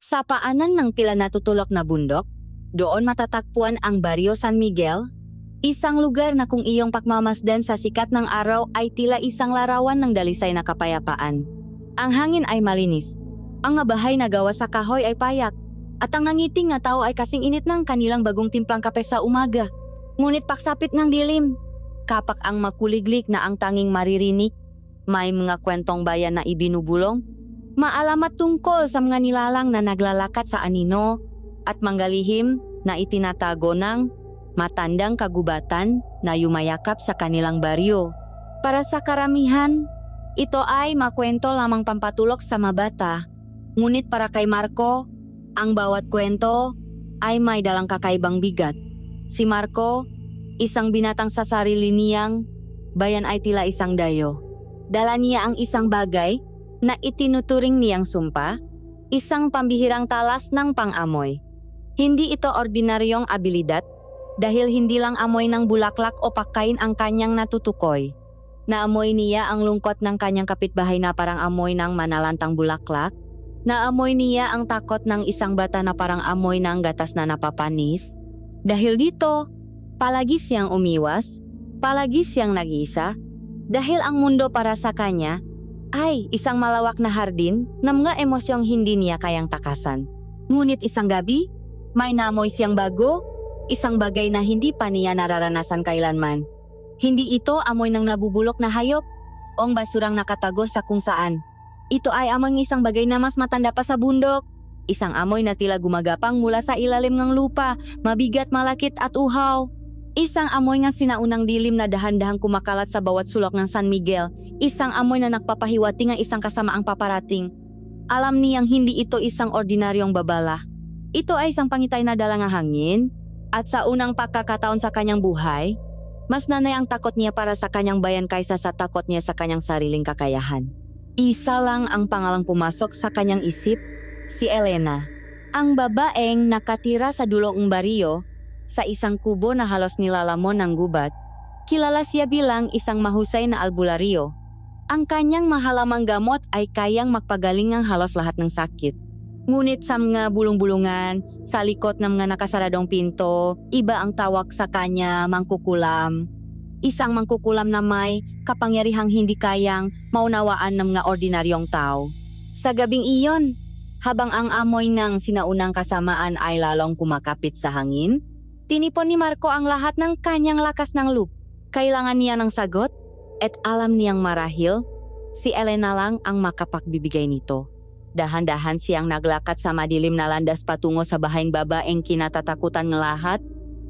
Sa paanan ng tila natutulok na bundok, doon matatagpuan ang Barrio San Miguel, isang lugar na kung iyong pagmamasdan sa sikat ng araw ay tila isang larawan ng dalisay na kapayapaan. Ang hangin ay malinis, ang mga bahay na gawa sa kahoy ay payak, at ang nangiting na tao ay kasing init ng kanilang bagong timplang kape sa umaga. Ngunit paksapit ng dilim, kapak ang makuliglik na ang tanging maririnig, may mga kwentong bayan na ibinubulong, maalamat tungkol sa mga nilalang na naglalakat sa anino at manggalihim na itinatago ng matandang kagubatan na yumayakap sa kanilang baryo. Para sa karamihan, ito ay makwento lamang pampatulok sa mabata. Ngunit para kay Marco, ang bawat kwento ay may dalang kakaibang bigat. Si Marco, isang binatang sa sarili niyang bayan ay tila isang dayo. Dala niya ang isang bagay na itinuturing niyang sumpa, isang pambihirang talas ng pang-amoy. Hindi ito ordinaryong abilidad dahil hindi lang amoy ng bulaklak o pagkain ang kanyang natutukoy. Naamoy niya ang lungkot ng kanyang kapitbahay na parang amoy ng manalantang bulaklak. Naamoy niya ang takot ng isang bata na parang amoy ng gatas na napapanis. Dahil dito, palagi siyang umiwas, palagi siyang nag-iisa, dahil ang mundo para sa kanya ay isang malawak na hardin na mga emosyong hindi niya kayang takasan. Ngunit isang gabi, may namoy siyang bago, isang bagay na hindi pa niya nararanasan kailanman. Hindi ito amoy ng nabubulok na hayop o ang basurang nakatago sa kung saan. Ito ay amoy ng isang bagay na mas matanda pa sa bundok. Isang amoy na tila gumagapang mula sa ilalim ng lupa, mabigat, malakit at uhaw. Isang amoy ng sinaunang dilim na dahan-dahang kumakalat sa bawat sulok ng San Miguel. Isang amoy na nagpapahiwating ang isang kasamaang paparating. Alam niyang hindi ito isang ordinaryong babala. Ito ay isang pangitay na dala ng hangin. At sa unang pagkakataon sa kanyang buhay, mas nanay ang takot niya para sa kanyang bayan kaysa sa takot niya sa kanyang sariling kakayahan. Isa lang ang pangalang pumasok sa kanyang isip, si Elena. Ang babaeng nakatira sa dulong baryo, sa isang kubo na halos nilalamon ng gubat. Kilala siya bilang isang mahusay na albularyo. Ang kanyang mahalamang gamot ay kayang magpagaling ng halos lahat ng sakit. Ngunit sa mga bulong-bulungan, sa likod ng mga nakasaradong pinto, iba ang tawag sa kanya mangkukulam. Isang mangkukulam na may kapangyarihang hindi kayang maunawaan ng mga ordinaryong tao. Sa gabing iyon, habang ang amoy ng sinaunang kasamaan ay lalong kumakapit sa hangin, tinipon ni Marco ang lahat ng kanyang lakas ng loob. Kailangan niya ng sagot at alam niyang marahil si Elena lang ang makapagbibigay nito. Dahan-dahan siyang naglakad sa madilim na landas patungo sa bahayang babaeng kinatatakutan ng lahat.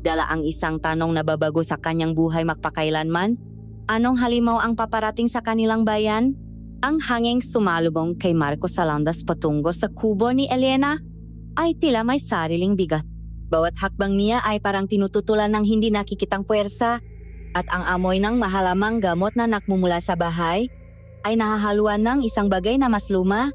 Dala ang isang tanong na babago sa kanyang buhay magpakailanman. Anong halimaw ang paparating sa kanilang bayan? Ang hanging sumalubong kay Marco sa landas patungo sa kubo ni Elena ay tila may sariling bigat. Bawat hakbang niya ay parang tinututulan ng hindi nakikitang puwersa at ang amoy ng mahalamang gamot na nakmumula sa bahay ay nahahaluan ng isang bagay na mas luma.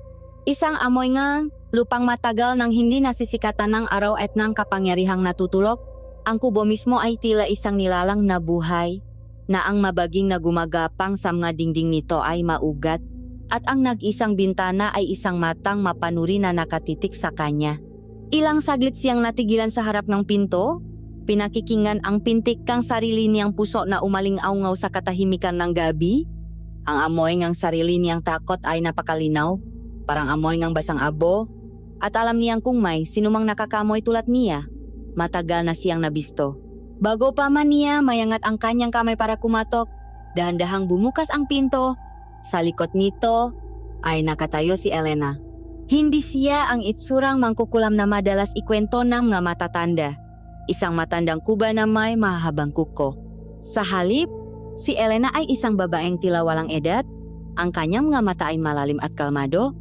Isang amoy ng lupang matagal nang hindi nasisikatan ng araw at ng kapangyarihang natutulok. Ang kubo mismo ay tila isang nilalang na buhay na ang mabaging na gumagapang sa mga dingding nito ay maugat at ang nag-isang bintana ay isang matang mapanuri na nakatitik sa kanya. Ilang saglit siyang natigilan sa harap ng pinto, pinakikingan ang pintikang sarili niyang puso na umaling-aungaw sa katahimikan ng gabi. Ang amoy ng sarili niyang takot ay napakalinaw, parang amoy ng basang abo, at alam niyang kung may sinumang nakakamoy tulad niya, matagal na siyang nabisto. Bago pa man niya mayangat ang kanyang kamay para kumatok, dahan-dahang bumukas ang pinto. Sa likod nito ay nakatayo si Elena. Hindi siya ang itsurang mangkukulam na madalas ikwento ng mga matatanda. Isang matandang kuba na may mahahabang kuko. Sa halip, si Elena ay isang babaeng tila walang edad. Ang kanyang mga mata ay malalim at kalmado,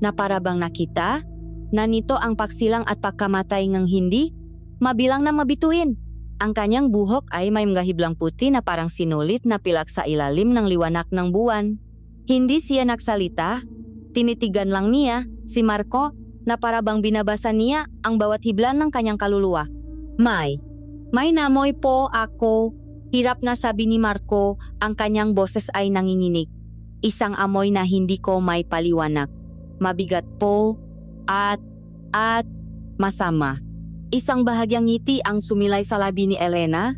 na parabang nakita na nito ang pagsilang at pagkamatay ng hindi mabilang na mabituin. Ang kanyang buhok ay may mga hiblang puti na parang sinulit na pilak sa ilalim ng liwanag ng buwan. Hindi siya nagsalita, tinitigan lang niya si Marco na parabang binabasa niya ang bawat hibla ng kanyang kaluluwa. May namoy po ako, hirap na sabi ni Marco, ang kanyang boses ay nanginginig. Isang amoy na hindi ko may paliwanag. Mabigat po at At masama. Isang bahagyang ngiti ang sumilay sa labi ni Elena.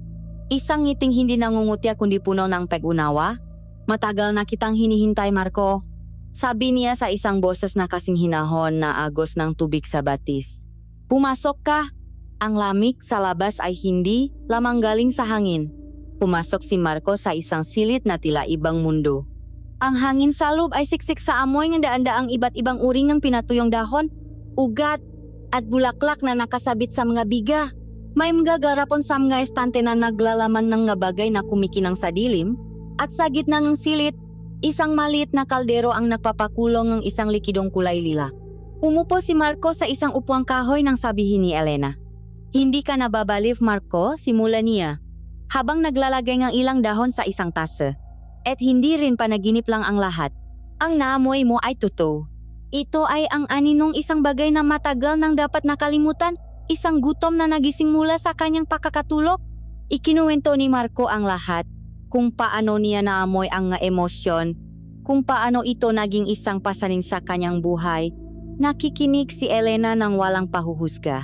Isang ngiting hindi nangungutya kundi puno ng pag-unawa. Matagal na kitang hinihintay, Marco. Sabi niya sa isang boses na kasing hinahon na agos ng tubig sa batis. Pumasok ka. Ang lamig sa labas ay hindi lamang galing sa hangin. Pumasok si Marco sa isang silid na tila ibang mundo. Ang hangin sa loob ay siksik sa amoy ng daan-daang iba't ibang uri ng pinatuyong dahon, ugat, at bulaklak na nakasabit sa mga biga. May mga garapon sa mga estante na naglalaman ng nga bagay na kumikinang sa dilim, at sa gitna ng silid, isang maliit na kaldero ang nagpapakulong ng isang likidong kulay lila. Umupo si Marco sa isang upuang kahoy nang sabihin ni Elena. Hindi ka nababaliw, Marco, simula niya. Habang naglalagay ng ilang dahon sa isang tasa. At hindi rin panaginip lang ang lahat. Ang naamoy mo ay totoo. Ito ay ang aninong isang bagay na matagal nang dapat nakalimutan, isang gutom na nagising mula sa kanyang pakakatulog. Ikinuwento ni Marco ang lahat, kung paano niya naamoy ang nga emosyon, kung paano ito naging isang pasaning sa kanyang buhay. Nakikinig si Elena ng walang pahuhusga.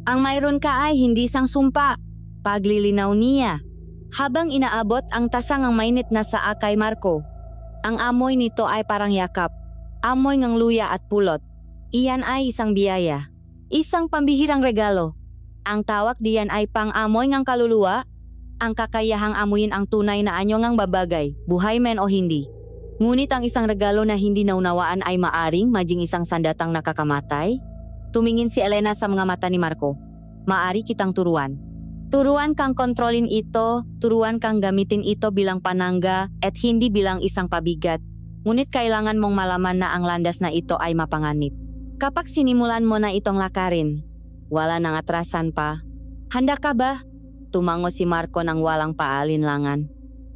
Ang mayroon ka ay hindi sang sumpa, paglilinaw niya. Habang inaabot ang tasang ang mainit na sa kay Marco, ang amoy nito ay parang yakap. Amoy ng luya at pulot. Iyan ay isang biyaya. Isang pambihirang regalo. Ang tawag diyan ay pang-amoy ng kaluluwa. Ang kakayahang amuyin ang tunay na anyo ng babagay, buhay men o hindi. Ngunit ang isang regalo na hindi naunawaan ay maaring maging isang sandatang nakakamatay. Tumingin si Elena sa mga mata ni Marco. Maari kitang turuan. Turuan kang kontrolin ito, turuan kang gamitin ito bilang panangga at hindi bilang isang pabigat. Ngunit kailangan mong malaman na ang landas na ito ay mapanganib. Kapag sinimulan mo na itong lakarin, wala nang atrasan pa. Handa ka ba? Tumango si Marco ng walang paalinlangan.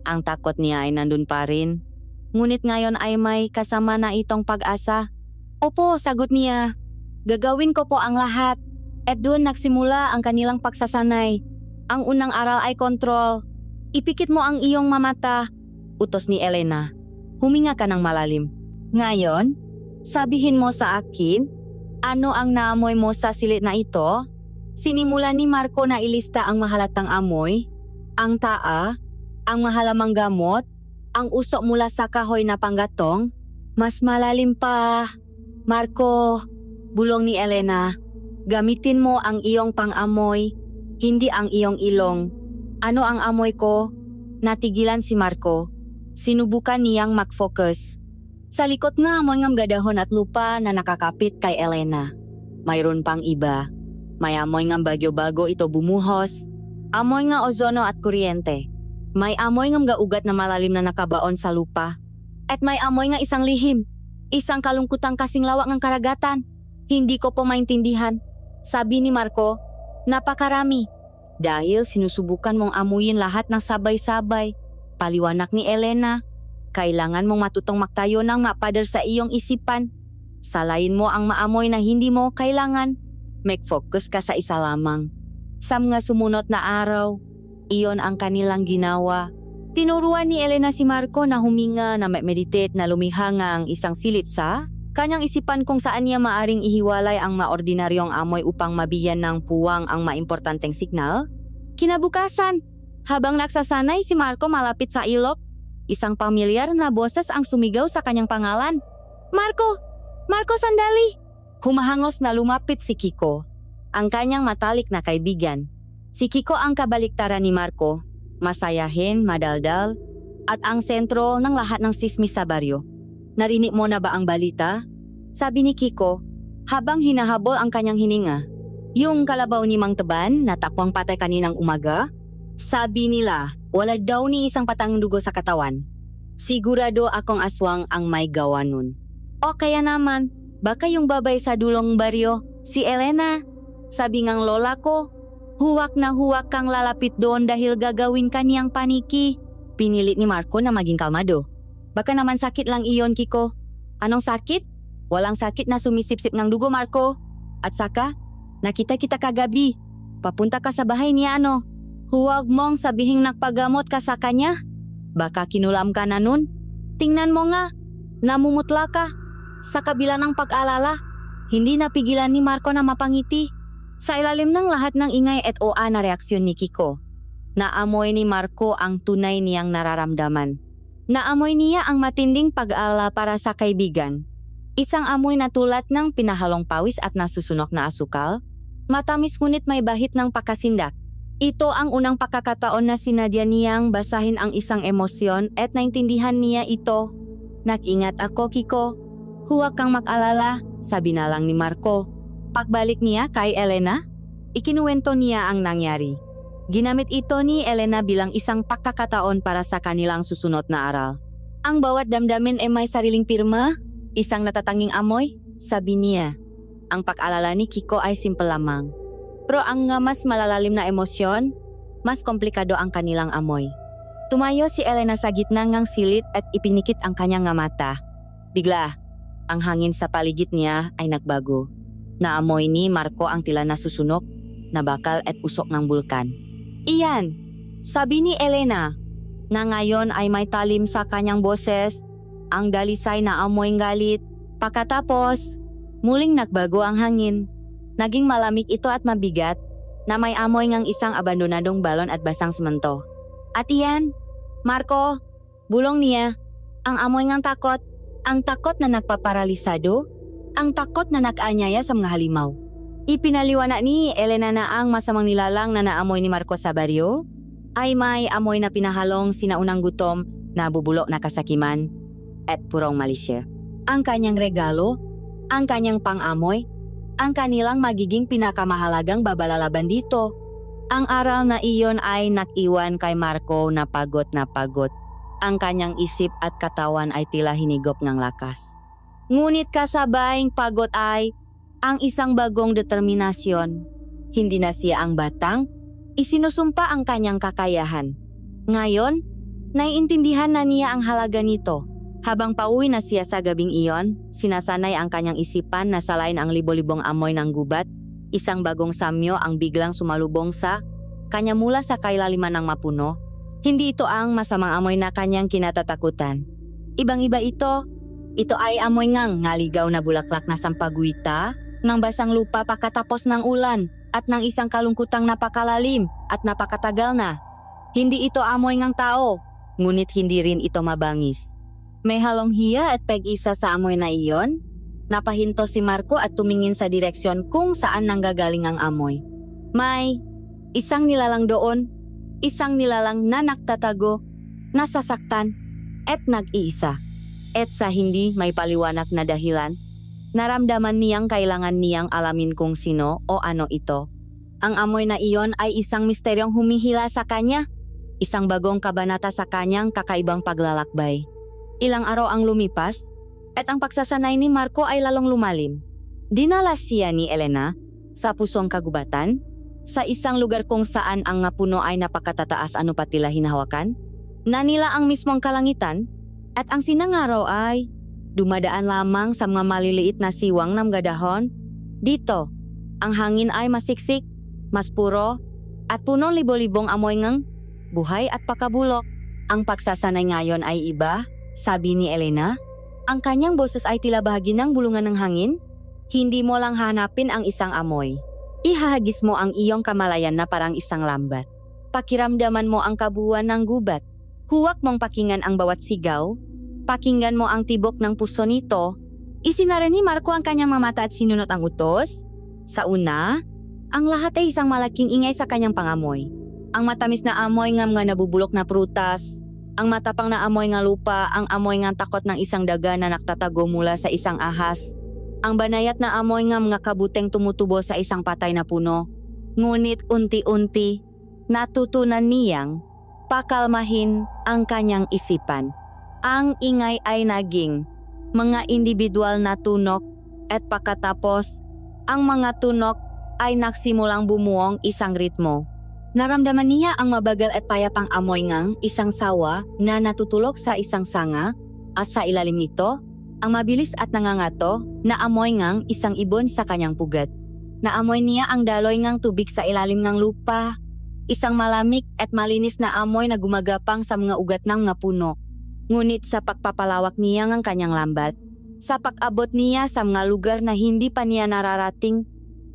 Ang takot niya ay nandun pa rin. Ngunit ngayon ay may kasama na itong pag-asa. Opo, sagot niya. Gagawin ko po ang lahat. At doon nagsimula ang kanilang pagsasanay. Ang unang aral ay kontrol. Ipikit mo ang iyong mamata. Utos ni Elena. Huminga ka ng malalim. Ngayon, sabihin mo sa akin, ano ang naamoy mo sa silid na ito? Sinimulan ni Marco na ilista ang mahalatang amoy, ang taa, ang mahalamang gamot, ang usok mula sa kahoy na panggatong. Mas malalim pa. Marco, bulong ni Elena, gamitin mo ang iyong pang-amoy, hindi ang iyong ilong. Ano ang amoy ko? Natigilan si Marco. Sinubukan niyang mag-focus. Sa likod nga amoy ng gadahon at lupa na nakakapit kay Elena. Mayroon pang iba. May amoy ng bagyo-bago ito bumuhos. Amoy nga ozono at kuryente. May amoy ng gaugat na malalim na nakabaon sa lupa. At may amoy nga isang lihim. Isang kalungkutang kasing lawak ng karagatan. Hindi ko po maintindihan. Sabi ni Marco, napakarami. Dahil sinusubukan mong amuyin lahat ng sabay-sabay. Paliwanag ni Elena, kailangan mong matutong magtayo ng mapader sa iyong isipan. Salayin mo ang maamoy na hindi mo kailangan. Mag-focus ka sa isa lamang. Sa mga sumunod na araw, iyon ang kanilang ginawa. Tinuruan ni Elena si Marco na huminga, na meditate, na lumihanga ang isang silid sa kanyang isipan kung saan niya maaring ihiwalay ang maordinaryong amoy upang mabiyan ng puwang ang maimportanteng signal. Kinabukasan, habang nagsasanay si Marco malapit sa ilog, isang pamilyar na boses ang sumigaw sa kanyang pangalan. Marco! Marco, sandali! Humahangos na lumapit si Kiko, ang kanyang matalik na kaibigan. Si Kiko ang kabaliktaran ni Marco, masayahin, madaldal, at ang sentro ng lahat ng sismis sa baryo. Narinig mo na ba ang balita? Sabi ni Kiko, habang hinahabol ang kanyang hininga. Yung kalabaw ni Mang Taban na takwang patay kaninang umaga? Sabi nila, wala daw ni isang patang dugo sa katawan. Sigurado akong aswang ang may gawa nun. O kaya naman, baka yung babay sa dulong baryo, si Elena. Sabi ngang lola ko, huwak na huwak kang lalapit doon dahil gagawin kaniyang paniki. Pinilit ni Marco na maging kalmado. Baka naman sakit lang iyon, Kiko. Anong sakit? Walang sakit na sumisipsip ng dugo, Marco. At saka, nakita kita kagabi. Papunta ka sa bahay niya ano. Huwag mong sabihing nagpagamot ka sa kanya. Baka kinulam ka na nun. Tingnan mo nga, namumutla ka. Sa kabila ng pag-alala, Hindi napigilan ni Marco na mapangiti. Sa ilalim ng lahat ng ingay at oa na reaksyon ni Kiko, naamoy ni Marco ang tunay niyang nararamdaman. Naamoy niya ang matinding pag-alala para sa kaibigan. Isang amoy na tulad ng pinahalong pawis at nasusunok na asukal, matamis ngunit may bahit ng pakasindak. Ito ang unang pagkakataon na sinadya niyang basahin ang isang emosyon at naintindihan niya ito. Nag-ingat ako, Kiko. Huwag kang mag-alala, sabi na lang ni Marco. Pagbalik niya kay Elena, ikinuwento niya ang nangyari. Ginamit ito ni Elena bilang isang pagkakataon para sa kanilang susunod na aral. Ang bawat damdamin ay may sariling pirma, isang natatanging amoy, sabi niya. Ang pag-alala ni Kiko ay simple lamang. Pero ang mas malalalim na emosyon, mas komplikado ang kanilang amoy. Tumayo si Elena sa gitna ng silit at ipinikit ang kanyang mata. Bigla, ang hangin sa paligid niya ay nagbago. Naamoy ni Marco ang tila nasusunok, nabakal at usok ng bulkan. Iyan, sabi ni Elena, na ngayon ay may talim sa kanyang boses, ang dalisay na amoy galit. Pagkatapos, muling nagbago ang hangin. Naging malamig ito at mabigat, na may amoy ng isang abandonadong balon at basang semento. At iyan, Marco, bulong niya, ang amoy ng takot, ang takot na nagpaparalisado, ang takot na nag-anyaya sa mga halimaw. Ipinaliwanag ni Elena na ang masamang nilalang na naamoy ni Marco sa baryo ay may amoy na pinahalong sinaunang gutom na bubulok na kasakiman at purong malisya. Ang kanyang regalo, ang kanyang pang-amoy, ang kanilang magiging pinakamahalagang babalalaban dito. Ang aral na iyon ay nag-iwan kay Marco na pagod na pagod. Ang kanyang isip at katawan ay tila hinigop ng lakas. Ngunit kasabayang pagod ay ang isang bagong determinasyon. Hindi na siya ang batang, isinusumpa ang kanyang kakayahan. Ngayon, naiintindihan na niya ang halaga nito. Habang pauwi na siya sa gabing iyon, sinasanay ang kanyang isipan na salain ang libo-libong amoy ng gubat, isang bagong samyo ang biglang sumalubong sa kanya mula sa kailaliman ng mapuno. Hindi ito ang masamang amoy na kanyang kinatatakutan. Ibang-iba ito. Ito ay amoy ngang ngaligaw na bulaklak na sampaguita, ng basang lupa pagkatapos ng ulan, at ng isang kalungkutang napakalalim at napakatagal na. Hindi ito amoy ngang tao, ngunit hindi rin ito mabangis. May halong hiya at pag-isa sa amoy na iyon. Napahinto si Marco at tumingin sa direksyon kung saan nanggagaling ang amoy. May isang nilalang doon, isang nilalang na nagtatago, nasasaktan, at nag-iisa. At sa hindi may paliwanag na dahilan, naramdaman niyang kailangan niyang alamin kung sino o ano ito. Ang amoy na iyon ay isang misteryong humihila sa kanya, isang bagong kabanata sa kanyang kakaibang paglalakbay. Ilang araw ang lumipas, at ang pagsasanay ni Marco ay lalong lumalim. Dinala siya ni Elena sa pusong kagubatan, sa isang lugar kung saan ang puno ay napakatataas ano pa tila hinahawakan, na nila ang mismong kalangitan, at ang sinangaraw ay dumadaan lamang sa mga maliliit na siwang ng gadahon. Dito, ang hangin ay masiksik, mas puro, at punong libo-libong amoy ng buhay at pakabulok. Ang pagsasanay ngayon ay iba, sabi ni Elena. Ang kanyang boses ay tila bahagi ng bulungan ng hangin. Hindi mo lang hanapin ang isang amoy. Ihahagis mo ang iyong kamalayan na parang isang lambat. Pakiramdaman mo ang kabuuan ng gubat. Huwag mong pakinggan ang bawat sigaw. Pakinggan mo ang tibok ng puso nito. Isinara ni Marco ang kanyang mga mata at sinunot ang utos. Sa una, ang lahat ay isang malaking ingay sa kanyang pangamoy. Ang matamis na amoy ng mga nabubulok na prutas, ang matapang na amoy ng lupa, ang amoy ng takot ng isang daga na naktatago mula sa isang ahas, ang banayat na amoy ng mga kabuteng tumutubo sa isang patay na puno. Ngunit unti-unti, natutunan niyang pakalmahin ang kanyang isipan. Ang ingay ay naging mga individual na tunok at pagkatapos, ang mga tunok ay nagsimulang bumuong isang ritmo. Naramdaman niya ang mabagal at payapang amoy ng isang sawa na natutulog sa isang sanga at sa ilalim nito, ang mabilis at nangangato na amoy ng isang ibon sa kanyang pugat. Naamoy niya ang daloy ng tubig sa ilalim ng lupa, isang malamig at malinis na amoy na gumagapang sa mga ugat ng mga puno. Ngunit sa pagpapalawak niya ng kanyang lambat, Sa pag-abot niya sa mga lugar na hindi pa niya nararating,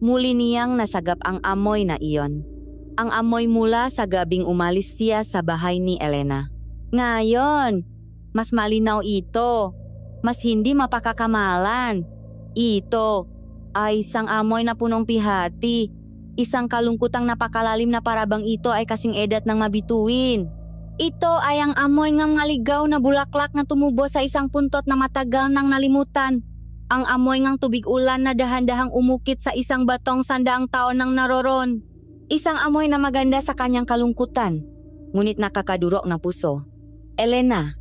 muli niyang nasagap ang amoy na iyon. Ang amoy mula sa gabing umalis siya sa bahay ni Elena. Ngayon, mas malinaw ito. Mas hindi mapakakamalan. Ito ay isang amoy na punong pihati. Isang kalungkutang napakalalim na parabang ito ay kasing edat ng mabituin. Ito ay ang amoy ng maligaw na bulaklak na tumubo sa isang puntot na matagal nang nalimutan. Ang amoy ng tubig ulan na dahan-dahang umukit sa isang batong sandaang taon nang naroron. Isang amoy na maganda sa kanyang kalungkutan, ngunit nakakadurok ng puso. Elena,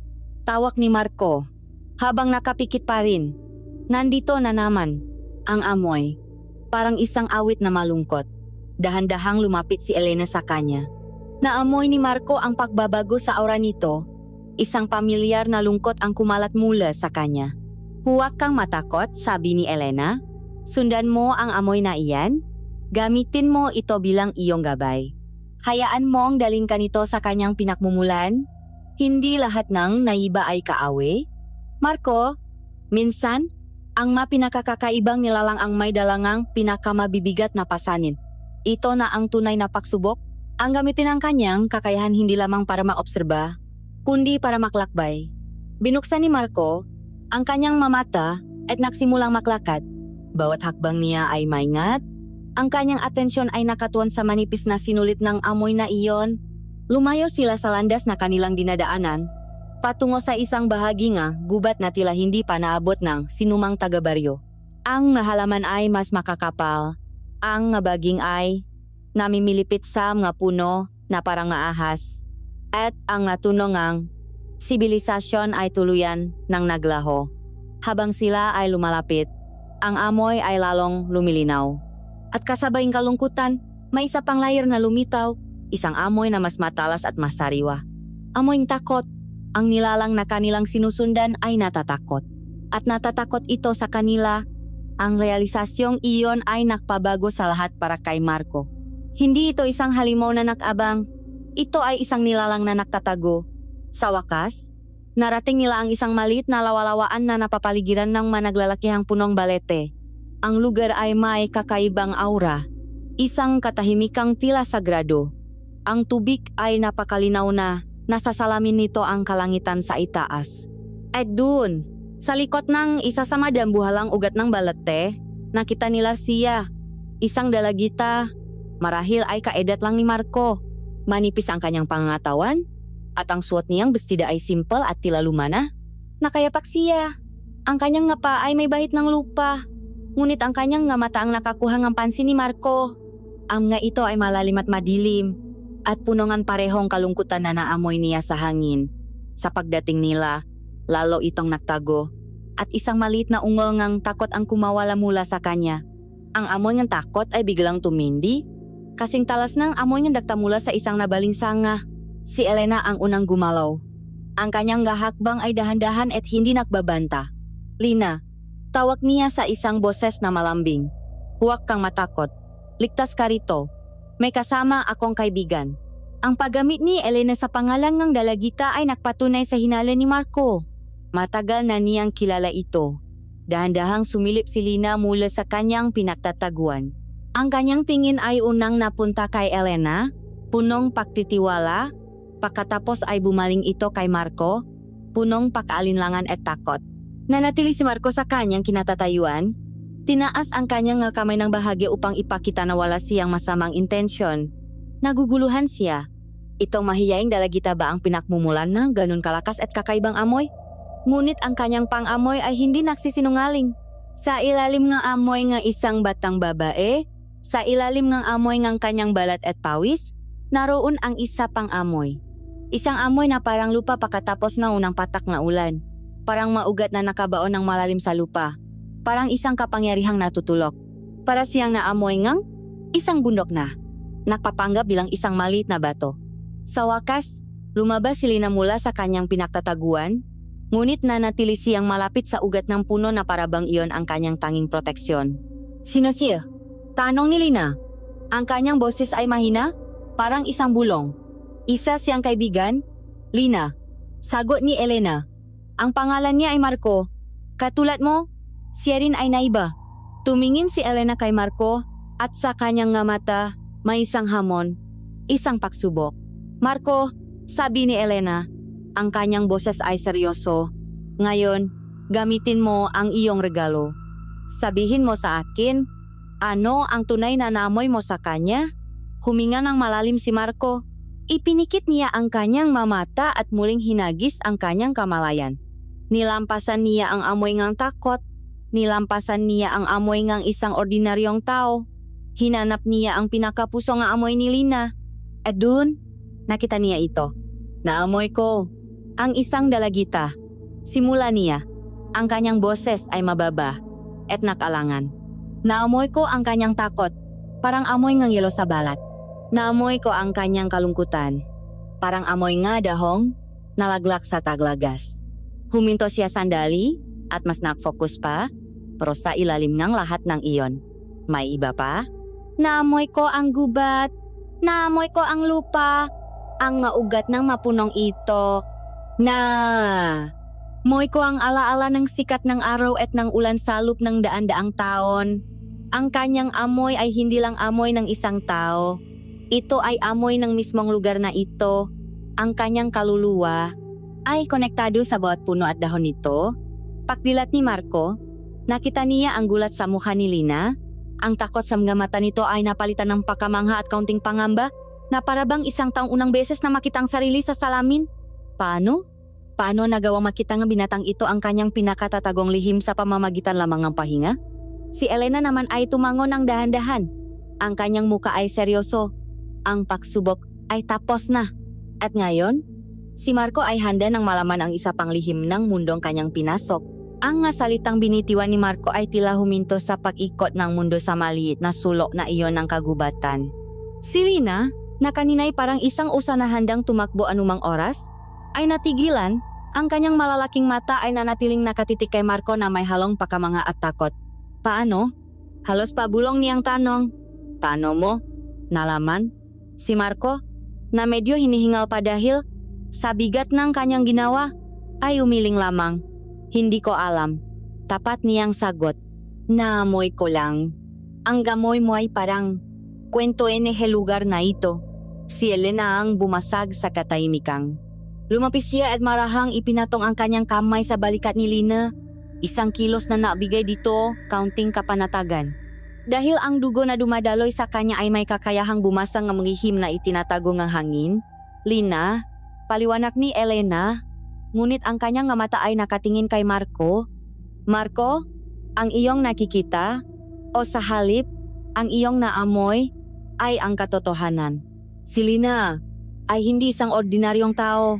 tawag ni Marco. Habang nakapikit pa rin, nandito na naman ang amoy. Parang isang awit na malungkot. Dahan-dahang lumapit si Elena sa kanya. Naamoy ni Marco ang pagbabago sa aura nito. Isang pamilyar na lungkot ang kumalat mula sa kanya. Huwag kang matakot, sabi ni Elena. Sundan mo ang amoy na iyan. Gamitin mo ito bilang iyong gabay. Hayaan mong daling ka nito sa kanyang pinakmumulan. Hindi lahat ng naiba ay kaawe. Marco, minsan, ang mapinakakakaibang nilalang ang may dalangang pinakamabibigat na pasanin. Ito na ang tunay na pagsubok. Ang gamitin ang kanyang kakayahan hindi lamang para maobserba, kundi para maklakbay. Binuksan ni Marco ang kanyang mamata at nagsimulang maklakad. Bawat hakbang niya ay maingat. Ang kanyang atensyon ay nakatuon sa manipis na sinulit ng amoy na iyon. Lumayo sila sa landas na kanilang dinadaanan, patungo sa isang bahagi nga gubat na tila hindi pa naabot ng sinumang taga-baryo. Ang halaman ay mas makakapal. Ang baging ay namimilipit sa mga puno na parang ahas. At ang tunongang sibilisasyon ay tuluyan ng naglaho. Habang sila ay lumalapit, ang amoy ay lalong lumilinaw. At kasabay ng kalungkutan, may isa pang layer na lumitaw, isang amoy na mas matalas at mas sariwa. Amoy ng takot. Ang nilalang na kanilang sinusundan ay natatakot. At natatakot ito sa kanila. Ang realisasyong iyon ay nakpabago sa lahat para kay Marco. Hindi ito isang halimaw na nakabang. Ito ay isang nilalang na nagtatago. Sa wakas, narating nila ang isang maliit na lawalawaan na napapaligiran ng managlalakihang punong balete. Ang lugar ay may kakaibang aura. Isang katahimikang tila sagrado. Ang tubig ay napakalinaw na nasa salamin nito ang kalangitan sa itaas. At doon, sa likod ng isa sa madambuhalang ugat ng balete, nakita nila siya. Isang dalagita. Marahil ay kaedat lang ni Marco. Manipis ang kanyang pangangatawan at ang suot niyang bestida ay simple at tila lumana. Nakayapak siya. Ang kanyang nga pa ay may bahit ng lupa. Ngunit ang kanyang nga mata ang nakakuha ng pansin ni Marco. Ang nga ito ay malalim at madilim at punongan parehong kalungkutan na naamoy niya sa hangin. Sa pagdating nila, lalo itong nagtago at isang maliit na ungol ngang takot ang kumawala mula sa kanya. Ang amoy ng takot ay biglang tumindi. Kasing talas ng amoy ng dagta mula sa isang nabaling sanga. Si Elena ang unang gumalaw. Ang kanyang gahakbang ay dahan-dahan at hindi nagbabanta. Lina, tawag niya sa isang boses na malambing. Huwag kang matakot. Ligtas ka rito. May kasama akong kaibigan. Ang paggamit ni Elena sa pangalan ng dalagita ay nagpatunay sa hinala ni Marco. Matagal na niyang kilala ito. Dahan-dahang sumilip si Lina mula sa kanyang pinagtataguan. Ang kanyang tingin ay unang napunta kay Elena, punong pagtitiwala. Pagkatapos ay bumaling ito kay Marco, punong pag-aalinlangan at takot. Nanatili si Marco sa kanyang kinatatayuan. Tinaas ang kanyang kamay ng bahagi upang ipakita na wala siyang masamang intensyon. Naguguluhan siya. Itong mahiyaing dalagita ba ang pinakmumulan ng ganun kalakas at kakaibang amoy? Ngunit ang kanyang pang-amoy ay hindi nagsisinungaling. Sa ilalim ng amoy ng isang batang babae, sa ilalim ng amoy ng kanyang balat at pawis, naroon ang isa pang amoy. Isang amoy na parang lupa pagkatapos ng unang patak na ulan. Parang maugat na nakabaon ng malalim sa lupa. Parang isang kapangyarihang natutulok. Para siyang naamoy ng isang bundok na nagpapanggap bilang isang maliit na bato. Sa wakas, lumabas si Lina mula sa kanyang pinagtataguan, ngunit nanatili siyang malapit sa ugat ng puno na parabang iyon ang kanyang tanging proteksyon. Sino siya? Tanong ni Lina. Ang kanyang boses ay mahina, parang isang bulong. Isa siyang kaibigan? Lina. Sagot ni Elena. Ang pangalan niya ay Marco. Katulad mo, siya rin ay naiba. Tumingin si Elena kay Marco at sa kanyang nga mata may isang hamon, isang pagsubok. Marco, sabi ni Elena, ang kanyang boses ay seryoso. Ngayon, gamitin mo ang iyong regalo. Sabihin mo sa akin, ano ang tunay na naamoy mo sa kanya? Huminga ng malalim si Marco. Ipinikit niya ang kanyang mamata at muling hinagis ang kanyang kamalayan. Nilampasan niya ang amoy ngang takot. Nilampasan niya ang amoy ngang isang ordinaryong tao. Hinanap niya ang pinakapuso nga amoy ni Lina. At dun, nakita niya ito. Naamoy ko ang isang dalagita. Simula niya, ang kanyang boses ay mababa at nakalangan. Naamoy ko ang kanyang takot, parang amoy ng yelo sa balat. Naamoy ko ang kanyang kalungkutan, parang amoy nga dahong nalaglak sa taglagas. Huminto siya sandali at mas nakfocus pa, pero sa ilalim ng lahat ng iyon. May iba pa? Naamoy ko ang gubat, naamoy ko ang lupa, ang ngaugat ng mapunong ito. Moy ko ang alaala ng sikat ng araw at ng ulan sa loop ng daan-daang taon. Ang kanyang amoy ay hindi lang amoy ng isang tao. Ito ay amoy ng mismong lugar na ito. Ang kanyang kaluluwa ay konektado sa bawat puno at dahon nito. Pagdilat ni Marco, nakita niya ang gulat sa mukha ni Lina. Ang takot sa mga mata nito ay napalitan ng pakamangha at kaunting pangamba na parabang isang taong unang beses na makitang sarili sa salamin. Paano? Paano nagawang makita ng binatang ito ang kanyang pinakatatagong lihim sa pamamagitan lamang ng pahinga? Si Elena naman ay tumango ng dahan-dahan. Ang kanyang muka ay seryoso. Ang pagsubok ay tapos na. At ngayon, si Marco ay handa ng malaman ang isa pang lihim ng mundong kanyang pinasok. Ang nga salitang binitiwan ni Marco ay tila huminto sa pag-ikot ng mundo sa maliit na sulok na iyon ng kagubatan. Si Lina, na kanina'y parang isang usa na handang tumakbo anumang oras, ay natigilan. Ang kanyang malalaking mata ay nanatiling nakatitik kay Marco na may halong pakamanga at takot. Paano? Halos pabulong niyang tanong. Paano mo? Nalaman? Si Marco, na medyo hinihingal pa dahil sa bigat ng kanyang ginawa, ay umiling lamang. Hindi ko alam. Tapat niyang sagot. Naamoy ko lang. Ang gamoy mo ay parang kwento sa lugar na ito. Si Elena ang bumasag sa katahimikang. Lumapis siya at marahang ipinatong ang kanyang kamay sa balikat ni Lina. Isang kilos na nabigay dito, kaunting kapanatagan. Dahil ang dugo na dumadaloy sa kanya ay may kakayahang bumasang ng manghihim na itinatago ng hangin. Lina, paliwanag ni Elena, ngunit ang kanyang mata ay nakatingin kay Marco. Marco, ang iyong nakikita, o sa halip, ang iyong naamoy, ay ang katotohanan. Si Lina ay hindi isang ordinaryong tao.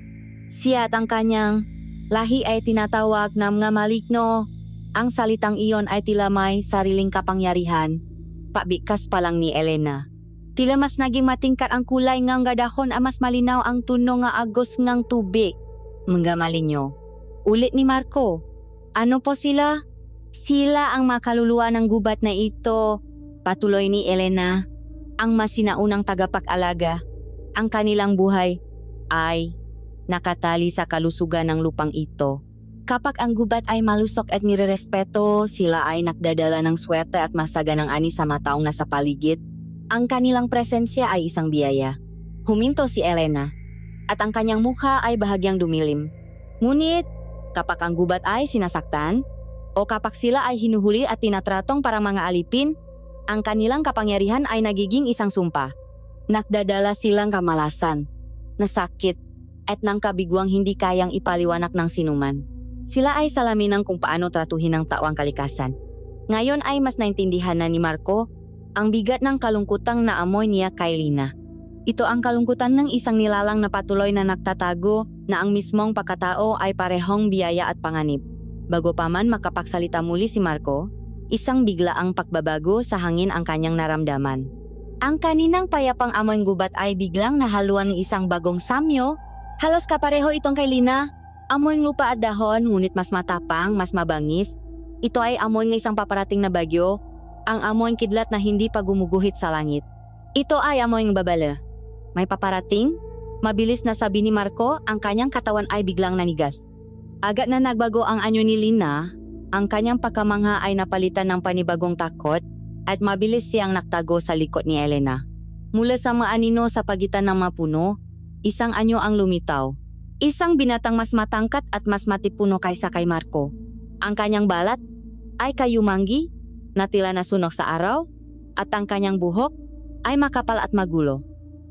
Siya at ang kanyang lahi ay tinatawag na mga maligno. Ang salitang iyon ay tila may sariling kapangyarihan. Pabikas pa lang ni Elena. Tila mas naging matingkat ang kulay ngang gadahon at mas malinaw ang tuno nga agos ngang tubig. Mga malinyo. Ulit ni Marco. Ano po sila? Sila ang makaluluwa ng gubat na ito. Patuloy ni Elena. Ang masinaunang tagapag-alaga. Ang kanilang buhay ay nakatali sa kalusugan ng lupang ito. Kapag ang gubat ay malusok at nirerespeto, sila ay nakdadala ng swerte at masaga ng ani sa mga taong nasa paligid. Ang kanilang presensya ay isang biyaya. Huminto si Elena at ang kanyang mukha ay bahagyang dumilim. Ngunit kapag ang gubat ay sinasaktan o kapag sila ay hinuhuli at tinatratong para mga alipin, ang kanilang kapangyarihan ay nagiging isang sumpa. Nakdadala silang kamalasan, nasakit at ng kabiguang hindi kayang ipaliwanag ng sinuman. Sila ay salamin ng kung paano tratuhin ng tao ang kalikasan. Ngayon ay mas naintindihan na ni Marco ang bigat ng kalungkutang naamoy niya kay Lina. Ito ang kalungkutan ng isang nilalang na patuloy na nagtatago na ang mismong pagkatao ay parehong biyaya at panganib. Bago pa man makapagsalita muli si Marco, isang biglaang pagbabago sa hangin ang kanyang naramdaman. Ang kaninang payapang amoy gubat ay biglang nahaluan ng isang bagong samyo. Halos kapareho itong kay Lina. Amoy lupa at dahon, ngunit mas matapang, mas mabangis. Ito ay amoy ng isang paparating na bagyo. Ang amoy kidlat na hindi pa gumuguhit sa langit. Ito ay amoy ng babala. May paparating? Mabilis na sabi ni Marco, ang kanyang katawan ay biglang nanigas. Agad na nagbago ang anyo ni Lina. Ang kanyang pagkamangha ay napalitan ng panibagong takot at mabilis siyang naktago sa likod ni Elena. Mula sa maanino sa pagitan ng mapuno, isang anyo ang lumitaw. Isang binatang mas matangkat at mas matipuno kaysa kay Marco. Ang kanyang balat ay kayumanggi na tila nasunok sa araw at ang kanyang buhok ay makapal at magulo.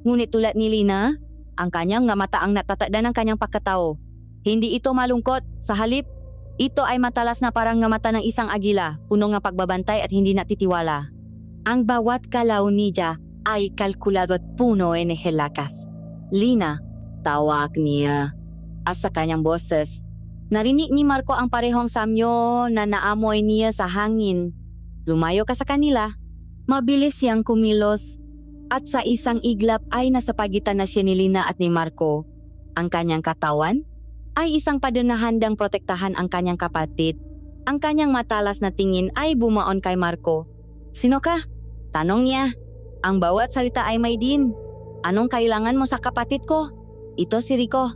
Ngunit tulad ni Lina, ang kanyang nga mata ang natatakda ng kanyang pagkatao. Hindi ito malungkot, sa halip, ito ay matalas na parang nga mata ng isang agila, puno nga pagbabantay at hindi natitiwala. Ang bawat galaw niya ay kalkulado at puno ng helakas. Lina, tawag niya. At sa kanyang boses, narinig ni Marco ang parehong samyo na naamoy niya sa hangin. Lumayo ka sa kanila. Mabilis siyang kumilos at sa isang iglap ay nasa pagitan na siya ni Lina at ni Marco. Ang kanyang katawan ay isang padanahandang protektahan ang kanyang kapatid. Ang kanyang matalas na tingin ay bumaon kay Marco. Sino ka? Tanong niya. Ang bawat salita ay may din. Anong kailangan mo sa kapatid ko? Ito si Rico.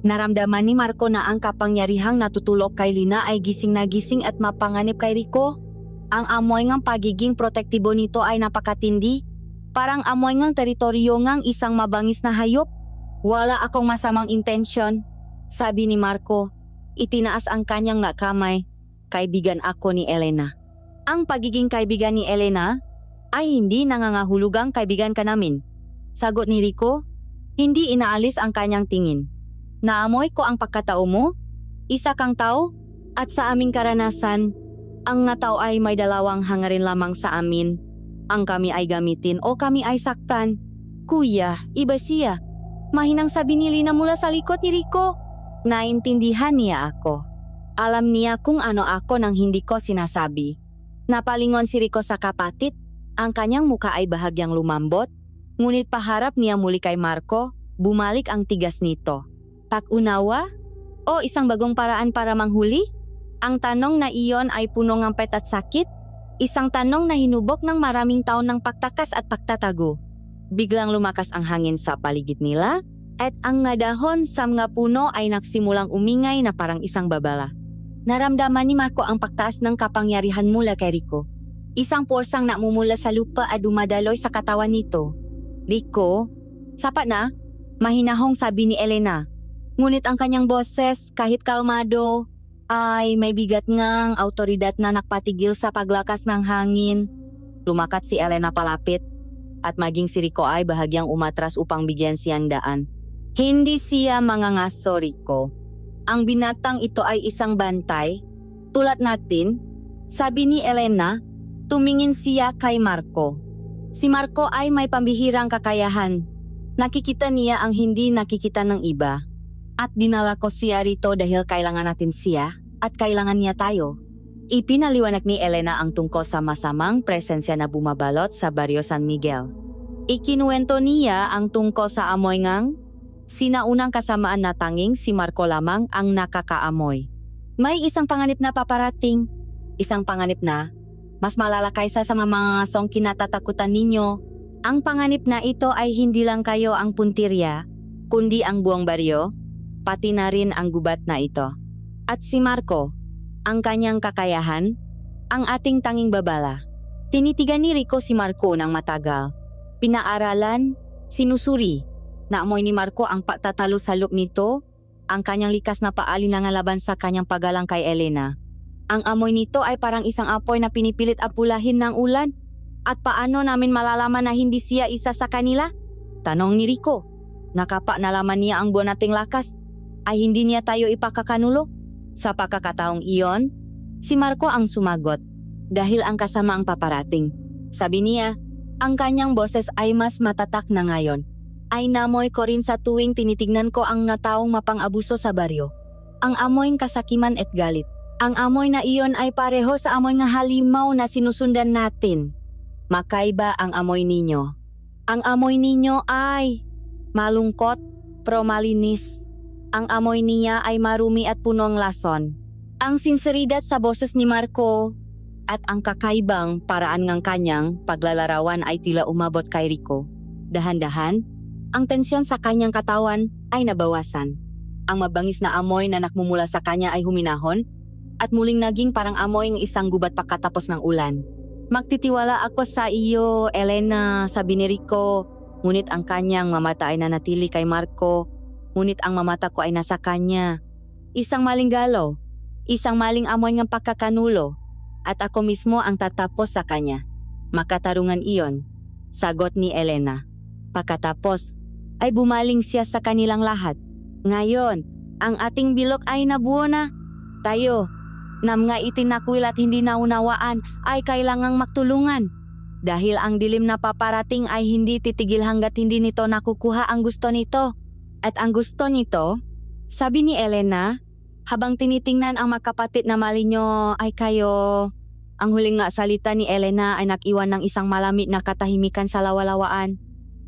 Naramdaman ni Marco na ang kapangyarihang natutulog kay Lina ay gising na gising at mapanganib kay Rico. Ang amoy ngang pagiging protektibo nito ay napakatindi. Parang amoy ngang teritoryo ngang isang mabangis na hayop. Wala akong masamang intensyon, sabi ni Marco. Itinaas ang kanyang nga kamay. Kaibigan ako ni Elena. Ang pagiging kaibigan ni Elena ay hindi nangangahulugang kaibigan ka namin. Sagot ni Rico, hindi inaalis ang kanyang tingin. Naamoy ko ang pagkatao mo, isa kang tao, at sa aming karanasan, ang nga tao ay may dalawang hangarin lamang sa amin. Ang kami ay gamitin o kami ay saktan. Kuya, iba siya. Mahinang sabi ni Lina mula sa likod ni Rico. Naintindihan niya ako. Alam niya kung ano ako nang hindi ko sinasabi. Napalingon si Rico sa kapatid. Ang kanyang muka ay bahagyang lumambot. Ngunit paharap niya muli kay Marco, bumalik ang tigas nito. Pag-unawa? O isang bagong paraan para manghuli? Ang tanong na iyon ay puno ng pet at sakit. Isang tanong na hinubok ng maraming taon ng pagtakas at pagtatago. Biglang lumakas ang hangin sa paligid nila at ang nga dahon sa mga puno ay nagsimulang umingay na parang isang babala. Naramdaman ni Marco ang pagtaas ng kapangyarihan mula kay Rico. Isang porsang namumula sa lupa at dumadaloy sa katawan nito. Rico, sapat na? Mahinahong sabi ni Elena. Ngunit ang kanyang boses, kahit kalmado, ay may bigat ngang autoridad na nakpatigil sa paglakas ng hangin. Lumakat si Elena palapit at maging si Rico ay bahagyang umatras upang bigyan siyang daan. Hindi siya mangangaso, Rico. Ang binatang ito ay isang bantay. Tulad natin, sabi ni Elena, tumingin siya kay Marco. Si Marco ay may pambihirang kakayahan. Nakikita niya ang hindi nakikita ng iba. At dinala ko siya rito dahil kailangan natin siya at kailangan niya tayo. Ipinaliwanag ni Elena ang tungkol sa masamang presensya na bumabalot sa Barrio San Miguel. Ikinuwento niya ang tungkol sa amoy ngang sinaunang kasamaan na tanging si Marco lamang ang nakakaamoy. May isang panganib na paparating. Isang panganib na mas malala kaysa sa mga ngasong kinatatakutan ninyo. Ang panganib na ito ay hindi lang kayo ang puntirya, kundi ang buong baryo, pati na rin ang gubat na ito. At si Marco, ang kanyang kakayahan, ang ating tanging babala. Tinitigan ni Rico si Marco ng matagal. Pinaaralan, sinusuri. Naamoy ni Marco ang pagtatalo sa loob nito, ang kanyang likas na paalinlangan laban sa kanyang paggalang kay Elena. Ang amoy nito ay parang isang apoy na pinipilit apulahin ng ulan. At paano namin malalaman na hindi siya isa sa kanila? Tanong ni Rico. Nakapa nalaman niya ang buwan nating lakas. Ay hindi niya tayo ipakakanulo? Sa pagkakataong iyon, si Marco ang sumagot. Dahil ang kasama ang paparating. Sabi niya, ang kanyang boses ay mas matatak na ngayon. Ay namoy ko rin sa tuwing tinitignan ko ang nga taong mapang-abuso sa baryo. Ang amoy ng kasakiman at galit. Ang amoy na iyon ay pareho sa amoy ng halimaw na sinusundan natin. Makaiba ang amoy ninyo. Ang amoy ninyo ay malungkot, pero malinis. Ang amoy niya ay marumi at punong lason. Ang sinseridad sa boses ni Marco at ang kakaibang paraan ng kanyang paglalarawan ay tila umabot kay Rico. Dahan-dahan, ang tensyon sa kanyang katawan ay nabawasan. Ang mabangis na amoy na nakmumula sa kanya ay huminahon at muling naging parang amoy ng isang gubat pagkatapos ng ulan. Magtitiwala ako sa iyo, Elena, sabi ni Rico. Ngunit ang kanyang mamata ay nanatili kay Marco. Ngunit ang mamata ko ay nasa kanya. Isang maling galaw, isang maling amoy ng pagkakanulo, at ako mismo ang tatapos sa kanya. Makatarungan iyon, sagot ni Elena. Pagkatapos, ay bumaling siya sa kanilang lahat. Ngayon, ang ating bilog ay nabuo na. Tayo, na mga itinakwil at hindi naunawaan ay kailangang magtulungan. Dahil ang dilim na paparating ay hindi titigil hanggat hindi nito nakukuha ang gusto nito. At ang gusto nito, sabi ni Elena, habang tinitingnan ang magkapatid na malinyo ay kayo. Ang huling nga salita ni Elena ay nag-iwan ng isang malamig na katahimikan sa lawalawaan.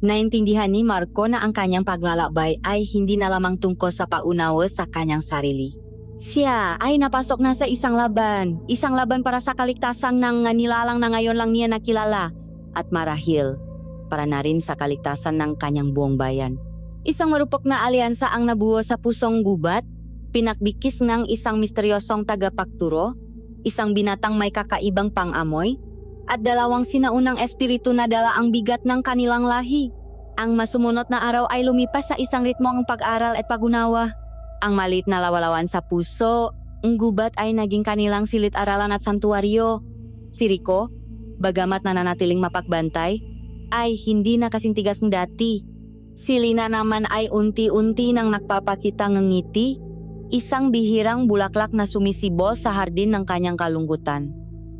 Naintindihan ni Marco na ang kanyang paglalakbay ay hindi na lamang tungkol sa paunawa sa kanyang sarili. Siya ay napasok na sa isang laban para sa kaligtasan ng nilalang na ngayon lang niya nakilala at marahil para na rin sa kaligtasan ng kanyang buong bayan. Isang marupok na alyansa ang nabuo sa pusong gubat, pinakbikis ng isang misteryosong tagapagturo, isang binatang may kakaibang pang-amoy, at dalawang sinaunang espiritu na dala ang bigat ng kanilang lahi. Ang masumunod na araw ay lumipas sa isang ritmo ang pag-aral at pag-unawa. Ang maliit na lawalawan sa puso, ang gubat ay naging kanilang silid-aralan at santuaryo. Si Rico, bagamat nananatiling mapagbantay, ay hindi na kasing tigas ng dati. Si Lina naman ay unti-unti nang nagpapakita ng ngiti, isang bihirang bulaklak na sumisibol sa hardin ng kanyang kalungkutan.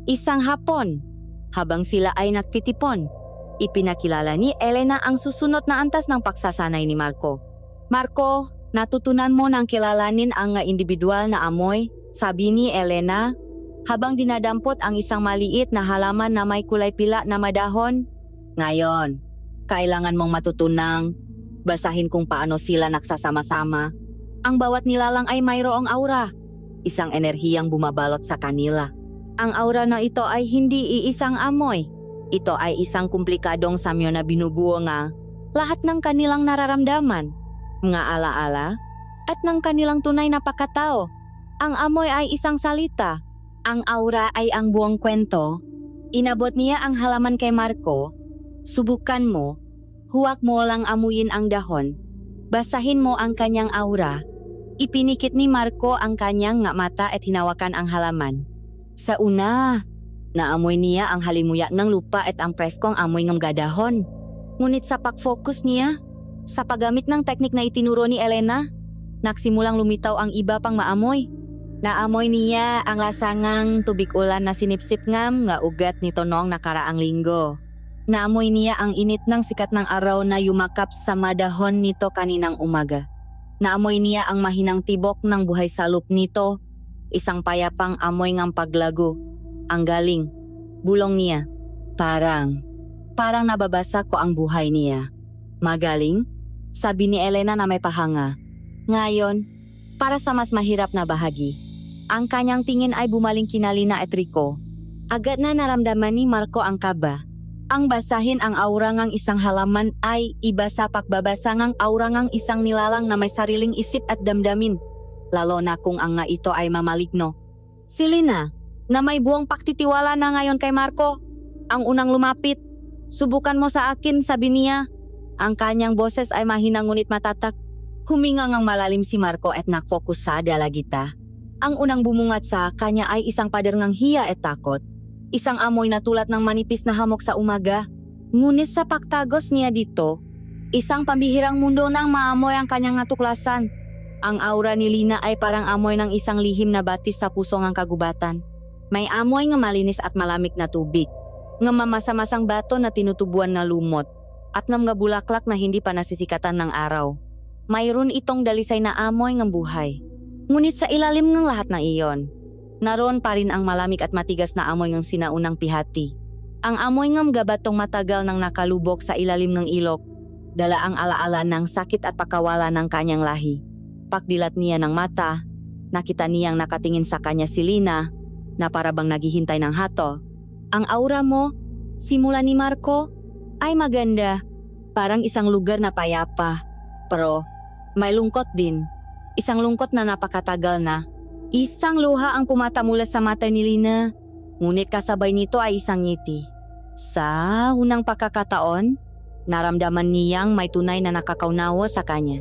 Isang hapon, habang sila ay nagtitipon, ipinakilala ni Elena ang susunod na antas ng pagsasanay ni Marco. Marco, natutunan mo nang kilalanin ang individual na amoy, sabi ni Elena, habang dinadampot ang isang maliit na halaman na may kulay pila na madahon. Ngayon, kailangan mong matutunang basahin kung paano sila nagsasama-sama. Ang bawat nilalang ay mayroong aura, isang enerhiyang bumabalot sa kanila. Ang aura na ito ay hindi iisang amoy. Ito ay isang komplikadong samyo na binubuo nga lahat ng kanilang nararamdaman, mga alaala, at ng kanilang tunay na pagkatao. Ang amoy ay isang salita. Ang aura ay ang buong kwento. Inabot niya ang halaman kay Marco. Subukan mo. Huwag mo lang amuyin ang dahon. Basahin mo ang kanyang aura. Ipinikit ni Marco ang kanyang mata at hinawakan ang halaman. Sa una, naamoy niya ang halimuyak ng lupa at ang preskong amoy ng gadahon. Ngunit sa pag-focus niya, sa paggamit ng teknik na itinuro ni Elena, nagsimulang lumitaw ang iba pang maamoy. Naamoy niya ang lasangang tubig ulan na sinipsip ngam nga ugat nito noong nakaraang linggo. Naamoy niya ang init ng sikat ng araw na yumakap sa madahon nito kaninang umaga. Naamoy niya ang mahinang tibok ng buhay salop nito, isang payapang amoy ng paglago. Ang galing, bulong niya. Parang nababasa ko ang buhay niya. Magaling? Sabi ni Elena na may pahanga. Ngayon, para sa mas mahirap na bahagi, ang kanyang tingin ay bumaling kina Lina at Rico. Agad na naramdaman ni Marco ang kaba. Ang basahin ang aura ng isang halaman ay iba sa pagbabasa ng aura ng isang nilalang na may sariling isip at damdamin, lalo na kung ang nga ito ay mamaligno. Si Lina, na may buong pagtitiwala na ngayon kay Marco, ang unang lumapit. Subukan mo sa akin, sabi niya. Ang kanyang boses ay mahina ngunit matatak. Huminga ngang malalim si Marco at nakfocus sa dalagita. Ang unang bumungat sa kanya ay isang pader ng hiya at takot. Isang amoy na tulad ng manipis na hamok sa umaga. Ngunit sa pagtagos niya dito, isang pambihirang mundo ng maamoy ang kanyang natuklasan. Ang aura ni Lina ay parang amoy ng isang lihim na batis sa puso ng kagubatan. May amoy ng malinis at malamig na tubig, ng mamasa-masang bato na tinutubuan na lumot, at ng mga bulaklak na hindi pa nasisikatan ng araw. Mayroon itong dalisay na amoy ng buhay. Ngunit sa ilalim ng lahat ng iyon, naroon pa rin ang malamig at matigas na amoy ng sinaunang pihati. Ang amoy ng gabatong matagal nang nakalubok sa ilalim ng ilok, dala ang alaala ng sakit at pakawala ng kanyang lahi. Pagdilat niya ng mata, nakita niyang nakatingin sa kanya si Lina, na parabang naghihintay ng hatol. Ang aura mo, simula ni Marco, ay maganda. Parang isang lugar na payapa. Pero may lungkot din. Isang lungkot na napakatagal na. Isang luha ang pumata mula sa mata ni Lina, ngunit kasabay nito ay isang ngiti. Sa unang pagkakataon, naramdaman niyang may tunay na nakakaunawa sa kanya.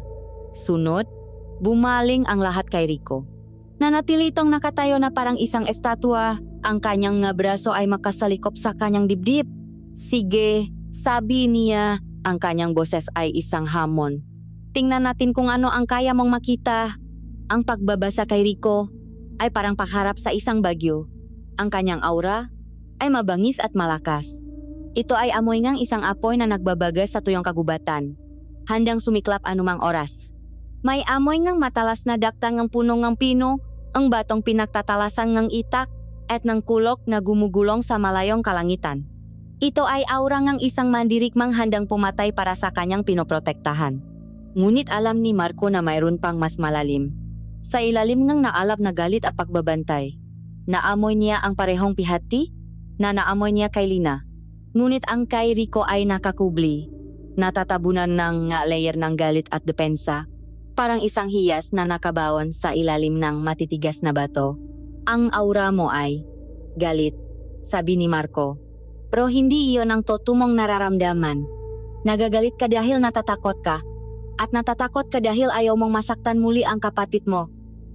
Sunod, bumaling ang lahat kay Rico. Nanatili itong nakatayo na parang isang estatwa, ang kanyang nga braso ay makasalikop sa kanyang dibdib. Sige, sabi niya, ang kanyang boses ay isang hamon. Tingnan natin kung ano ang kaya mong makita. Ang pagbabasa kay Rico ay parang pagharap sa isang bagyo. Ang kanyang aura ay mabangis at malakas. Ito ay amoy ngang isang apoy na nagbabagas sa tuyong kagubatan, handang sumiklap anumang oras. May amoy ngang matalas na dakta ngang puno ngang pino, ang batong pinagtatalasan ngang itak, at ng kulok na gumugulong sa malayong kalangitan. Ito ay aura ngang isang mandirigmang handang pumatay para sa kanyang pinoprotektahan. Ngunit alam ni Marco na mayroon pang mas malalim. Sa ilalim ng naalab na galit at pagbabantay, naamoy niya ang parehong pihati na naamoy niya kay Lina. Ngunit ang kay Rico ay nakakubli, natatabunan ng layer ng galit at depensa, parang isang hiyas na nakabawan sa ilalim ng matitigas na bato. Ang aura mo ay galit, sabi ni Marco. Pero hindi iyon ang totoong nararamdaman. Nagagalit ka dahil natatakot ka. At natatakot ka dahil ayaw mong masaktan muli ang kapatid mo.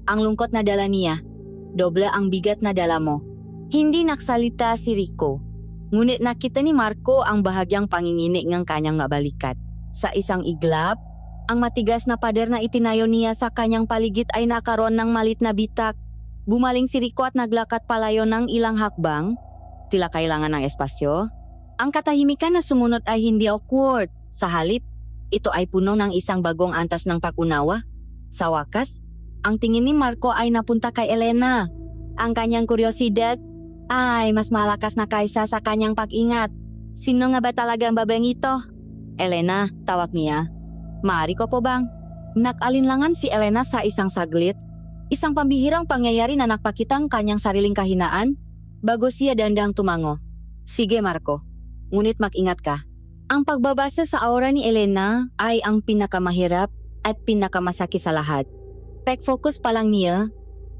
Ang lungkot na dala niya, doble ang bigat na dala mo. Hindi naksalita si Rico. Ngunit nakita ni Marco ang bahagyang panginginig ng kanyang balikat. Sa isang iglap, ang matigas na pader na itinayo niya sa kanyang paligid ay nakaroon ng malit na bitak. Bumaling si Rico at naglakad palayo ng ilang hakbang. Tila kailangan ng espasyo. Ang katahimikan na sumunod ay hindi awkward. Sa halip, ito ay puno ng isang bagong antas ng pag-unawa. Sa wakas, ang tingin ni Marco ay napunta kay Elena. Ang kanyang kuryosidad ay mas malakas na kaysa sa kanyang pag-ingat. Sino nga ba talaga ang babaeng ito? Elena, tawag niya. Maaari ko po bang? Nakalinlangan si Elena sa isang saglit. Isang pambihirang pangyayari na nagpakita ang kanyang sariling kahinaan bago siya dandang tumango. Sige Marco, ngunit mag-ingat ka. Ang pagbabasa sa aura ni Elena ay ang pinakamahirap at pinakamasakit sa lahat. Pag-focus pa lang niya,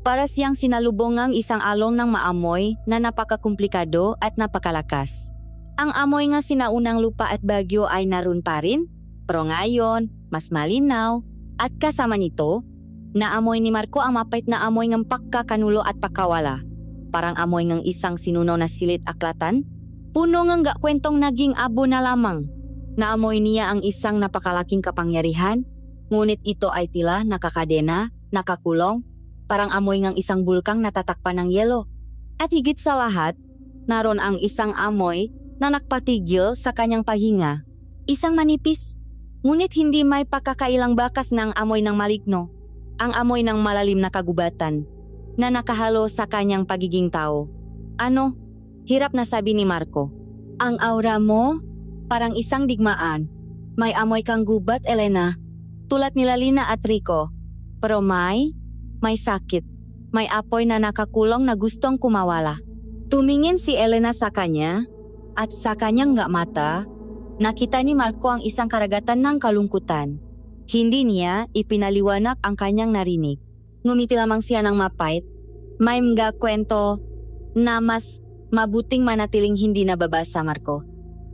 para siyang sinalubong ang isang alon ng maamoy na napakakomplikado at napakalakas. Ang amoy nga sinaunang lupa at bagyo ay naroon pa rin, pero ngayon, mas malinaw, at kasama nito, naamoy ni Marco ang mapait na amoy ng pagkakanulo at pagkawala. Parang amoy ng isang sinuno na silit aklatan, puno ng kwentong naging abo na lamang. Naamoy niya ang isang napakalaking kapangyarihan, ngunit ito ay tila nakakadena, nakakulong, parang amoy ng isang bulkang natatakpan ng yelo. At higit sa lahat, naroon ang isang amoy na nagpatigil sa kanyang paghinga. Isang manipis, ngunit hindi may pagkakailang bakas ng amoy ng maligno. Ang amoy ng malalim na kagubatan na nakahalo sa kanyang pagiging tao. Ano? Hirap na sabi ni Marco. Ang aura mo, parang isang digmaan. May amoy kang gubat, Elena. Tulad nila Lina at Rico. Pero may sakit. May apoy na nakakulong na gustong kumawala. Tumingin si Elena sa kanya, at sa kanyang mata, nakita ni Marco ang isang karagatan ng kalungkutan. Hindi niya ipinaliwanag ang kanyang narinig. Ngumiti lamang siya ng mapait. May mga kwento na mas mabuting manatiling hindi nababasa, Marco.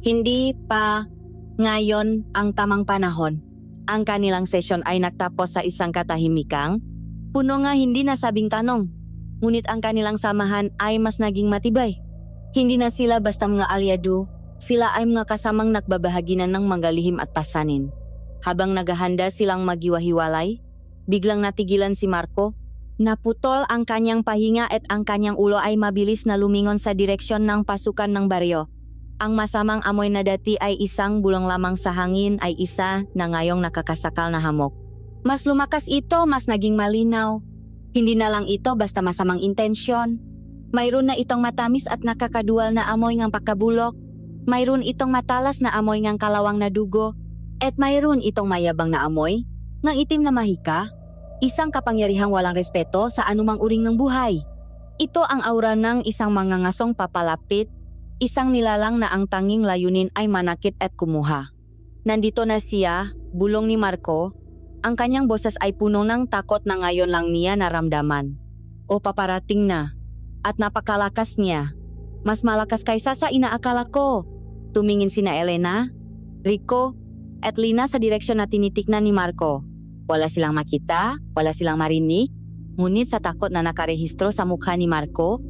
Hindi pa ngayon ang tamang panahon. Ang kanilang sesyon ay nagtapos sa isang katahimikang, puno nga hindi nasabing tanong. Ngunit ang kanilang samahan ay mas naging matibay. Hindi na sila basta mga alyado, sila ay mga kasamang nagbabahaginan ng mga lihim at pasanin. Habang naghahanda silang magiwahiwalay, biglang natigilan si Marco. Naputol ang kanyang pahinga at ang kanyang ulo ay mabilis na lumingon sa direksyon ng pasukan ng baryo. Ang masamang amoy na dati ay isang bulong lamang sa hangin ay isa na ngayong nakakasakal na hamok. Mas lumakas ito, mas naging malinaw. Hindi na lang ito basta masamang intensyon. Mayroon na itong matamis at nakakaduwal na amoy ng pagkabulok. Mayroon itong matalas na amoy ng kalawang na dugo. At mayroon itong mayabang na amoy ng itim na mahika. Isang kapangyarihang walang respeto sa anumang uring ng buhay. Ito ang aura ng isang mangangasong papalapit, isang nilalang na ang tanging layunin ay manakit at kumuha. Nandito na siya, bulong ni Marco. Ang kanyang boses ay puno ng takot na ngayon lang niya naramdaman. o paparating na. At napakalakas niya. Mas malakas kaysa sa inaakala ko. Tumingin sina Elena, Rico, at Lina sa direksyon na tinitiknan ni Marco. Wala silang makita, wala silang marinig, ngunit sa takot na nakarehistro sa mukha ni Marco,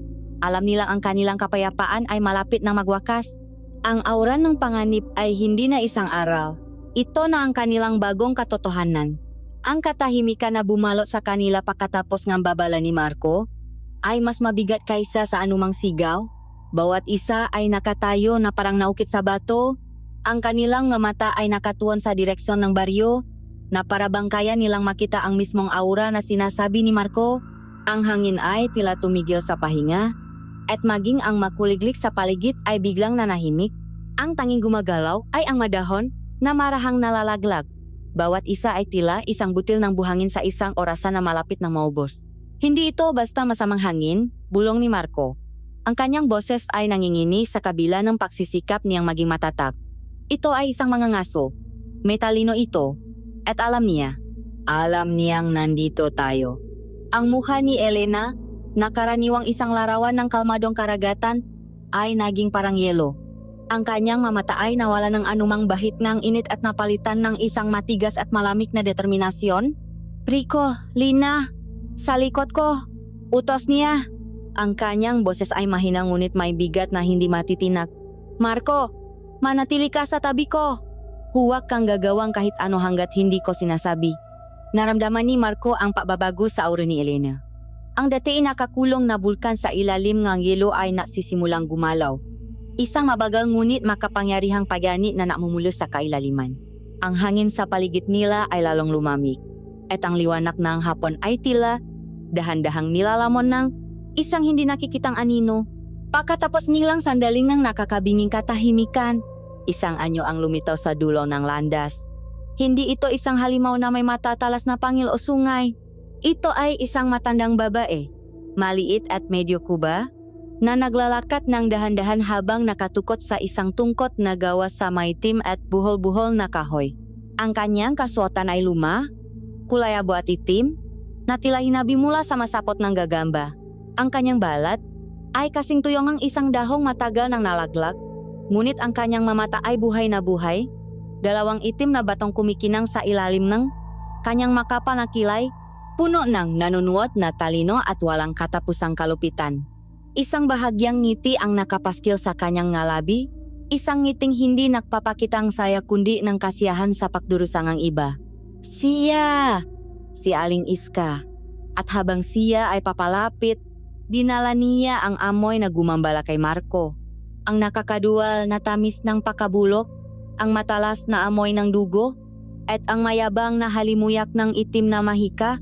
alam nilang ang kanilang kapayapaan ay malapit na magwakas. Ang aura ng panganib ay hindi na isang aral. Ito na ang kanilang bagong katotohanan. Ang katahimikan na bumalot sa kanila pagkatapos ng babala ni Marco ay mas mabigat kaysa sa anumang sigaw. Bawat isa ay nakatayo na parang naukit sa bato. Ang kanilang mga mata ay nakatuon sa direksyon ng baryo na para bang kaya nilang makita ang mismong aura na sinasabi ni Marco. Ang hangin ay tila tumigil sa pahinga at maging ang makuliglik sa paligid ay biglang nanahimik. Ang tanging gumagalaw ay ang madahon na marahang nalalaglag. Bawat isa ay tila isang butil ng buhangin sa isang orasan na malapit na maubos. Hindi ito basta masamang hangin, bulong ni Marco. Ang kanyang boses ay nangingini sa kabila ng pagsisikap niyang maging matatag. Ito ay isang mangangaso. May talino ito. At alam niya. Alam niyang nandito tayo. Ang mukha ni Elena, na karaniwang isang larawan ng kalmadong karagatan, ay naging parang yelo. Ang kanyang mamata ay nawala ng anumang bahit ng init at napalitan ng isang matigas at malamig na determinasyon. Rico, Lina, sa likod ko, utos niya. Ang kanyang boses ay mahina ngunit may bigat na hindi matitinak. Marco, manatili ka sa tabi ko. Huwag kang gagawang kahit ano hanggat hindi ko sinasabi. Naramdaman ni Marco ang pagbabago sa aura ni Elena. Ang dati nakakulong na bulkan sa ilalim ng yelo ay nagsisimulang gumalaw. Isang mabagal ngunit makapangyarihang pagani na namumulos sa kailaliman. Ang hangin sa paligid nila ay lalong lumamig. At ang liwanag ng hapon ay tila dahan-dahang nilalamon ng isang hindi nakikitang anino. Pagkatapos nilang sandaling ng nakakabinging katahimikan, isang anyo ang lumitaw sa dulo ng landas. Hindi ito isang halimaw na may matatalas na pangil o sungay. Ito ay isang matandang babae, maliit at medyo kuba, na naglalakad ng dahan-dahan habang nakatukot sa isang tungkot na gawa sa maitim at buhol-buhol na kahoy. Ang kanyang kasuotan ay luma, kulay abo at itim, na tila hinabi mula sa masapot ng gagamba. Ang kanyang balat ay kasing tuyong ang isang dahong matagal nang nalaglag, ngunit ang kanyang mamata ay buhay na buhay. Dalawang itim na batong kumikinang sa ilalim ng kanyang makapal na kilay, puno ng nanunuot na talino at walang katapusang kalupitan. Isang bahagyang ngiti ang nakapaskil sa kanyang ngalabi, isang ngiting hindi nagpapakitang saya kundi ng kasiyahan sa pagdurusang ang iba. Siya! Si Aling Iska. At habang siya ay papalapit, dinala niya ang amoy na gumambala kay Marco. Ang nakakaduwal na tamis ng pakabulok, ang matalas na amoy ng dugo, at ang mayabang na halimuyak ng itim na mahika.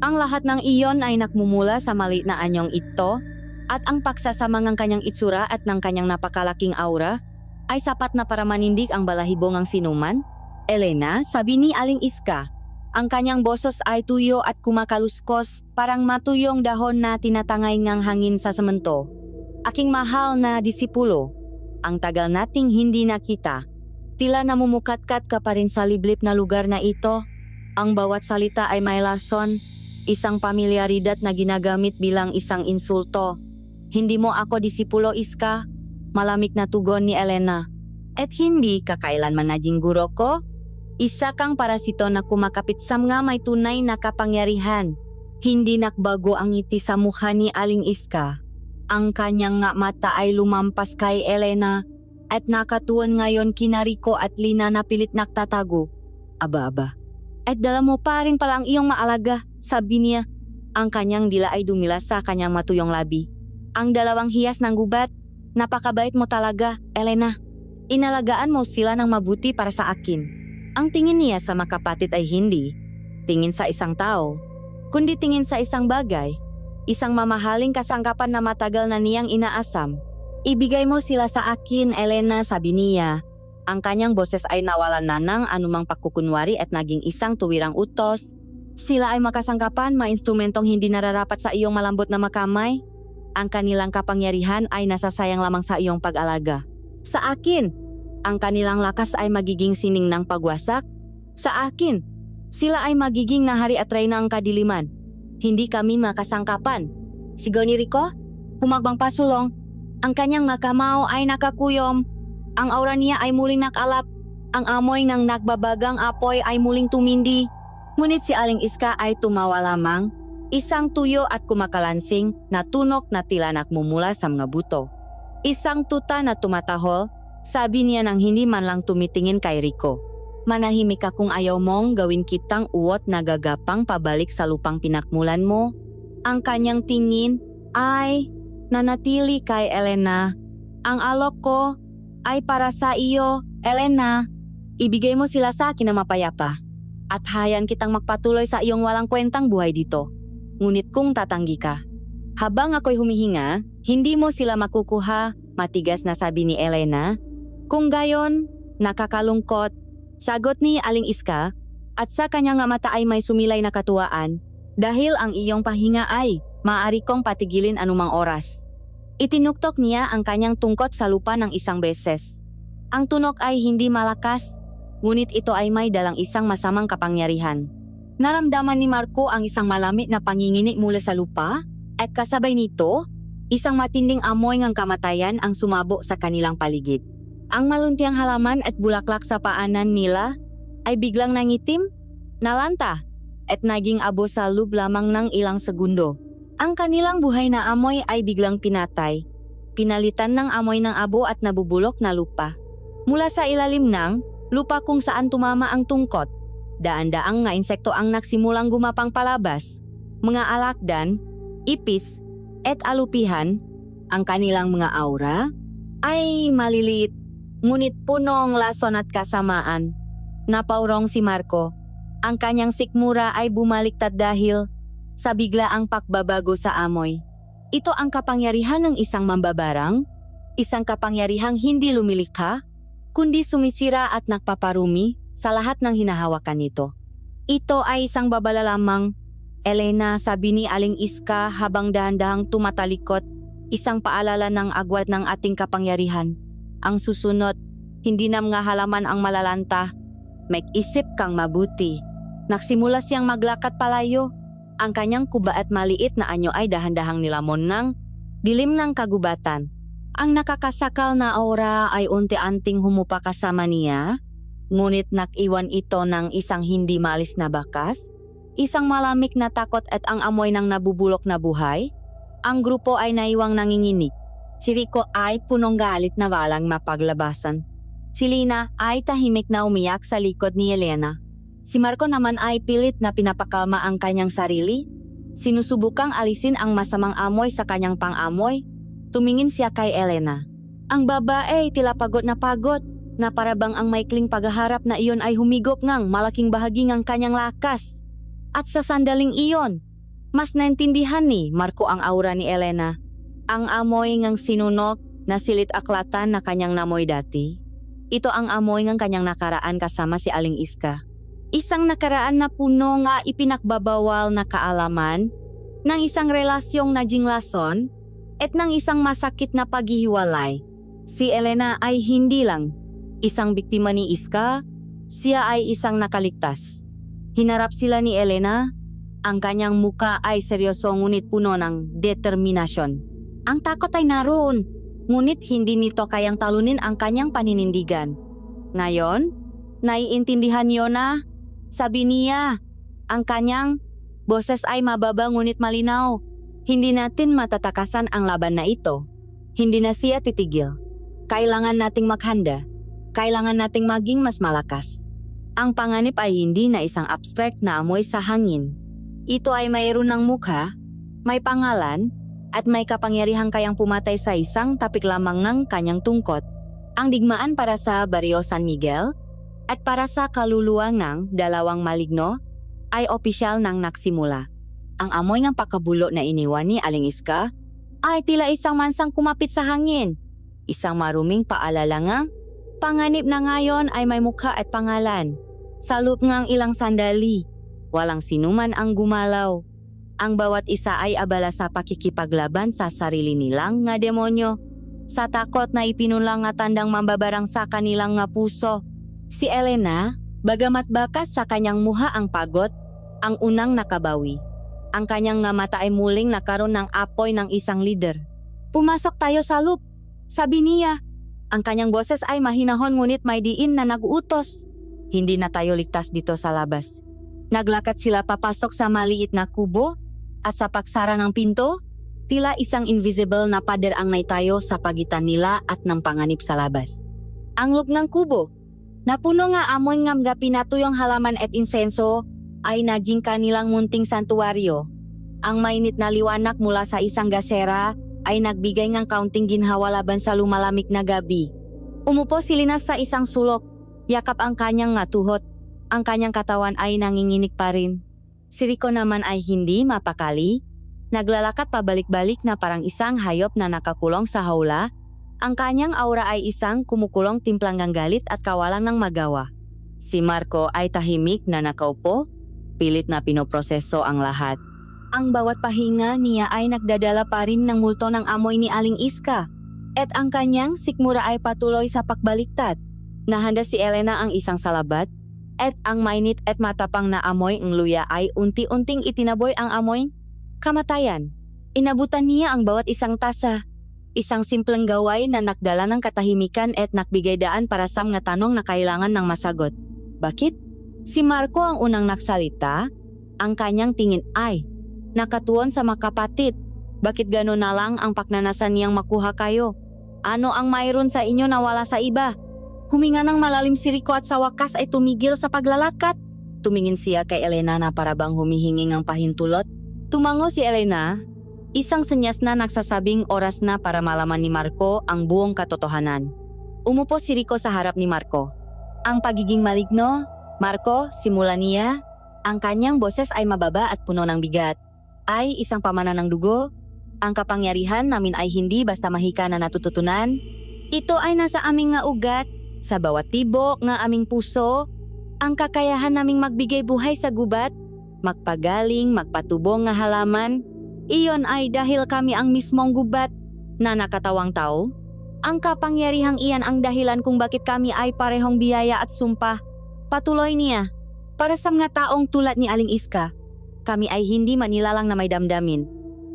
Ang lahat ng iyon ay nakmumula sa maliit na anyong ito, at ang pagsasama ng kanyang itsura at ng kanyang napakalaking aura ay sapat na para manindig ang balahibo ng sinuman. Elena, sabi ni Aling Iska. Ang kanyang boses ay tuyo at kumakaluskos, parang matuyong dahon na tinatangay ng hangin sa semento. Aking mahal na disipulo, ang tagal nating hindi nakita. Tila namumukatkat ka pa rin sa liblib na lugar na ito. Ang bawat salita ay may lason, isang pamilyaridad na ginagamit bilang isang insulto. Hindi mo ako disipulo, Iska, malamig na tugon ni Elena. At hindi kakailanman naging guro ko? Isa kang parasito na kumakapit sa mga may tunay na kapangyarihan. Hindi nakbago ang ngiti sa mukha ni Aling Iska. Ang kanyang nga mata ay lumampas kay Elena at nakatuon ngayon kina Rico at Lina na pilit nagtatago. Aba-aba. At dala mo pa rin pala ang iyong maalaga, sabi niya. Ang kanyang dila ay dumila sa kanyang matuyong labi. Ang dalawang hiyas ng gubat, napakabait mo talaga, Elena. Inalagaan mo sila ng mabuti para sa akin. Ang tingin niya sa makapatid ay hindi tingin sa isang tao, kundi tingin sa isang bagay, isang mamahaling kasangkapan na matagal na niyang inaasam. Ibigay mo sila sa akin, Elena, sabi niya. Ang kanyang boses ay nawalan na ng anumang pagkukunwari at naging isang tuwirang utos. Sila ay makasangkapan, instrumentong hindi nararapat sa iyong malambot na makamay. Ang kanilang kapangyarihan ay nasasayang lamang sa iyong pag-alaga. Sa akin, ang kanilang lakas ay magiging sining ng pagwasak. Sa akin, sila ay magiging nahari at reyna ng kadiliman. Hindi kami makasangkapan. Sigaw ni Rico. Humagbang pasulong. Ang kanyang mga kamao ay nakakuyom. Ang aura niya ay muling nakalap. Ang amoy ng nagbabagang apoy ay muling tumindi. Ngunit si Aling Iska ay tumawa lamang. Isang tuyo at kumakalansing na tunok na tila nakmumula sa mga buto. Isang tuta na tumatahol, sabi niya nang hindi man lang tumitingin kay Rico. Manahimik ka kung ayaw mong gawin kitang uwot na gagapang pabalik sa lupang pinakmulan mo. Ang kanyang tingin ay nanatili kay Elena. Ang alok ko ay para sa iyo, Elena. Ibigay mo sila sa akin na mapayapa. At hayan kitang magpatuloy sa iyong walang kwentang buhay dito. Ngunit kung tatanggi ka. Habang ako'y humihinga, hindi mo sila makukuha, matigas na sabi ni Elena. Kung gayon, nakakalungkot, sagot ni Aling Iska, at sa kanyang mata ay may sumilay na katuwaan, dahil ang iyong pahinga ay maaari kong patigilin anumang oras. Itinuktok niya ang kanyang tungkot sa lupa ng isang beses. Ang tunok ay hindi malakas, ngunit ito ay may dalang isang masamang kapangyarihan. Naramdaman ni Marco ang isang malamig na panginginig mula sa lupa, at kasabay nito, isang matinding amoy ng kamatayan ang sumabo sa kanilang paligid. Ang maluntiang halaman at bulaklak sa paanan nila ay biglang nangitim, nalanta, at naging abo sa loob lamang ng ilang segundo. Ang kanilang buhay na amoy ay biglang pinatay, pinalitan ng amoy ng abo at nabubulok na lupa. Mula sa ilalim ng lupa kung saan tumama ang tungkot, daan-daang nga insekto ang nagsimulang gumapang palabas, mga alakdan, ipis, at alupihan. Ang kanilang mga aura ay maliliit, ngunit punong lason at kasamaan. Napaurong si Marco. Ang kanyang sikmura ay bumaliktad dahil sa biglaang pakbabago sa amoy. Ito ang kapangyarihan ng isang mambabarang, isang kapangyarihang hindi lumilikha, kundi sumisira at nagpaparumi sa lahat ng hinahawakan nito. Ito ay isang babala lamang, Elena, sabi ni Aling Iska habang dahan-dahang tumatalikot, isang paalala ng agwat ng ating kapangyarihan. Ang susunod, hindi na mga halaman ang malalanta. Mag-isip kang mabuti. Nagsimula siyang maglakad palayo. Ang kanyang kuba at maliit na anyo ay dahan-dahang nilamon ng dilim ng kagubatan. Ang nakakasakal na aura ay unti-anting humupa kasama niya, ngunit nakiwan ito ng isang hindi maalis na bakas, isang malamig na takot at ang amoy ng nabubulok na buhay. Ang grupo ay naiwang nanginginig. Si Rico ay punong galit na walang mapaglabasan. Si Lina ay tahimik na umiyak sa likod ni Elena. Si Marco naman ay pilit na pinapakalma ang kanyang sarili. Sinusubukang alisin ang masamang amoy sa kanyang pang-amoy. Tumingin siya kay Elena. Ang babae ay tila pagod na parabang ang maikling paghaharap na iyon ay humigop ngang malaking bahagi ng kanyang lakas. At sa sandaling iyon, mas naintindihan ni Marco ang aura ni Elena. Ang amoy ngang sinunok na silit-aklatan na kanyang namoy dati. Ito ang amoy ng kanyang nakaraan kasama si Aling Iska. Isang nakaraan na puno nga ipinakbabawal na kaalaman, ng isang relasyong naging lason, at ng isang masakit na paghihiwalay. Si Elena ay hindi lang isang biktima ni Iska, siya ay isang nakaligtas. Hinarap sila ni Elena, ang kanyang muka ay seryoso ngunit puno ng determinasyon. Ang takot ay naroon, ngunit hindi nito kayang talunin ang kanyang paninindigan. Ngayon, naiintindihan niyo na, sabi niya, ang kanyang boses ay mababa ngunit malinaw. Hindi natin matatakasan ang laban na ito. Hindi na siya titigil. Kailangan nating maghanda. Kailangan nating maging mas malakas. Ang panganib ay hindi na isang abstract na amoy sa hangin. Ito ay mayroon ng mukha, may pangalan, at may kapangyarihang kayang pumatay sa isang tapik lamang ng kanyang tungkot. Ang digmaan para sa Barrio San Miguel at para sa kaluluwa ng dalawang maligno ay opisyal nang nagsimula. Ang amoy ng pakabulo na iniwan ni Aling Iska ay tila isang mansang kumapit sa hangin. Isang maruming paalala nga, panganib na ngayon ay may mukha at pangalan. Sa loob ngang ilang sandali, walang sinuman ang gumalaw. Ang bawat isa ay abala sa pakikipaglaban sa sarili nilang nga demonyo. Sa takot na ipinunlang nga tandang mambabarang sa kanilang nga puso. Si Elena, bagamat bakas sa kanyang muha ang pagod, ang unang nakabawi. Ang kanyang nga mata ay muling nakaroon ng apoy ng isang leader. Pumasok tayo sa loop, sabi niya. Ang kanyang boses ay mahinahon ngunit may diin na nag-uutos. Hindi na tayo ligtas dito sa labas. Naglakad sila papasok sa maliit na kubo at sa paksara ng pinto, tila isang invisible na pader ang naitayo sa pagitan nila at ng panganib sa labas. Ang loob ng kubo, napuno nga amoy ngam ga pinatuyong halaman at insenso, ay naging kanilang munting santuwaryo. Ang mainit na liwanag mula sa isang gasera ay nagbigay ng kaunting ginhawa laban sa lumalamig na gabi. Umupo si Linas sa isang sulok, yakap ang kanyang nga tuhod. Ang kanyang katawan ay nanginginig pa rin. Si Rico naman ay hindi mapakali. Naglalakad pabalik-balik na parang isang hayop na nakakulong sa hawla. Ang kanyang aura ay isang kumukulong timplang ng galit at kawalan ng magawa. Si Marco ay tahimik na nakaupo, pilit na pinoproseso ang lahat. Ang bawat pahinga niya ay nagdadala pa rin ng multo ng amoy ni Aling Iska. At ang kanyang sikmura ay patuloy sa pakbaliktad. Nahanda si Elena ang isang salabat, at ang mainit at matapang na amoy ng luya ay unti-unting itinaboy ang amoy kamatayan. Inabutan niya ang bawat isang tasa. Isang simpleng gaway na nakdala ng katahimikan at nakbigay daan para sa mga tanong na kailangan ng masagot. Bakit? Si Marco ang unang nagsalita. Ang kanyang tingin ay nakatuon sa makapatid. Bakit gano'n na lang ang pagnanasan niyang makuha kayo? Ano ang mayroon sa inyo na wala sa iba? Huminga ng malalim si Rico at sa wakas ay tumigil sa paglalakat. Tumingin siya kay Elena na parabang humihingi ng pahintulot. Tumango si Elena, isang senyas na nagsasabing oras na para malaman ni Marco ang buong katotohanan. Umupo si Rico sa harap ni Marco. Ang pagiging maligno, Marco, simula niya, ang kanyang boses ay mababa at puno ng bigat. Ay isang pamana ng dugo. Ang kapangyarihan namin ay hindi basta mahika na natututunan. Ito ay nasa aming nga ugat, sa bawat tibok nga aming puso. Ang kakayahan naming magbigay buhay sa gubat, magpagaling, magpatubong nga halaman. Iyon ay dahil kami ang mismong gubat na nakatawang tao. Ang kapangyarihang iyan ang dahilan kung bakit kami ay parehong biyaya at sumpa. Patuloy niya, para sa mga taong tulad ni Aling Iska, kami ay hindi manilalang na may damdamin.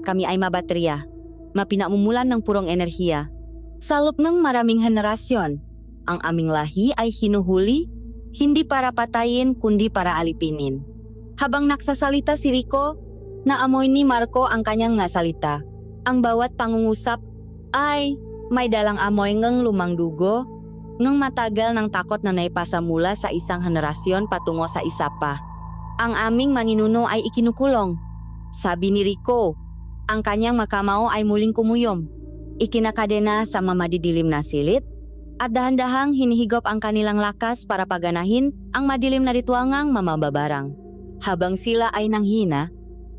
Kami ay mabaterya, mapinamumulan ng purong enerhiya. Sa loob ng maraming henerasyon, ang aming lahi ay hinuhuli, hindi para patayin kundi para alipinin. Habang nagsasalita si Rico, naamoy ni Marco ang kanyang nga salita. Ang bawat pangungusap ay may dalang amoy ngang lumang dugo, ngang matagal ng takot na naipasa mula sa isang henerasyon patungo sa isa pa. Ang aming maninuno ay ikinukulong. Sabi ni Rico, ang kanyang makamaw ay muling kumuyom. Ikinakadena sa mamadidilim na silit at dahan-dahang hinihigop ang kanilang lakas para paganahin ang madilim na ritual ngang mamababarang. Habang sila ay nanghina,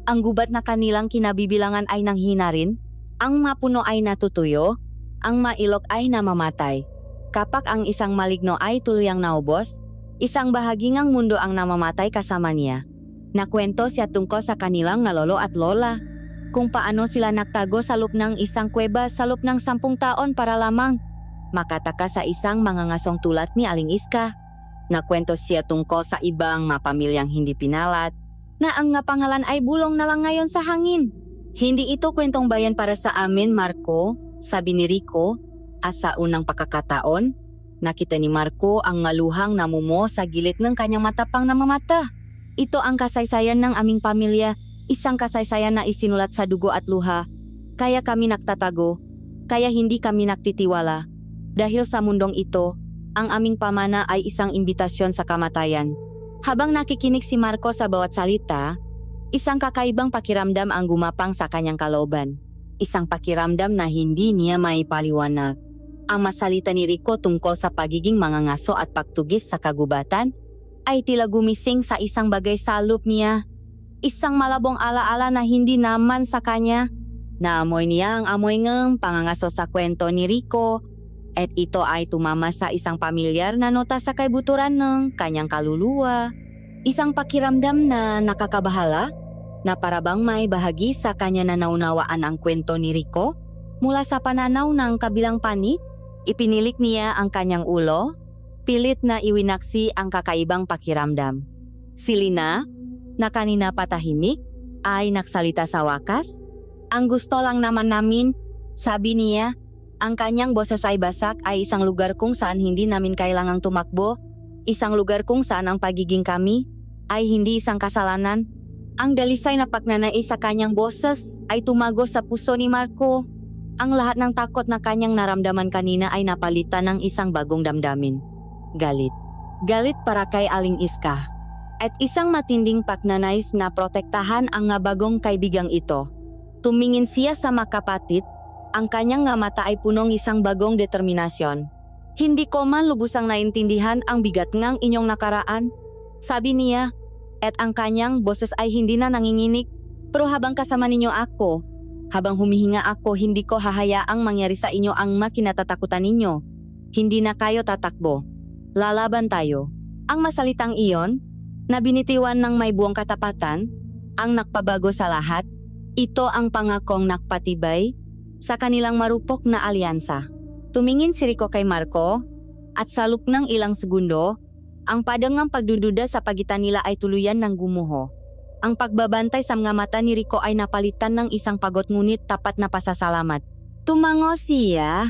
ang gubat na kanilang kinabibilangan ay nanghina rin, ang mapuno ay natutuyo, ang mailok ay namamatay. Kapag ang isang maligno ay tuluyang naubos, isang bahagi ng mundo ang namamatay kasama niya. Nakwento siya tungkol sa kanilang nga lolo at lola, kung paano sila nagtago sa loob ng isang kuweba sa loob ng 10 taon para lamang makataka sa isang mangangasong tulad ni Aling Iska. Nakwento siya tungkol sa ibang mapamilyang hindi pinalat, na ang nga pangalan ay bulong na lang ngayon sa hangin. Hindi ito kwentong bayan para sa amin, Marco, sabi ni Rico, at sa unang pagkakataon, nakita ni Marco ang ngaluhang namumo sa gilid ng kanyang matapang na mamata. Ito ang kasaysayan ng aming pamilya, isang kasaysayan na isinulat sa dugo at luha. Kaya kami nagtatago, kaya hindi kami nagtitiwala. Dahil sa mundong ito, ang aming pamana ay isang imbitasyon sa kamatayan. Habang nakikinig si Marco sa bawat salita, isang kakaibang pakiramdam ang gumapang sa kanyang kalooban. Isang pakiramdam na hindi niya maipaliwanag. Ang masalita ni Rico tungkol sa pagiging mangangaso at pagtugis sa kagubatan ay tila gumising sa isang bagay sa loob niya. Isang malabong alaala na hindi naman sa kanya. Naamoy niya ang amoy ng pangangaso sa kwento ni Rico at ito ay tumama sa isang pamilyar na nota sa kaibuturan ng kanyang kaluluwa. Isang pakiramdam na nakakabahala na parabang may bahagi sa kanya na naunawaan ang kwento ni Rico mula sa pananaw ng kabilang panig. Ipinilik niya ang kanyang ulo, pilit na iwinaksi ang kakaibang pakiramdam. Si Lina, na kanina patahimik, ay nagsalita sa wakas. Ang gusto lang naman namin, sabi niya, ang kanyang boses ay basak ay isang lugar kung saan hindi namin kailangang tumakbo, isang lugar kung saan ang pagiging kami ay hindi isang kasalanan. Ang dalisay na pagnanais sa kanyang boses ay tumago sa puso ni Marco. Ang lahat ng takot na kanyang naramdaman kanina ay napalitan ng isang bagong damdamin. Galit. Galit para kay Aling Iska. At isang matinding pagnanais na protektahan ang nga bagong kaibigang ito. Tumingin siya sa makapatid. Ang kanyang nga mata ay punong isang bagong determinasyon. Hindi ko man lubusang naintindihan ang bigat ngang inyong nakaraan, sabi niya. At ang kanyang boses ay hindi na nanginginig. Pero habang kasama ninyo ako, habang humihinga ako, hindi ko hahayaang mangyari sa inyo ang makinatatakutan ninyo. Hindi na kayo tatakbo. Lalaban tayo. Ang masalitang iyon, na binitiwan ng may buong katapatan, ang nakpabago sa lahat, ito ang pangakong nakpatibay sa kanilang marupok na alyansa. Tumingin si Rico kay Marco, at sa loob ng ilang segundo, ang padangang pagdududa sa pagitan nila ay tuluyan ng gumuho. Ang pagbabantay sa mga mata ni Rico ay napalitan ng isang pagod ngunit tapat na pasasalamat. Tumango siya,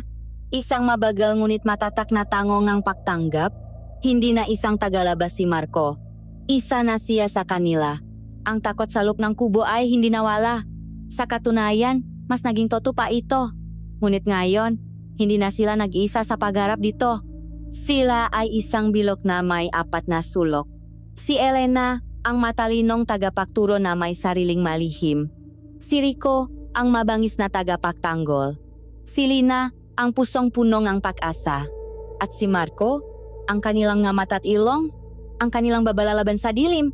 isang mabagal ngunit matatak na tangongang pagtanggap. Hindi na isang tagalabas si Marco. Isa na siya sa kanila. Ang takot sa loob ng kubo ay hindi nawala. Sa katunayan, mas naging totoo pa ito. Ngunit ngayon, hindi na sila nag-iisa sa pagharap dito. Sila ay isang bilog na may 4 na sulok. Si Elena, ang matalinong tagapagturo na may sariling malihim. Si Rico, ang mabangis na tagapagtanggol. Si Lina, ang pusong punong ang pag-asa. At si Marco, ang kanilang nga mata't ilong, ang kanilang babalalaban sa dilim.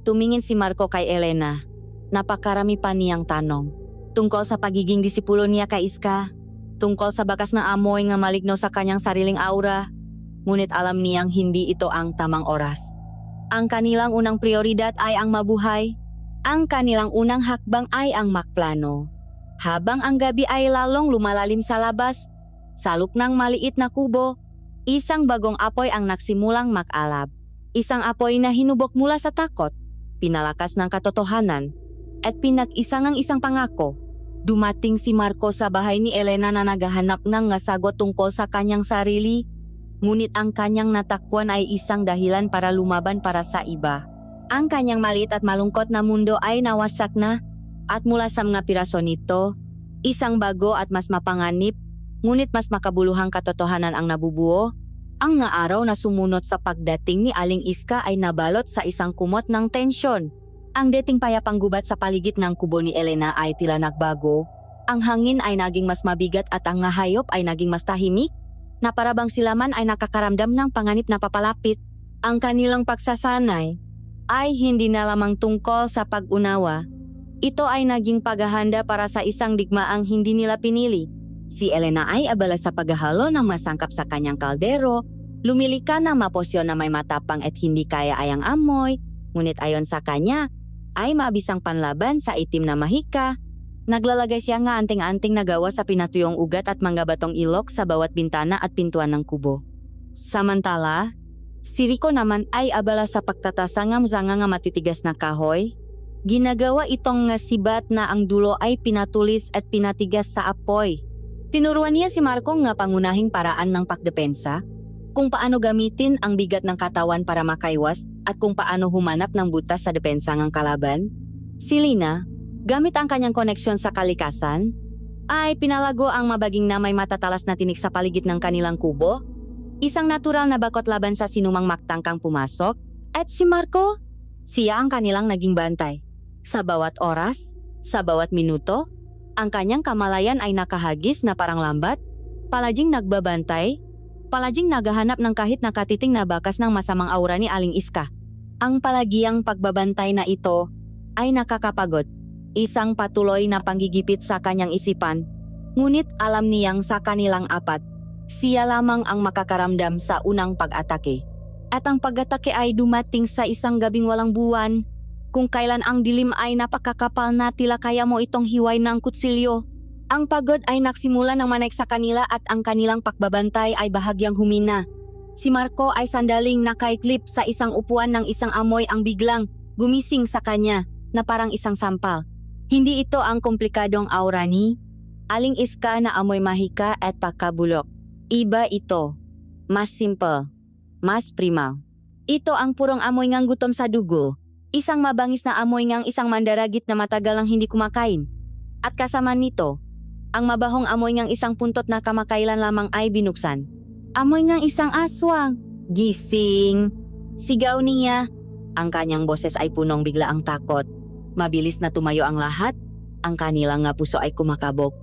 Tumingin si Marco kay Elena. Napakarami pa niyang tanong. Tungkol sa pagiging disipulo niya kay Iska. Tungkol sa bakas na amoy nga maligno sa kanyang sariling aura. Ngunit alam niyang hindi ito ang tamang oras. Ang kanilang unang prioridad ay ang mabuhay. Ang kanilang unang hakbang ay ang makplano. Habang ang gabi ay lalong lumalalim sa labas, sa loob ng maliit na kubo, isang bagong apoy ang nagsimulang makalab. Isang apoy na hinubok mula sa takot, pinalakas ng katotohanan, at pinag-isang ang isang pangako. Dumating si Marco sa bahay ni Elena na naghahanap ng sagot tungkol sa kanyang sarili. Ngunit ang kanyang natakbuhan ay isang dahilan para lumaban para sa iba. Ang kanyang maliit at malungkot na mundo ay nawasak na, at mula sa mga piraso nito, isang bago at mas mapanganib, ngunit mas makabuluhang katotohanan ang nabubuo. Ang nga araw na sumunod sa pagdating ni Aling Iska ay nabalot sa isang kumot ng tensyon. Ang dating payapang gubat sa paligid ng kubo ni Elena ay tila nagbago. Ang hangin ay naging mas mabigat at ang nga hayop ay naging mas tahimik, na para bang sila man ay nakakaramdam ng panganib na papalapit. Ang kanilang pagsasanay ay hindi na lamang tungkol sa pag-unawa. Ito ay naging paghahanda para sa isang digmaang hindi nila pinili. Si Elena ay abala sa paghahalo ng masangkap sa kanyang kaldero, lumilika ng maposyon na may matapang at hindi kaya ayang amoy, ngunit ayon sa kanya ay mabisang panlaban sa itim na mahika. Naglalagay siya nga anting-anting na gawa sa pinatuyong ugat at mga batong ilok sa bawat bintana at pintuan ng kubo. Samantala, si Rico naman ay abala sa pagtatasangam-zanga nga matitigas na kahoy. Ginagawa itong sibat na ang dulo ay pinatulis at pinatigas sa apoy. Tinuruan niya si Marco nga pangunahing paraan ng pagdepensa, kung paano gamitin ang bigat ng katawan para makaiwas at kung paano humanap ng butas sa depensa ng kalaban. Si Lina, gamit ang kanyang koneksyon sa kalikasan, ay pinalago ang mabaging na may matatalas na tinik sa paligid ng kanilang kubo, isang natural na bakot laban sa sinumang magtangkang pumasok, at si Marco, siya ang kanilang naging bantay. Sa bawat oras, sa bawat minuto, ang kanyang kamalayan ay nakahagis na parang lambat, palaging nagbabantay, palaging naghahanap ng kahit nakatiting na bakas ng masamang aura ni Aling Iska. Ang palagiang pagbabantay na ito ay nakakapagod. Isang patuloy na panggigipit sa kanyang isipan, ngunit alam niyang sa kanilang 4, siya lamang ang makakaramdam sa unang pag-atake. At ang pag-atake ay dumating sa isang gabing walang buwan, kung kailan ang dilim ay napakakapal na tila kaya mo itong hiway ng kutsilyo. Ang pagod ay nagsimula ng manaik sa kanila at ang kanilang pagbabantay ay bahagyang humina. Si Marco ay sandaling nakaiklip sa isang upuan ng isang amoy ang biglang gumising sa kanya. na parang isang sampal. Hindi ito ang komplikadong aura ni Aling Iska na amoy mahika at pagkabulok. Iba ito. Mas simple. Mas primal. Ito ang purong amoy ngang gutom sa dugo. Isang mabangis na amoy ngang isang mandaragit na matagal lang hindi kumakain. At kasama nito, ang mabahong amoy ngang isang puntot na kamakailan lamang ay binuksan. Amoy ngang isang aswang. Gising! Sigaw niya. Ang kanyang boses ay punong bigla ang takot. Mabilis na tumayo ang lahat. Ang kanilang nga puso ay kumakabog.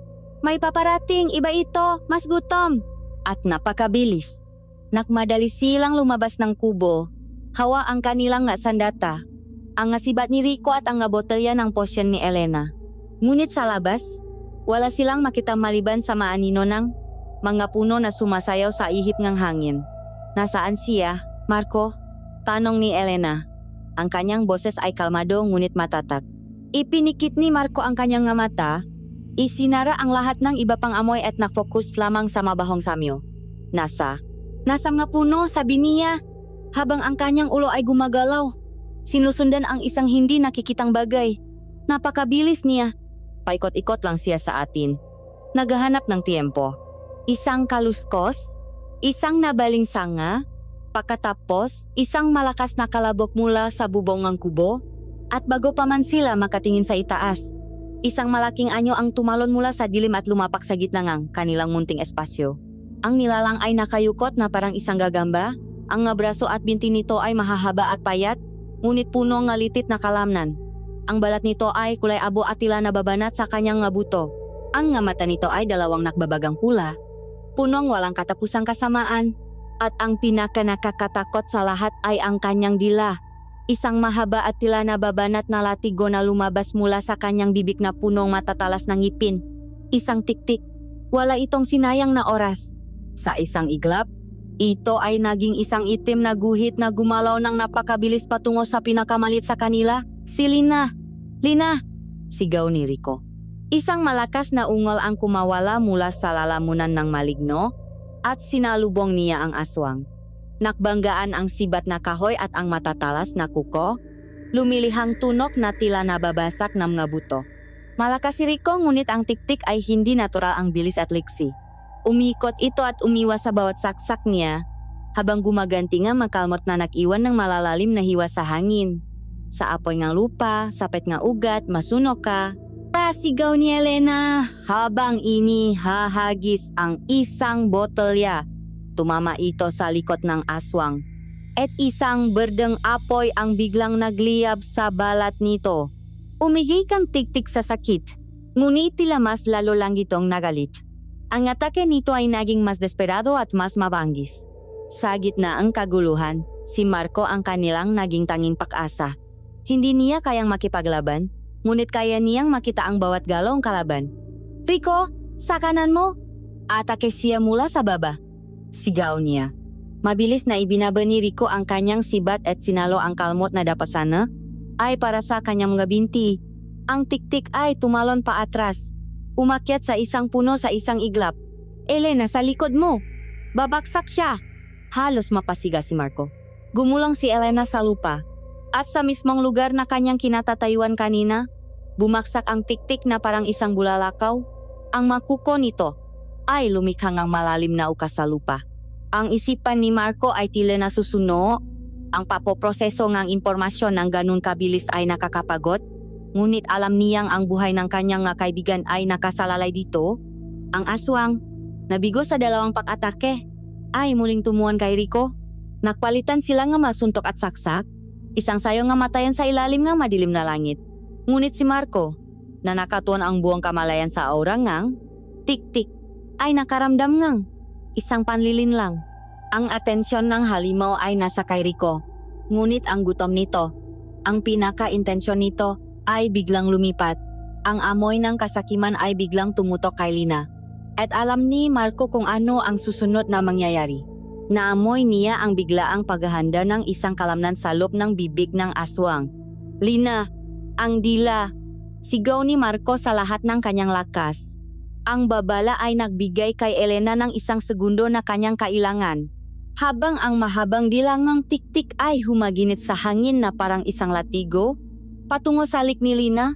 May paparating, iba ito, mas gutom. At napakabilis. Nakmadali silang lumabas ng kubo. Hawa ang kanilang nga sandata. Ang nga sibat ni Rico at ang nga botelya ng potion ni Elena. Ngunit sa labas, wala silang makita maliban sa maanino ng mga puno na sumasayaw sa ihip ng hangin. Nasaan siya, Marco? Tanong ni Elena. Ang kanyang boses ay kalmado ngunit matatak. Ipinikit ni Marco ang kanyang nga mata. Isinara ang lahat ng iba pang amoy at nakfocus lamang sa mabahong samyo. Nasa mga puno, sabi niya. Habang ang kanyang ulo ay gumagalaw. Sinusundan ang isang hindi nakikitang bagay. Napakabilis niya. Paikot-ikot lang siya sa atin. Naghahanap ng tiempo. Isang kaluskos, isang nabaling sanga, pagkatapos isang malakas na kalabok mula sa bubong ng kubo, at bago pa man sila makatingin sa itaas, isang malaking anyo ang tumalon mula sa dilim at lumapak sa gitna ng kanilang munting espasyo. Ang nilalang ay nakayukot na parang isang gagamba, ang nga braso at binti nito ay mahahaba at payat, ngunit puno ng litit na kalamnan. Ang balat nito ay kulay abo at tila nababanat sa kanyang nga buto. Ang nga mata nito ay dalawang nakbabagang pula, punong walang katapusang kasamaan. At ang pinaka-nakakatakot sa lahat ay ang kanyang dila. Isang mahaba at tila nababanat na latigo na lumabas mula sa kanyang bibig na punong matatalas ng ngipin. Isang tiktik. Wala itong sinayang na oras. Sa isang iglap, ito ay naging isang itim na guhit na gumalaw ng napakabilis patungo sa pinakamalit sa kanila, si Lina. Lina! Sigaw ni Rico. Isang malakas na ungol ang kumawala mula sa lalamunan ng maligno at sinalubong niya ang aswang. Nakbanggaan ang sibat na kahoy at ang matatalas na kuko, lumilihang tunok na tila nababasak ng mga buto. Malakas si Rico ngunit ang tiktik ay hindi natural ang bilis at liksi. Umikot ito at umiwas sa bawat saksak niya, habang gumaganti nga makalmot na nakiwan ng malalalim na hiwa sa hangin. Sa apoy ng lupa, sapet nga ugat, masuno ka. Pasigaw ni Elena habang inihahagis ang isang botelya. Tumama ito sa likod ng aswang. At isang berdeng apoy ang biglang nagliyab sa balat nito. Umigay kang tiktik sa sakit, ngunit tila mas lalo lang itong nagalit. Ang atake nito ay naging mas desperado at mas mabangis. Sa gitna ang kaguluhan, si Marco ang kanilang naging tanging pag-asa. Hindi niya kayang makipaglaban, ngunit kaya niyang makita ang bawat galong kalaban. Rico, sa kanan mo! Atake siya mula sa baba. Sigaw niya. Mabilis na ibinaba ni Rico ang kanyang sibat at sinalo ang kalmot na dapasana ay para sa kanyang mga binti. Ang tiktik ay tumalon pa atras. Umakyat sa isang puno sa isang iglap. Elena, sa likod mo! Babaksak siya! Halos mapasiga si Marco. Gumulong si Elena sa lupa. At sa mismong lugar na kanyang kinatatayuan kanina, bumaksak ang tiktik na parang isang bulalakaw. Ang makuko nito ay lumikhang ang malalim na ukas sa lupa. Ang isipan ni Marco ay tila nasusuno. Ang papoproseso ngang impormasyon ng ganun kabilis ay nakakapagot. Ngunit alam niyang ang buhay ng kanyang nga kaibigan ay nakasalalay dito. Ang aswang, nabigo sa dalawang pag-atake, ay muling tumuan kay Rico. Nakpalitan sila nga masuntok at saksak. Isang sayo nga matayan sa ilalim nga madilim na langit. Ngunit si Marco, na nakatuon ang buong kamalayan sa aura ngang tik-tik, ay nakaramdam ngang isang panlilin lang. Ang atensyon ng halimaw ay nasa kay Rico. Ngunit ang gutom nito, ang pinaka-intensyon nito ay biglang lumipat. Ang amoy ng kasakiman ay biglang tumutok kay Lina. At alam ni Marco kung ano ang susunod na mangyayari. Naamoy niya ang biglaang paghahanda ng isang kalamnan sa loob ng bibig ng aswang. Lina, ang dila! Sigaw ni Marco sa lahat ng kanyang lakas. Ang babala ay nagbigay kay Elena ng isang segundo na kanyang kailangan. Habang ang mahabang dilang ng tiktik ay humaginit sa hangin na parang isang latigo, Patungo sa alik ni Lina,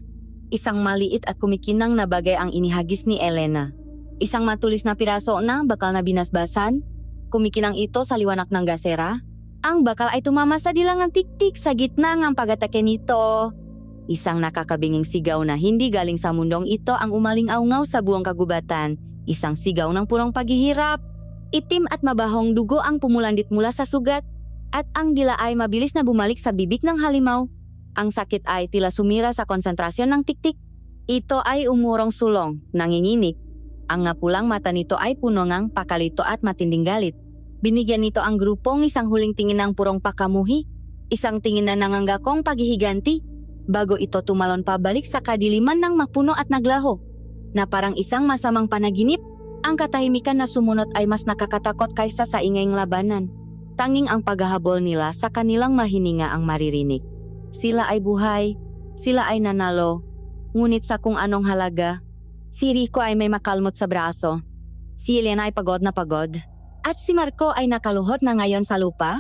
isang maliit at kumikinang na bagay ang inihagis ni Elena. Isang matulis na piraso na bakal na binasbasan, kumikinang ito sa liwanag ng gasera. Ang bakal ay tumama sa dilangang tiktik sa gitna ng pagatake nito. Isang nakakabinging sigaw na hindi galing sa mundong ito ang umaling-aungaw sa buong kagubatan. Isang sigaw ng purong paghihirap. Itim at mabahong dugo ang pumulandit mula sa sugat at ang dila ay mabilis na bumalik sa bibig ng halimaw. Ang sakit ay tila sumira sa konsentrasyon ng tiktik. Ito ay umurong sulong, nanginginig. Ang ngapulang mata nito ay puno ngang pakalito at matinding galit. Binigyan nito ang grupong isang huling tingin ng purong pakamuhi, isang tingin na nanganggakong paghihiganti, bago ito tumalon pabalik sa kadiliman ng mapuno at naglaho, na parang isang masamang panaginip. Ang katahimikan na sumunod ay mas nakakatakot kaysa sa ingayng labanan. Tanging ang paghahabol nila sa kanilang mahininga ang maririnig. Sila ay buhay, sila ay nanalo, ngunit sa kung anong halaga. Si Rico ay may makalmot sa braso, si Elena ay pagod na pagod, at si Marco ay nakaluhod na ngayon sa lupa.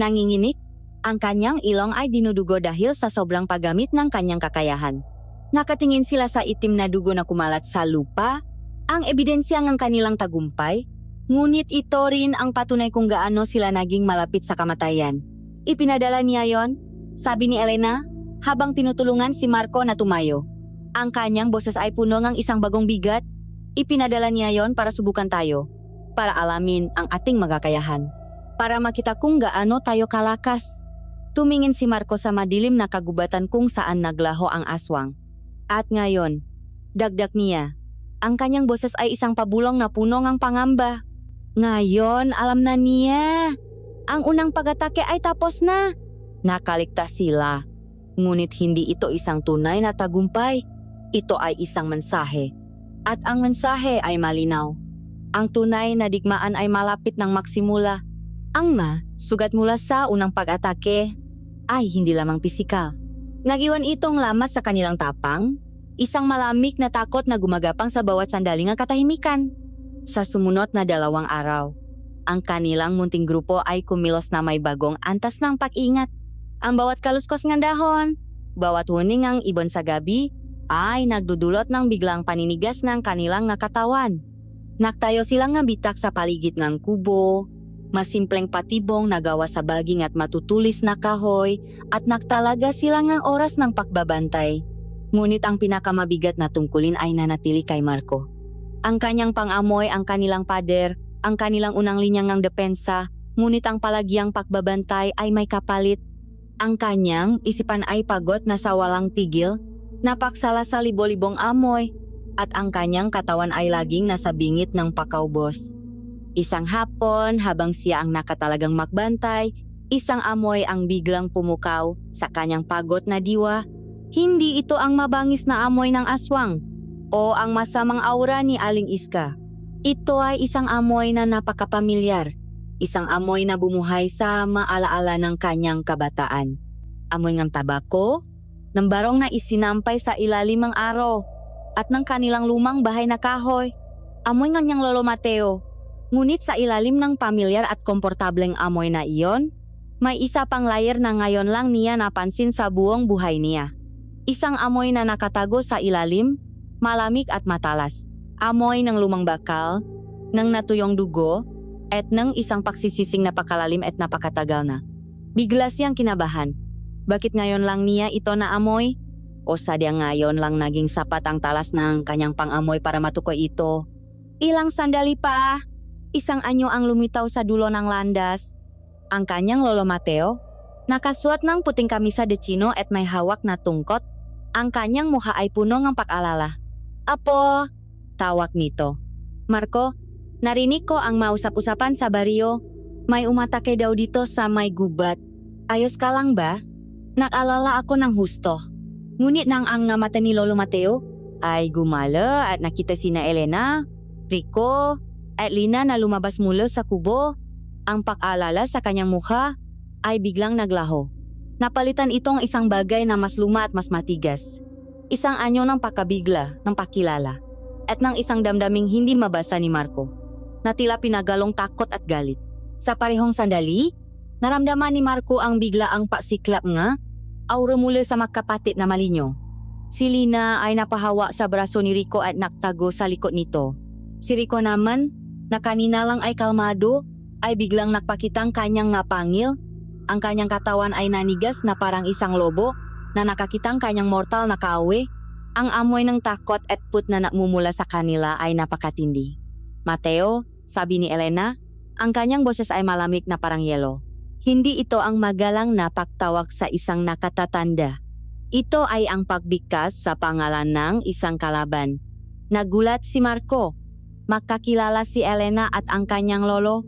Nanginginig, ang kanyang ilong ay dinudugo dahil sa sobrang paggamit ng kanyang kakayahan. Nakatingin sila sa itim na dugo na kumalat sa lupa, ang ebidensya ng kanilang tagumpay, ngunit ito rin ang patunay kung gaano sila naging malapit sa kamatayan. Ipinadala niya yon, sabi ni Elena, habang tinutulungan si Marco na tumayo. Ang kanyang boses ay puno ng isang bagong bigat. Ipinadala niya yon para subukan tayo, para alamin ang ating magkakayahan, para makita kung gaano tayo kalakas. Tumingin si Marco sa madilim na kagubatan kung saan naglaho ang aswang. At ngayon, dagdag niya, ang kanyang boses ay isang pabulong na puno ng pangamba. Ngayon, alam na niya. Ang unang pag-atake ay tapos na. Nakaligtas sila. Ngunit hindi ito isang tunay na tagumpay. Ito ay isang mensahe. At ang mensahe ay malinaw. Ang tunay na digmaan ay malapit ng magsimula. Ang sugat mula sa unang pag-atake ay hindi lamang pisikal. Nagiwan itong lamat sa kanilang tapang, isang malamig na takot na gumagapang sa bawat sandaling ng katahimikan. Sa sumunod na 2 araw, ang kanilang munting grupo ay kumilos na may bagong antas ng pag-ingat. Ang bawat kaluskos ng dahon, bawat huning ang ibon sa gabi, ay nagdudulot ng biglang paninigas ng kanilang nakatawan. Naktayo silang nga bitak sa paligid ng kubo, masimpleng patibong nagawa sa baging at matutulis na kahoy, at naktalaga sila ng oras ng pagbabantay. Ngunit ang pinakamabigat na tungkulin ay nanatili kay Marco. Ang kanyang pang-amoy, ang kanilang pader, ang kanilang unang linyang ng depensa, ngunit ang palagyang pagbabantay ay may kapalit. Ang kanyang isipan ay pagod na sa walang tigil, napaksala sa libo-libong amoy, at ang kanyang katawan ay laging nasa bingit ng pakaubos. Isang hapon, habang siya ang nakatalagang magbantay, isang amoy ang biglang pumukaw sa kanyang pagod na diwa. Hindi ito ang mabangis na amoy ng aswang o ang masamang aura ni Aling Iska. Ito ay isang amoy na napakapamilyar, isang amoy na bumuhay sa maalaala ng kanyang kabataan. Amoy ng tabako, ng barong na isinampay sa ilalim ng araw, at ng kanilang lumang bahay na kahoy. Amoy ng niyang lolo Mateo. Ngunit sa ilalim ng pamilyar at komportableng amoy na iyon, may isa pang layer na ngayon lang niya napansin sa buong buhay niya. Isang amoy na nakatago sa ilalim, malamig at matalas. Amoy ng lumang bakal, ng natuyong dugo, at ng isang pagsisising napakalalim at napakatagal na. Bigla siyang kinabahan. Bakit ngayon lang niya ito naamoy? O sadyang ngayon lang naging sapat ang talas ng kanyang pang-amoy para matukoy ito? Ilang sandali pa, isang anyo ang lumitaw sa dulo ng landas. Ang kanyang lolo Mateo, nakasuot ng puting kamisa de chino at may hawak na tungkot. Ang kanyang mukha ay puno ng pag-alala. Apo, tawag nito. Marco, narinig ko ang mausap-usapan sa baryo. May umatake daw dito sa may gubat. Ayos ka lang ba? Nakalala ako ng husto. Ngunit nang ang mata ni Lolo Mateo ay gumala at nakita sina Elena, Rico, at Lina na lumabas mula sa kubo, ang pag-alala sa kanyang mukha ay biglang naglaho. Napalitan itong isang bagay na mas luma at mas matigas. Isang anyo ng pakabigla, ng pakilala, at ng isang damdaming hindi mabasa ni Marco, na tila pinagalong takot at galit. Sa parehong sandali, naramdaman ni Marco ang biglaang pasiklap nga, aura mula sa magkapatid na malinyo. Si Lina ay napahawa sa braso ni Rico at naktago sa likod nito. Si Rico naman, na kanina lang ay kalmado, ay biglang nakpakitang kanyang ngapangil. Ang kanyang katawan ay nanigas na parang isang lobo na nakakitang kanyang mortal na kawe. Ang amoy ng takot at put na namumula sa kanila ay napakatindi. Mateo, sabi ni Elena, ang kanyang boses ay malamig na parang yelo. Hindi ito ang magalang na pagtawag sa isang nakatatanda. Ito ay ang pagbigkas sa pangalan ng isang kalaban. Nagulat si Marco. Makakilala si Elena at ang kanyang lolo.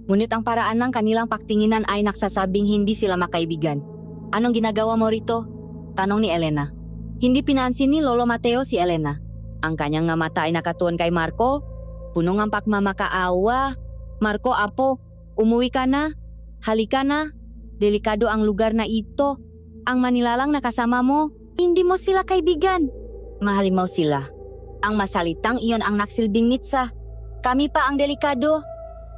Ngunit ang paraan ng kanilang pagtinginan ay nagsasabing hindi sila makaibigan. Anong ginagawa mo rito? Tanong ni Elena. Hindi pinansin ni Lolo Mateo si Elena. Ang kanyang nga mata ay nakatuon kay Marco. Punong ang pagmamakaawa. Marco, apo, umuwi ka na. Halika na. Delikado ang lugar na ito. Ang manilalang nakasama mo, hindi mo sila kaibigan. Mahalimaw sila. Ang masalitang iyon ang naksilbing mitsa. Kami pa ang delikado.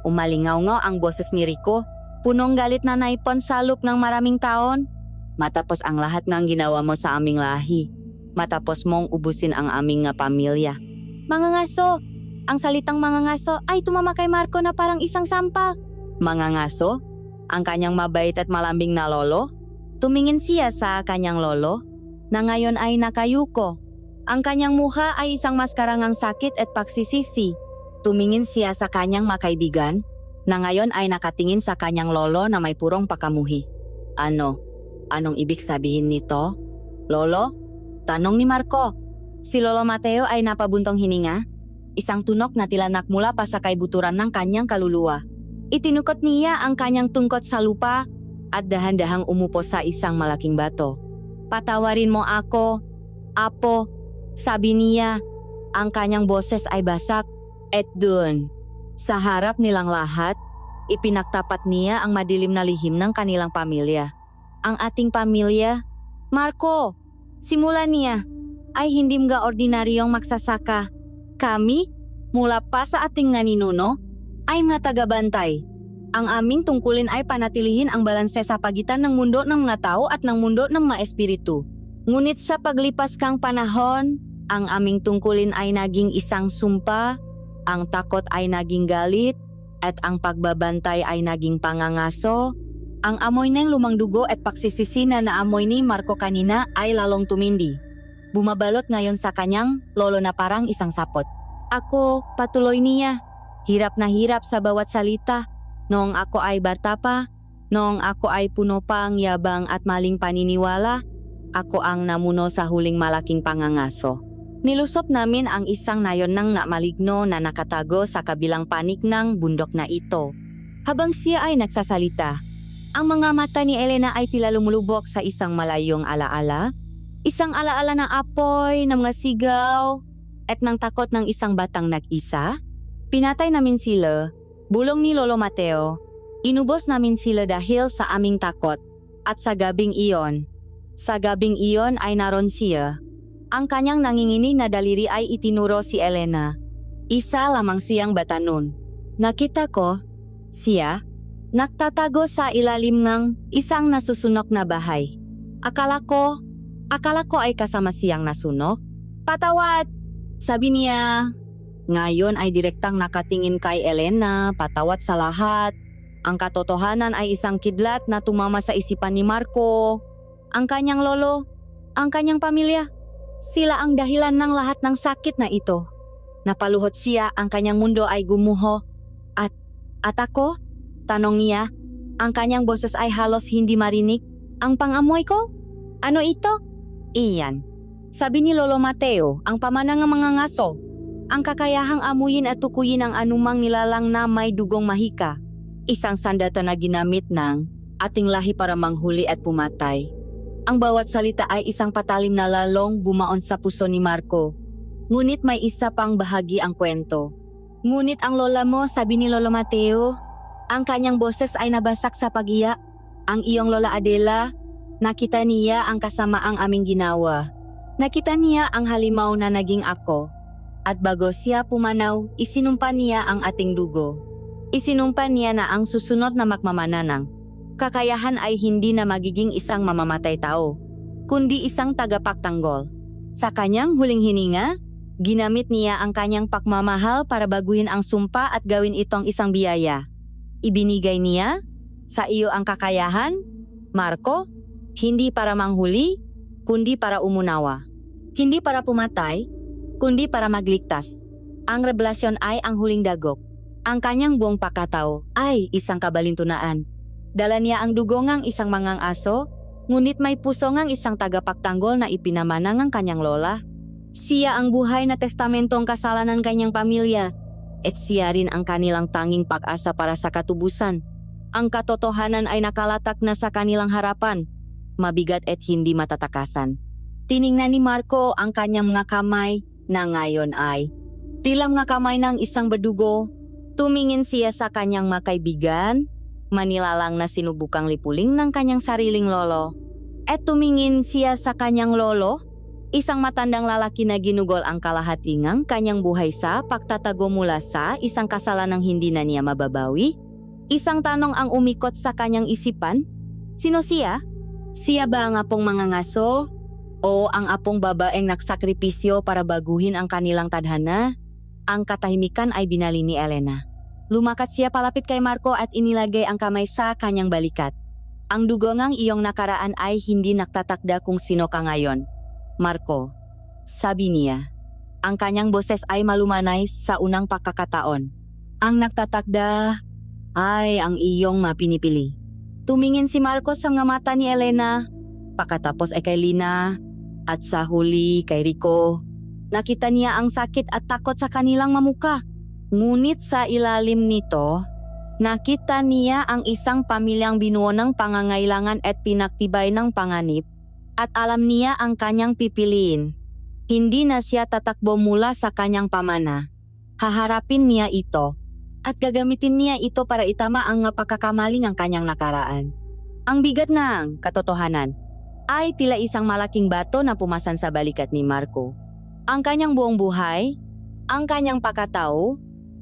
Umalingaw-ngaw ang boses ni Rico. Punong galit na naipon salok ng maraming taon. Matapos ang lahat ng ginawa mo sa aming lahi. Matapos mong ubusin ang aming nga pamilya. Mga ngaso! Ang salitang mga ngaso ay tumama kay Marco na parang isang sampal. Mga ngaso? Ang kanyang mabait at malambing na lolo? Tumingin siya sa kanyang lolo na ngayon ay nakayuko. Ang kanyang mukha ay isang maskarang sakit at pagsisisi. Tumingin siya sa kanyang makaibigan na ngayon ay nakatingin sa kanyang lolo na may purong pakamuhi. Anong ibig sabihin nito? Lolo? Tanong ni Marco. Si Lolo Mateo ay napabuntong hininga. Isang tunok na tilanak mula pa sa kaibuturan ng kanyang kaluluwa. Itinukot niya ang kanyang tungkot sa lupa at dahan-dahang umupo sa isang malaking bato. Patawarin mo ako, apo, sabi niya. Ang kanyang boses ay basak. At dun, sa harap nilang lahat, ipinagtapat niya ang madilim na lihim ng kanilang pamilya. Ang ating pamilya, Marco, simula niya, ay hindi mga ordinaryong magsasaka. Kami, mula pa sa ating nga ninuno, ay mga tagabantay. Ang aming tungkulin ay panatilihin ang balanse sa pagitan ng mundo ng mga tao at ng mundo ng mga espiritu. Ngunit sa paglipas kang panahon, ang aming tungkulin ay naging isang sumpa, ang takot ay naging galit, at ang pagbabantay ay naging pangangaso. Ang amoy ng lumang dugo at pagsisisi na naamoy ni Marco kanina ay lalong tumindi. Bumabalot ngayon sa kanyang lolo na parang isang sapot. Ako, patuloy niya. Hirap na hirap sa bawat salita. Noong ako ay bata pa, noong ako ay puno pang yabang at maling paniniwala, ako ang namuno sa huling malaking pangangaso. Nilusop namin ang isang nayon ng maligno na nakatago sa kabilang panig ng bundok na ito. Habang siya ay nagsasalita, ang mga mata ni Elena ay tila lumulubok sa isang malayong alaala. Isang alaala ng apoy, ng mga sigaw, at ng takot ng isang batang nag-isa. Pinatay namin sila, bulong ni Lolo Mateo. Inubos namin sila dahil sa aming takot. At sa gabing iyon ay naroon siya. Ang kanyang nanginginig na daliri ay itinuro si Elena. Isa lamang siyang bata nun. Nakita ko, siya, nagtatago sa ilalim ng isang nasusunok na bahay. Akala ko ay kasama siyang nasunok. Patawad! Sabi niya. Ngayon ay direktang nakatingin kay Elena, patawat sa lahat. Ang katotohanan ay isang kidlat na tumama sa isipan ni Marco. Ang kanyang lolo, ang kanyang pamilya, sila ang dahilan ng lahat ng sakit na ito. Napaluhot siya, ang kanyang mundo ay gumuho. At ako? Tanong niya. Ang kanyang boses ay halos hindi marinig. Ang pangamoy ko? Ano ito? Iyan. Sabi ni Lolo Mateo, ang pamanang ng mga ngaso. Ang kakayahang amuyin at tukuyin ang anumang nilalang na may dugong mahika. Isang sandata na ginamit ng ating lahi para manghuli at pumatay. Ang bawat salita ay isang patalim na lalong bumaon sa puso ni Marco. Ngunit may isa pang bahagi ang kwento. Ngunit ang lola mo, sabi ni Lolo Mateo, ang kanyang boses ay nabasak sa pagiya. Ang iyong lola Adela, nakita niya ang kasamaang aming ginawa. Nakita niya ang halimaw na naging ako. At bago siya pumanaw, isinumpa niya ang ating dugo. Isinumpa niya na ang susunod na magmamananang kakayahan ay hindi na magiging isang mamamatay tao, kundi isang tagapagtanggol. Sa kanyang huling hininga, ginamit niya ang kanyang pagmamahal para baguhin ang sumpa at gawin itong isang biyaya. Ibinigay niya sa iyo ang kakayahan, Marco, hindi para manghuli, kundi para umunawa. Hindi para pumatay, kundi para magligtas. Ang revelasyon ay ang huling dagok. Ang kanyang buong pagkatao ay isang kabalintunaan. Dala niya ang dugo ngang isang mangang aso, ngunit may puso ngang isang tagapagtanggol na ipinamana ng kanyang lola. Siya ang buhay na testamentong kasalanan kanyang pamilya, at siya rin ang kanilang tanging pag-asa para sa katubusan. Ang katotohanan ay nakalatak na sa kanilang harapan, mabigat at hindi matatakasan. Tiningnan ni Marco ang kanyang mga kamay na ngayon ay tila mga kamay ng isang berdugo. Tumingin siya sa kanyang mga kaibigan, manilalang na sinubukang lipuling ng kanyang sariling lolo. At tumingin siya sa kanyang lolo, isang matandang lalaki na ginugol ang kalahatingang kanyang buhay sa pagtatago mula sa isang kasalanang hindi na niya mababawi. Isang tanong ang umikot sa kanyang isipan. Sino siya? Siya ba ang apong mga ngaso? O ang apong babaeng nagsakripisyo para baguhin ang kanilang tadhana? Ang katahimikan ay binali ni Elena. Lumakat siya palapit kay Marco at inilagay ang kamay sa kanyang balikat. Ang dugo ngang iyong nakaraan ay hindi nagtatakda kung sino ka ngayon. Marco, sabi niya. Ang kanyang boses ay malumanay sa unang pagkakataon. Ang nagtatakda ay ang iyong mapinipili. Tumingin si Marco sa mga mata ni Elena, pagkatapos ay kay Lina, at sa huli kay Rico. Nakita niya ang sakit at takot sa kanilang mamuka. Ngunit sa ilalim nito, nakita niya ang isang pamilyang binuo ng pangangailangan at pinaktibay ng panganib. At alam niya ang kanyang pipiliin. Hindi na siya tatakbo mula sa kanyang pamana. Haharapin niya ito. At gagamitin niya ito para itama ang pagkakamali ng kanyang nakaraan. Ang bigat ng katotohanan ay tila isang malaking bato na pumasan sa balikat ni Marco. Ang kanyang buong buhay, ang kanyang pagkatao,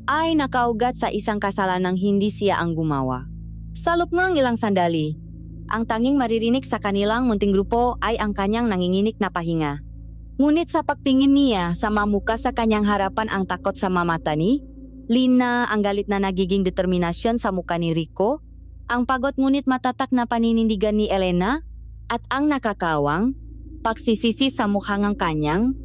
ay nakaugat sa isang kasalanang hindi siya ang gumawa. Sa loob ng ilang sandali, ang tanging maririnig sa kanilang munting grupo ay ang kanyang nanginginig na pahinga. Ngunit sa pagtingin niya sa mamuka sa kanyang harapan ang takot sa mamata ni Lina, ang galit na nagiging determinasyon sa muka ni Rico, ang pagod ngunit matatak na paninindigan ni Elena, at ang nakakawang pagsisisi sa mukha ng kanyang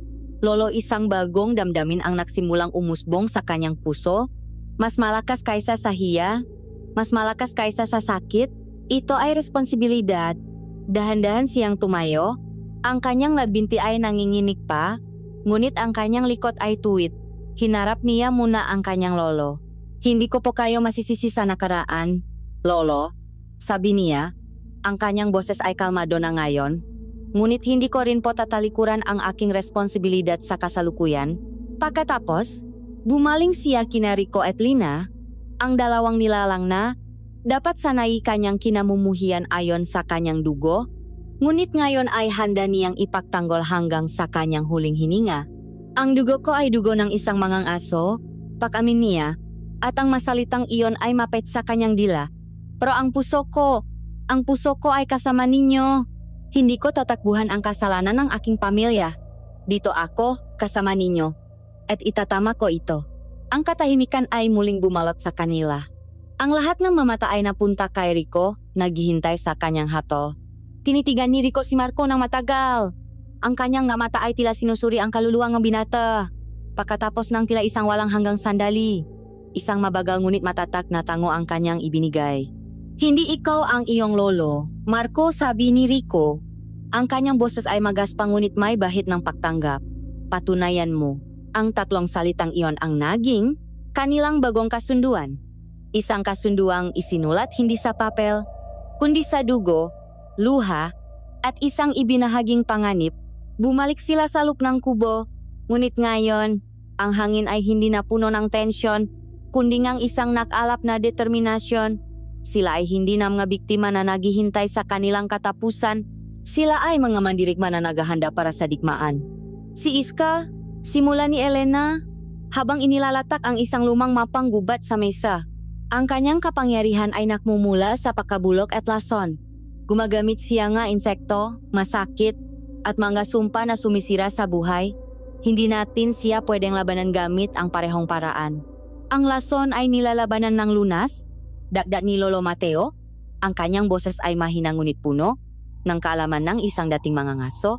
lolo, isang bagong damdamin ang nagsimulang umusbong sa kanyang puso, mas malakas kaysa sa hiya, mas malakas kaysa sa sakit. Ito ay responsibilidad. Dahan-dahan siyang tumayo, ang kanyang labinti ay nanginginig pa, ngunit ang kanyang likod ay tuwid. Hinarap niya muna ang kanyang lolo. Hindi ko po kayo masisisi sa nakaraan, lolo, sabi niya. Ang kanyang boses ay kalmado na ngayon. Ngunit hindi ko rin po tatalikuran ang aking responsibilidad sa kasalukuyan. Pagkatapos, bumaling siya kina Rico at Lina, ang dalawang nilalang na dapat sanay kanyang kinamumuhian ayon sa kanyang dugo, ngunit ngayon ay handa niyang ipagtanggol hanggang sa kanyang huling hininga. Ang dugo ko ay dugo ng isang mangang aso, pag-amin niya, at ang masalitang iyon ay mapait sa kanyang dila. Pero ang puso ko ay kasama ninyo. Hindi ko tatakbuhan ang kasalanan ng aking pamilya. Dito ako, kasama ninyo. At itatama ko ito. Ang katahimikan ay muling bumalot sa kanila. Ang lahat ng mamata ay napunta kay Rico, naghihintay sa kanyang hato. Tinitigan ni Rico si Marco ng matagal. Ang kanyang nga mata ay tila sinusuri ang kaluluwa ng binata. Pagkatapos ng tila isang walang hanggang sandali, isang mabagal ngunit matatak na tango ang kanyang ibinigay. Hindi ikaw ang iyong lolo, Marco, sabi ni Rico. Ang kanyang boses ay magaspang ngunit may bahid ng pagtanggap. Patunayan mo, ang tatlong salitang iyon ang naging kanilang bagong kasunduan. Isang kasunduang isinulat hindi sa papel, kundi sa dugo, luha, at isang ibinahaging panganib. Bumalik sila sa loob ng kubo, ngunit ngayon, ang hangin ay hindi na puno ng tensyon, kundi ngang isang nakalap na determinasyon. Sila ay hindi na mga biktima na naghihintay sa kanilang katapusan. Sila ay mga mandirigma na naghahanda para sa digmaan. Si Iska, simula ni Elena, habang inilalatak ang isang lumang mapang gubat sa mesa. Ang kanyang kapangyarihan ay nakmumula sa pakabulok at lason. Gumagamit siya nga insekto, masakit, at mga sumpa na sumisira sa buhay, hindi natin siya pwedeng labanan gamit ang parehong paraan. Ang lason ay nilalabanan ng lunas, dagdag ni Lolo Mateo, ang kanyang boses ay mahina ngunit puno, ng kaalaman ng isang dating mangangaso.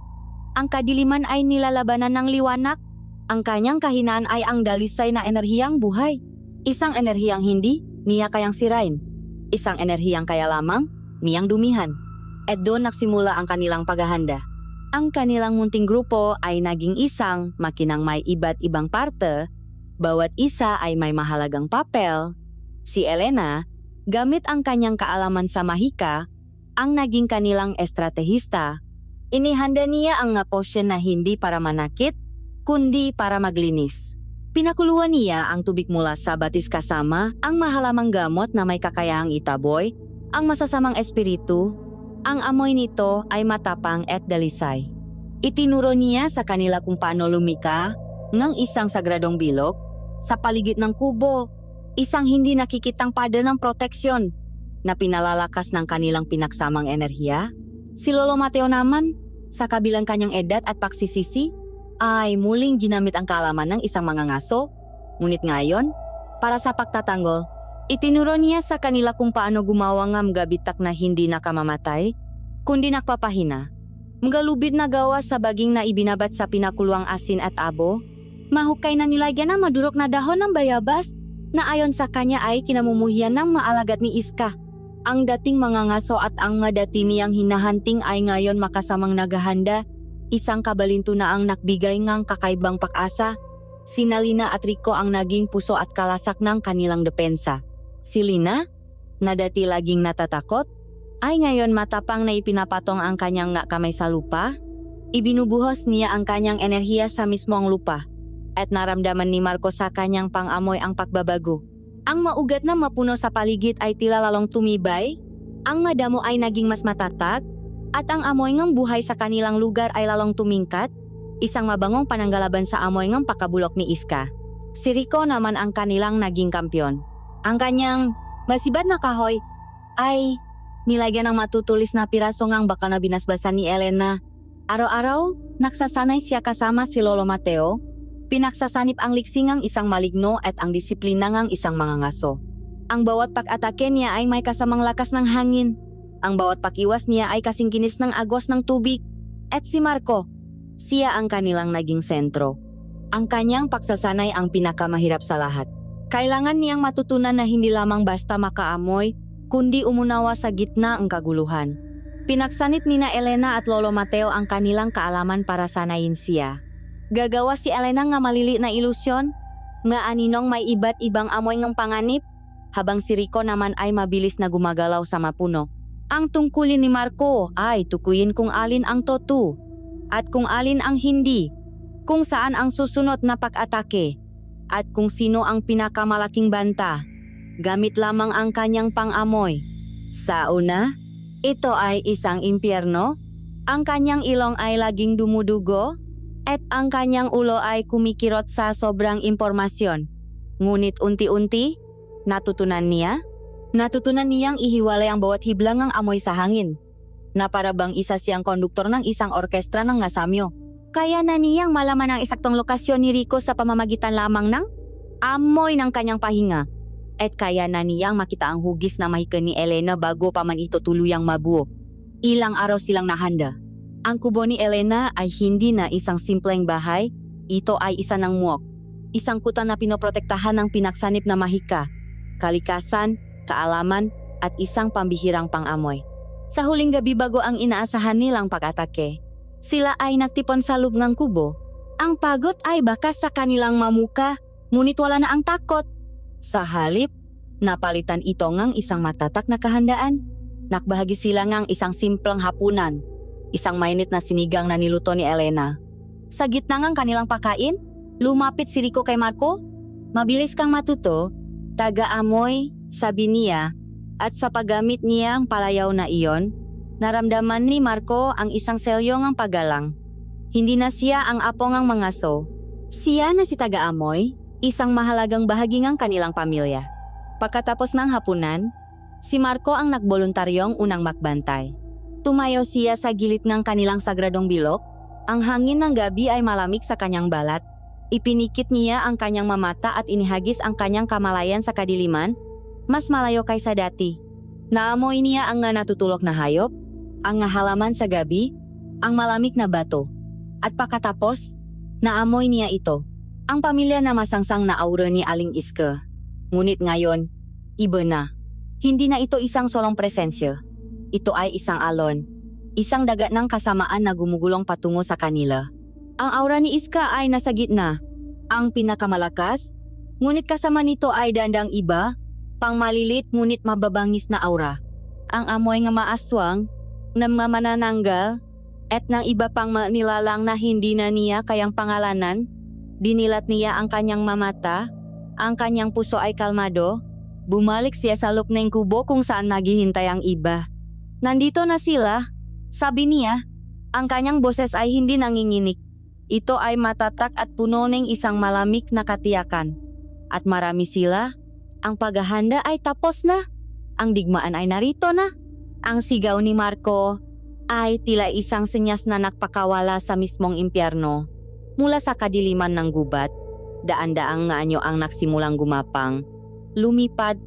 Ang kadiliman ay nilalabanan ng liwanag, ang kanyang kahinaan ay ang dalisay na enerhiyang buhay. Isang enerhiyang hindi niya kayang sirain, isang enerhiyang kaya lamang niyang dumihan. At doon nagsimula ang kanilang paghahanda. Ang kanilang munting grupo ay naging isang makinang may iba't ibang parte, bawat isa ay may mahalagang papel. Si Elena, gamit ang kanyang kaalaman sa mahika, ang naging kanilang estratehista. Inihanda niya ang nga potion na hindi para manakit, kundi para maglinis. Pinakuluan niya ang tubig mula sa batis kasama ang mahalamang gamot na may kakayahang itaboy, ang masasamang espiritu. Ang amoy nito ay matapang at dalisay. Itinuro niya sa kanila kung paano lumika ng isang sagradong bilog sa paligid ng kubo, isang hindi nakikitang pada ng proteksyon na pinalalakas ng kanilang pinaksamang enerhiya. Si Lolo Mateo naman, sa kabilang kanyang edad at pagsisisi, ay muling ginamit ang kaalaman ng isang mangangaso. Ngunit ngayon, para sa pagtatanggol, itinuro niya sa kanila kung paano gumawa ng gabitak na hindi nakamamatay, kundi nakpapahina. Mga na gawa sa baging na ibinabat sa pinakuluang asin at abo, mahukay na nilagyan ng madurok na dahon ng bayabas na ayon sa kanya ay kinamumuhian ng maalagat ni Iska. Ang dating mangangaso at ang nga dati niyang hinahanting ay ngayon makasamang naghahanda, isang kabalinto na ang nakbigay ngang kakaibang pag-asa. Si Lina at Rico ang naging puso at kalasak ng kanilang depensa. Si Lina, na dati laging natatakot, ay ngayon matapang na ipinapatong ang kanyang nga kamay sa lupa. Ibinubuhos niya ang kanyang enerhiya sa mismong lupa at naramdaman ni Marco sa kanyang pang-amoy ang pagbabago. Ang maugat na mapuno sa paligid ay tila lalong tumibay, ang madamo ay naging mas matatag, at ang amoy ng buhay sa kanilang lugar ay lalong tumingkat, isang mabangong pananggalaban sa amoy ng pakabulok ni Iska. Si Rico naman ang kanilang naging kampyon. Ang kanyang masibad na kahoy ay nilagyan ng matutulis na piraso ngang baka na binasbasan ni Elena. Araw-araw, naksasanay siya kasama si Lolo Mateo. Pinaksasanip ang liksingang isang maligno at ang disiplina ngang isang mangangaso. Ang bawat pag-atake niya ay may kasamang lakas ng hangin. Ang bawat pakiwas niya ay kasing kinis ng agos ng tubig. At si Marco, siya ang kanilang naging sentro. Ang kanyang pagsasanay ang pinakamahirap sa lahat. Kailangan niyang matutunan na hindi lamang basta makaamoy, kundi umunawa sa gitna ang kaguluhan. Pinagsanip ni na Elena at Lolo Mateo ang kanilang kaalaman para sanayin siya. Gagawa si Elena nga malili na ilusyon, nga aninong may iba't ibang amoy ng panganib, habang si Rico naman ay mabilis na gumagalaw sa mapuno. Ang tungkulin ni Marco ay tukuyin kung alin ang totoo at kung alin ang hindi, kung saan ang susunod na pag-atake, at kung sino ang pinakamalaking banta, gamit lamang ang kanyang pang-amoy. Sa una, ito ay isang impyerno, ang kanyang ilong ay laging dumudugo, at ang kanyang ulo ay kumikirot sa sobrang impormasyon. Ngunit unti-unti, natutunan niyang ihiwalay ang bawat hiblang ng amoy sa hangin, na para bang isa siyang konduktor ng isang orkestra ng ngasamyo. Kaya na niyang malaman ang eksaktong lokasyon ni Rico sa pamamagitan lamang ng amoy ng kanyang pahinga. At kaya na niyang makita ang hugis na mahika ni Elena bago pa man ito tuluyang mabuo. Ilang araw silang nahanda. Ang kubo ni Elena ay hindi na isang simpleng bahay, ito ay isa ng muok. Isang kuta na pinoprotektahan ng pinaksanip na mahika, kalikasan, kaalaman, at isang pambihirang pang-amoy. Sa huling gabi bago ang inaasahan nilang pag-atake, sila ay nagtipon sa loob ng kubo. Ang pagod ay bakas sa kanilang mamuka, ngunit wala na ang takot. Sa halip, napalitan ito ngang isang matatak na kahandaan. Nakbahagi sila ngang isang simpleng hapunan, isang mainit na sinigang na niluto ni Elena. Sa gitna ngang kanilang pagkain, lumapit si Rico kay Marco. Mabilis kang matuto, taga-amoy, sabi niya, at sa paggamit niya ang palayaw na iyon, naramdaman ni Marco ang isang selyo ngang paggalang. Hindi na siya ang apo ngang mangaso. Siya na si taga-amoy, isang mahalagang bahagi ng kanilang pamilya. Pagkatapos ng hapunan, si Marco ang nagboluntaryong unang magbantay. Tumayo siya sa gilid ng kanilang sagradong bilog, Ang hangin ng gabi ay malamig sa kanyang balat. Ipinikit niya ang kanyang mamata at inihagis ang kanyang kamalayan sa kadiliman, mas malayo kaysa dati. Naamoy niya ang nga natutulok na hayop, ang nga halaman sa gabi, ang malamig na bato. At pagkatapos, naamoy niya ito, ang pamilya na masangsang na aura ni Aling Iska. Ngunit ngayon, iba na. Hindi na ito isang solong presensya. Ito ay isang alon, isang dagat ng kasamaan na gumugulong patungo sa kanila. Ang aura ni Iska ay nasa gitna, ang pinakamalakas, ngunit kasama nito ay dandang iba, pang malilit ngunit mababangis na aura. Ang amoy nga maaswang, na manananggal, at ng iba pang nilalang na hindi na niya kayang pangalanan. Dinilat niya ang kanyang mamata, ang kanyang puso ay kalmado. Bumalik siya sa loob ng kubo kung saan naghihintay ang iba. Nandito na sila, sabi niya. Ang kanyang boses ay hindi nanginginig. Ito ay matatak at puno ng isang malamig na katiyakan. At marami sila. Ang paghahanda ay tapos na. Ang digmaan ay narito na. Ang sigaw ni Marco ay tila isang senyas na nagpakawala sa mismong impyerno. Mula sa kadiliman ng gubat, daan-daang nga anyo ang nagsimulang gumapang, lumipad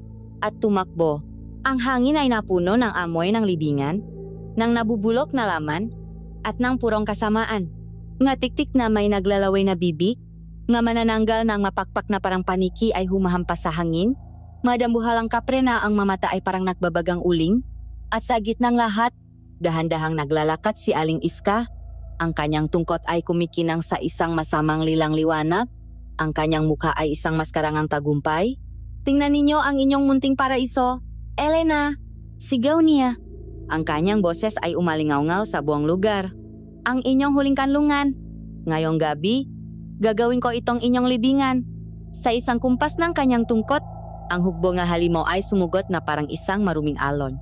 at tumakbo. Ang hangin ay napuno ng amoy ng libingan, ng nabubulok na laman, at ng purong kasamaan. Nga tiktik na may naglalaway na bibig, nga manananggal ng mapakpak na parang paniki ay humahampas sa hangin, madambuhalang kapre na ang mamata ay parang nagbabagang uling, at sa gitnang lahat, dahan-dahang naglalakat si Aling Iska. Ang kanyang tungkot ay kumikinang sa isang masamang lilang liwanag, ang kanyang mukha ay isang maskarangang tagumpay. Tingnan ninyo ang inyong munting paraiso, Elena! Sigaw niya. Ang kanyang boses ay umalingaw-ngaw sa buong lugar. Ang inyong huling kanlungan. Ngayong gabi, gagawin ko itong inyong libingan. Sa isang kumpas ng kanyang tungkot, ang hukbo nga halimaw ay sumugot na parang isang maruming alon.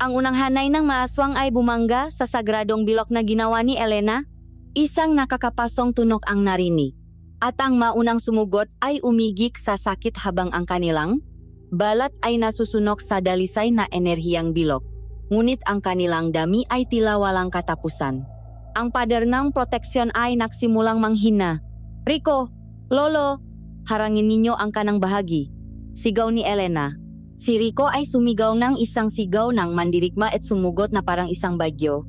Ang unang hanay ng maaswang ay bumangga sa sagradong bilok na ginawa ni Elena. Isang nakakapasong tunok ang narinig. At ang maunang sumugot ay umigik sa sakit habang ang kanilang balat ay nasusunok sa dalisay na enerhiyang bilok. Ngunit ang kanilang dami ay tila walang katapusan. Ang pader ng proteksyon ay nagsimulang manghina. Rico! Lolo! Harangin ninyo ang kanang bahagi. Sigaw ni Elena. Si Rico ay sumigaw ng isang sigaw ng mandirigma at sumugot na parang isang bagyo.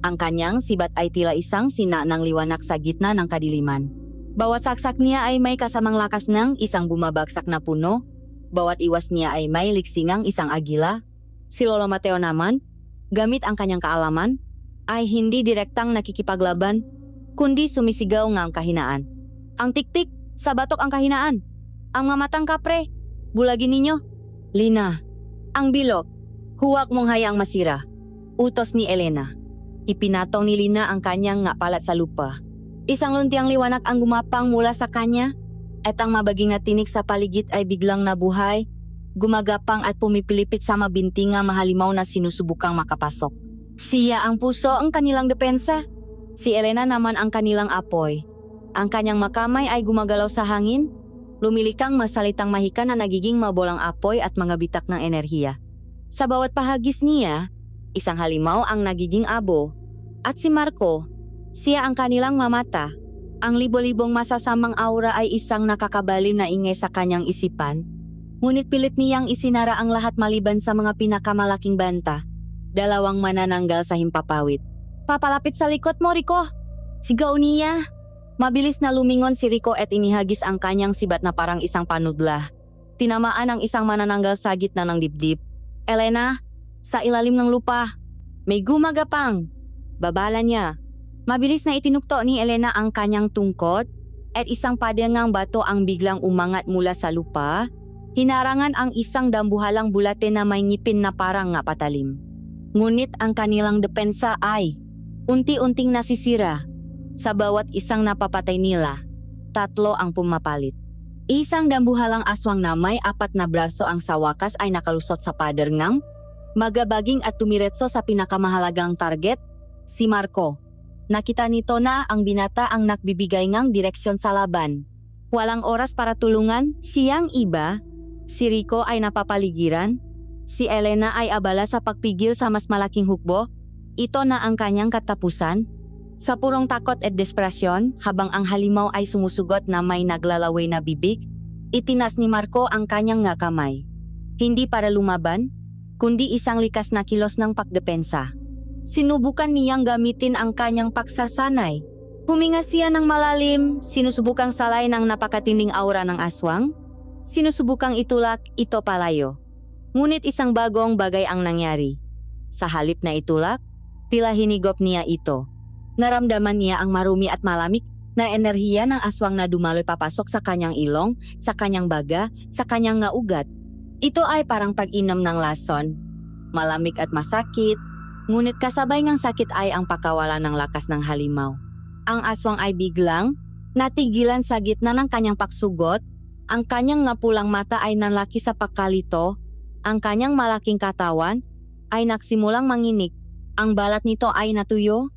Ang kanyang sibat ay tila isang sina ng liwanag sa gitna ng kadiliman. Bawat saksak niya ay may kasamang lakas ng isang bumabagsak na puno. Bawat iwas niya ay may liksingang isang agila. Si Lolo Mateo naman, gamit ang kanyang kaalaman, ay hindi direktang nakikipaglaban, kundi sumisigaw ng kahinaan. Ang tiktik, sa batok ang kahinaan. Ang mga matang kapre, bulagin ninyo. Lina, ang bilog, huwag mong hayaang masira. Utos ni Elena. Ipinataw ni Lina ang kanyang ngapalat sa lupa. Isang luntiang liwanag ang gumapang mula sa kanya, at ang mabaging na tinik sa paligid ay biglang nabuhay, gumagapang at pumipilipit sa mabintinga mahalimaw na sinusubukang makapasok. Siya ang puso ang kanilang depensa. Si Elena naman ang kanilang apoy. Ang kanyang makamay ay gumagalaw sa hangin, lumilikang masalitang mahika na nagiging mabolang apoy at mga bitak ng enerhiya. Sa bawat pahagis niya, isang halimaw ang nagiging abo. At si Marco, siya ang kanilang mamata. Ang libo-libong masasamang aura ay isang nakakabalim na ingay sa kanyang isipan. Ngunit pilit niyang isinara ang lahat maliban sa mga pinakamalaking banta. Dalawang manananggal sa himpapawid. Papalapit sa likod mo, Rico! Sigaw niya. Mabilis na lumingon si Rico at inihagis ang kanyang sibat na parang isang panudla. Tinamaan ang isang manananggal sa gitna ng dibdib. Elena, sa ilalim ng lupa. May gumagapang. Babala niya. Mabilis na itinukto ni Elena ang kanyang tungkot at isang padangang bato ang biglang umangat mula sa lupa. Hinarangan ang isang dambuhalang bulate na may ngipin na parang nga patalim. Ngunit ang kanilang depensa ay unti-unting nasisira. Sa bawat isang napapatay nila, 3 ang pumapalit. Isang dambuhalang aswang na may 4 na braso ang sa wakas ay nakalusot sa pader ngang magabaging at tumiretso sa pinakamahalagang target, si Marco. Nakita nito na ang binata ang nagbibigay ngang direksyon sa laban. Walang oras para tulungan, siyang iba. Si Rico ay napapaligiran. Si Elena ay abala sa pagpigil sa mas malaking hukbo. Ito na ang kanyang katapusan. Sa purong takot at desperasyon, habang ang halimaw ay sumusugot na may naglalaway na bibig, itinas ni Marco ang kanyang nga kamay. Hindi para lumaban, kundi isang likas na kilos ng pagdepensa. Sinubukan niyang gamitin ang kanyang paksasanay. Huminga siya ng malalim, sinusubukang salay ng napakatinding aura ng aswang, sinusubukang itulak ito palayo. Ngunit isang bagong bagay ang nangyari. Sa halip na itulak, tila hinigop niya ito. Naramdaman niya ang marumi at malamig na enerhiya ng aswang na dumaloy papasok sa kanyang ilong, sa kanyang baga, sa kanyang nga ugat. Ito ay parang pag-inom ng lason. Malamig at masakit, ngunit kasabay ng sakit ay ang pakawala ng lakas ng halimaw. Ang aswang ay biglang natigilan sa gitna ng kanyang pagsugot, ang kanyang nga pulang mata ay nanlaki sa pagkalito, ang kanyang malaking katawan ay nagsimulang manginik. Ang balat nito ay natuyo,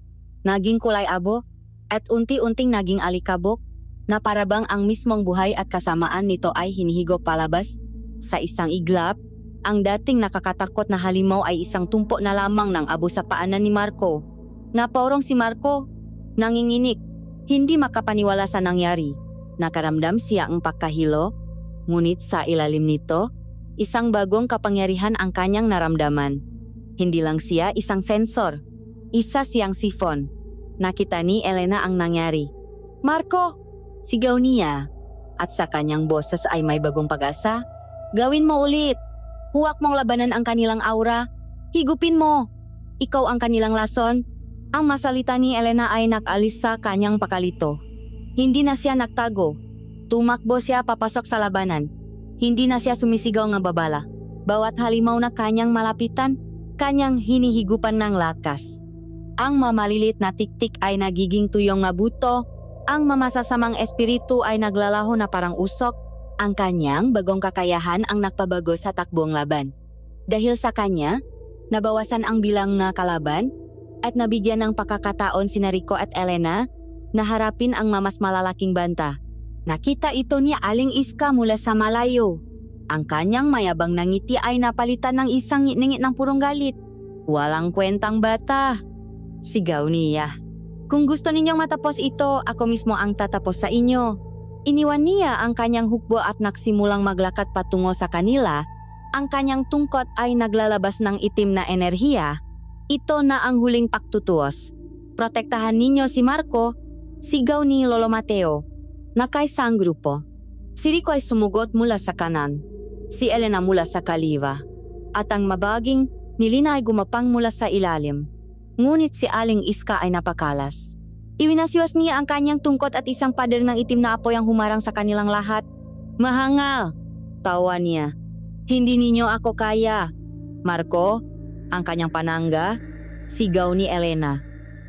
naging kulay abo, at unti-unting naging alikabok, na parabang ang mismong buhay at kasamaan nito ay hinihigop palabas. Sa isang iglap, ang dating nakakatakot na halimaw ay isang tumpo na lamang ng abo sa paanan ni Marco. Napaurong si Marco, nanginginig, hindi makapaniwala sa nangyari. Nakaramdam siya ang pagkahilo, ngunit sa ilalim nito, isang bagong kapangyarihan ang kanyang naramdaman. Hindi lang siya isang sensor, isa siyang sifon. Nakita ni Elena ang nangyari. "Marco!" sigaw niya. At sa kanyang boses ay may bagong pag-asa. "Gawin mo ulit. Huwag mong labanan ang kanilang aura. Higupin mo. Ikaw ang kanilang lason." Ang masalita ni Elena ay nakalis sa kanyang pakalito. Hindi na siya nagtago. Tumakbo siya papasok sa labanan. Hindi na siya sumisigaw ng babala. Bawat halimaw na kanyang malapitan, kanyang hinihigupan ng lakas. Ang mamalilit na tiktik ay nagiging tuyong nga buto, ang mamasasamang espiritu ay naglalaho na parang usok, ang kanyang bagong kakayahan ang nagpabago sa takbong laban. Dahil sa kanya, nabawasan ang bilang na kalaban, at nabigyan ng pagkakataon sina Rico at Elena na harapin ang mas malalaking banta. Nakita ito ni Aling Iska mula sa malayo. Ang kanyang mayabang na ngiti ay napalitan ng isang ngit ng purong galit. "Walang kwentang bata!" sigaw niya. "Kung gusto ninyong matapos ito, ako mismo ang tatapos sa inyo." Iniwan niya ang kanyang hukbo at nagsimulang maglakad patungo sa kanila. Ang kanyang tungkot ay naglalabas ng itim na enerhiya. Ito na ang huling pagtutuos. "Protektahan ninyo si Marco," sigaw ni Lolo Mateo. Nakaisa ang grupo. Si Rico ay sumugot mula sa kanan, si Elena mula sa kaliwa, at ang mabaging Nilina ay gumapang mula sa ilalim. Ngunit si Aling Iska ay napakalas. Iwinasiwas niya ang kanyang tungkot at isang pader ng itim na apoy ang humarang sa kanilang lahat. "Mahangal!" tawa niya. "Hindi ninyo ako kaya." "Marco," ang kanyang panangga, sigaw ni Elena.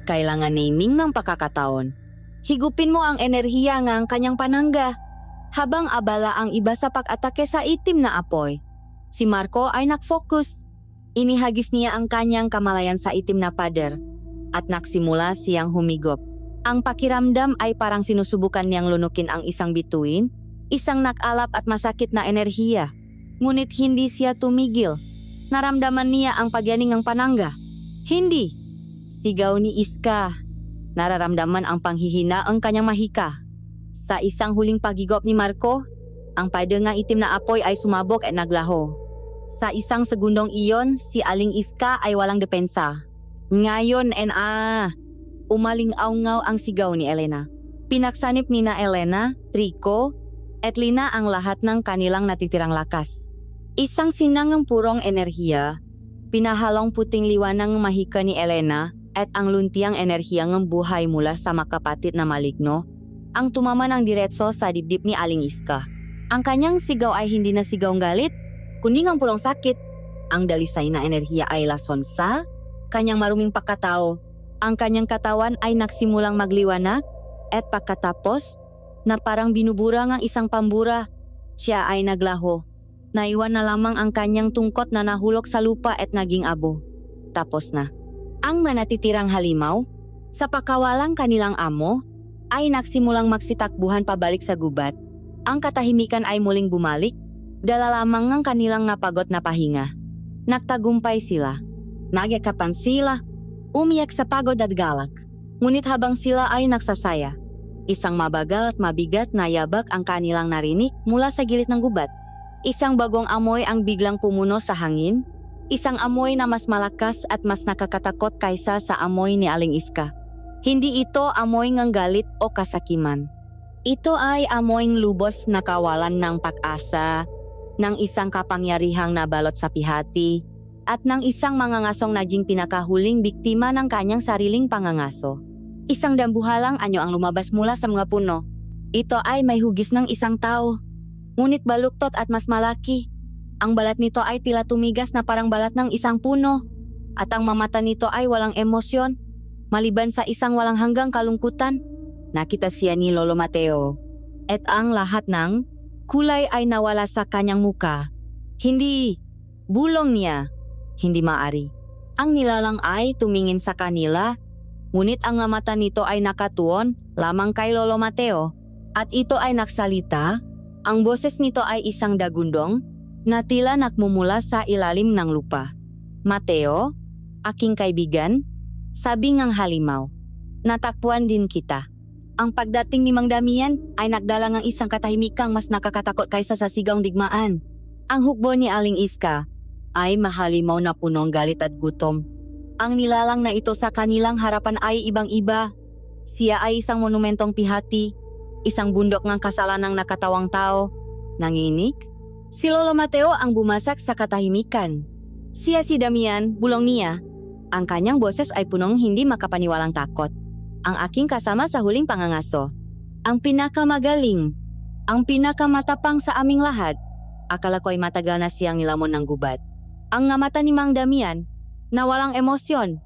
Kailangan naming ng pagkakataon. Higupin mo ang enerhiya ng kanyang panangga. Habang abala ang iba sa pag-atake sa itim na apoy, si Marco ay nakfocus. Inihagis niya ang kanyang kamalayan sa itim na pader at nagsimula siyang humigop. Ang pakiramdam ay parang sinusubukan niyang lunukin ang isang bituin, isang nakalap at masakit na enerhiya. Ngunit hindi siya tumigil. Naramdaman niya ang pagyaning ng panangga. "Hindi!" sigaw ni Iska. Nararamdaman ang panghihina ang kanyang mahika. Sa isang huling pagigop ni Marco, ang pader ng itim na apoy ay sumabog at naglaho. Sa isang segundong iyon, si Aling Iska ay walang depensa. "Ngayon, umaling-awngaw ang sigaw ni Elena. Pinaksanip ni na Elena, Rico, at Lina ang lahat ng kanilang natitirang lakas. Isang sinangang purong enerhiya, pinahalong puting liwanang mahika ni Elena at ang luntiang enerhiyang buhay mula sa makapatit na maligno, ang tumama ng diretso sa dibdib ni Aling Iska. Ang kanyang sigaw ay hindi na sigaw galit, kundi ng purong sakit. Ang dalisay na enerhiya ay lason sa kanyang maruming pagkatao. Ang kanyang katawan ay nagsimulang magliwanag at pagkatapos na parang binubura ng isang pambura, siya ay naglaho. Naiwan na lamang ang kanyang tungkot na nahulog sa lupa at naging abo. Tapos na. Ang manatitirang halimaw, sa pakawalang kanilang amo, ay nagsimulang magsitakbuhan pabalik sa gubat. Ang katahimikan ay muling bumalik, dala lamang ng kanilang napagod na pahinga. Nagtagumpay sila. Nagyakapan sila, umiyak sa pagod at galak. Ngunit habang sila ay nagsasaya, isang mabagal at mabigat na yabak ang kanilang narinig mula sa gilid ng gubat. Isang bagong amoy ang biglang pumuno sa hangin, isang amoy na mas malakas at mas nakakatakot kaysa sa amoy ni Aling Iska. Hindi ito amoy ng galit o kasakiman. Ito ay amoy ng lubos na kawalan ng pag-asa, ng isang kapangyarihang nabalot sa pihati, at ng isang mangangasong naging pinakahuling biktima ng kanyang sariling pangangaso. Isang dambuhalang anyo ang lumabas mula sa mga puno. Ito ay may hugis ng isang tao, ngunit baluktot at mas malaki. Ang balat nito ay tila tumigas na parang balat ng isang puno, at ang mamata nito ay walang emosyon, maliban sa isang walang hanggang kalungkutan. Nakita siya ni Lolo Mateo, at ang lahat ng kulay ay nawala sa kanyang muka. Hindi, bulong niya. Hindi maari. Ang nilalang ay tumingin sa kanila, ngunit ang mata nito ay nakatuon lamang kay Lolo Mateo. At ito ay nagsalita. Ang boses nito ay isang dagundong na tila nakmumula sa ilalim ng lupa. Mateo, aking kaibigan, sabi ngang halimaw. Natakpuan din kita. Ang pagdating ni Mang Damian ay nagdala ng isang katahimikang mas nakakatakot kaysa sa sigaw digmaan. Ang hukbo ni Aling Iska ay mahalimaw na punong galit at gutom. Ang nilalang na ito sa kanilang harapan ay ibang-iba. Siya ay isang monumentong pihati, isang bundok ng kasalanang nakatawang tao. Nanginig? Si Lolo Mateo ang bumasak sa katahimikan. Siya si Damian, bulong niya. Ang kanyang boses ay punong hindi makapaniwalang takot. Ang aking kasama sa huling pangangaso. Ang pinakamagaling. Ang pinakamatapang sa aming lahat. Akala ko ay matagal na siyang nilamon ng gubat. Ang mata ni Mang Damian, na walang emosyon,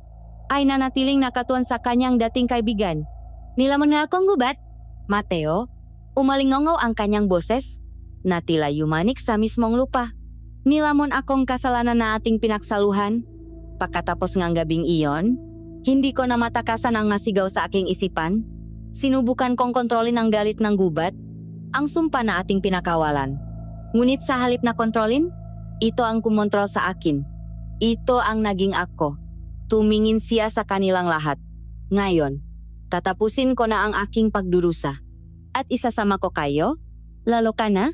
ay nanatiling nakatuon sa kanyang dating kaibigan. Nilamon nga akong gubat. Mateo, umalingongaw ang kanyang boses, na tila yumanik sa mismong lupa. Nilamon akong kasalanan na ating pinaksaluhan. Pagkatapos ng gabing iyon, hindi ko na matakasan ang masigaw sa aking isipan. Sinubukan kong kontrolin ang galit ng gubat, ang sumpa na ating pinakawalan. Ngunit sa halip na kontrolin, ito ang kumontrol sa akin. Ito ang naging ako. Tumingin siya sa kanilang lahat. Ngayon, tatapusin ko na ang aking pagdurusa. At isasama ko kayo, lalo ka na,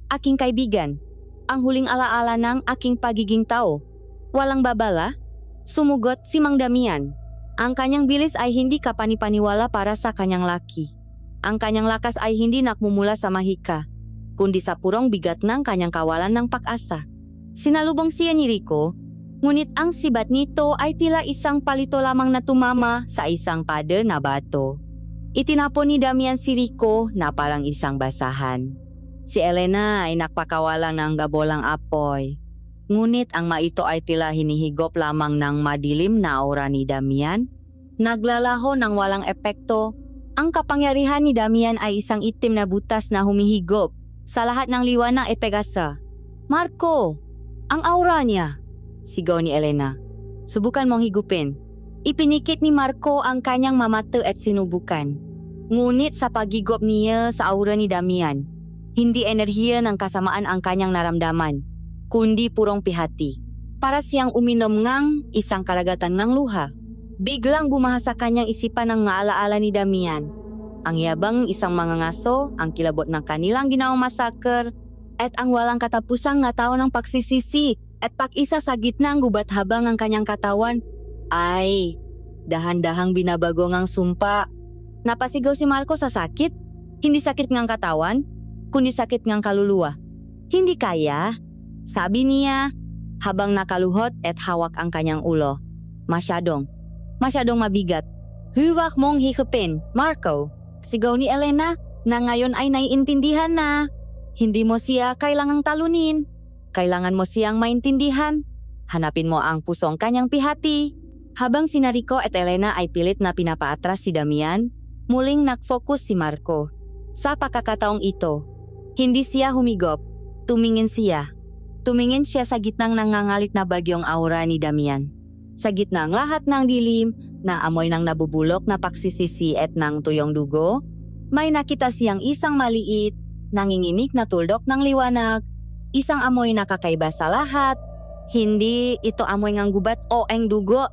aking kaibigan, ang huling alaala ng aking pagiging tao. Walang babala, sumugot si Mang Damian. Ang kanyang bilis ay hindi kapanipaniwala para sa kanyang laki. Ang kanyang lakas ay hindi nakmumula sa mahika, kundi sa purong bigat ng kanyang kawalan ng pag-asa. Sinalubong siya ni Rico, ngunit ang sibat nito ay tila isang palito lamang na tumama sa isang pader na bato. Itinapon ni Damian si Rico na parang isang basahan. Si Elena ay nakpakawalan ng gabolang apoy. Ngunit ang maito ay tila hinihigop lamang ng madilim na aura ni Damian. Naglalaho ng walang epekto. Ang kapangyarihan ni Damian ay isang itim na butas na humihigop sa lahat ng liwanag at pag-asa. Marco! Ang aura niya! Sigaw ni Elena. Subukan mong higupin. Ipinikit ni Marco ang kanyang mamata at sinubukan. Ngunit sa paghigop niya sa aura ni Damian, hindi enerhiya ng kasamaan ang kanyang naramdaman, kundi purong pihati. Para siyang uminom ngang isang karagatan ng luha. Biglang bumaha sa kanyang isipan ang alaala ni Damian. Ang yabang isang mangangaso, ang kilabot ng kanilang ginawang masaker, at ang walang katapusang nga tao ng pagsisisi at pag-isa sa gitna ng gubat habang ang kanyang katawan ay dahan-dahang binabago ngang sumpa. Napasigaw si Marco sa sakit. Hindi sakit ngang katawan, kundi sakit ngang kaluluwa. Hindi kaya, sabi niya habang nakaluhot at hawak ang kanyang ulo. Masyadong mabigat. Huwag mong hikupin, Marco. Sigaw ni Elena na ngayon ay naiintindihan na. Hindi mo siya kailangang talunin. Kailangan mo siyang maintindihan. Hanapin mo ang pusong kanyang pihati. Habang si Rico at Elena ay pilit na pinapaatras si Damian, muling nag-focus si Marco. Sa pagkakataong ito, hindi siya humigop. Tumingin siya sa gitnang nangangalit na bagyong aura ni Damian. Sa gitna ng lahat ng dilim na amoy ng nabubulok na pagsisisi at ng tuyong dugo, may nakita siyang isang maliit, nanginginig na tuldok ng liwanag, isang amoy na kakaiba sa lahat. Hindi ito amoy ng gubat o ang dugo.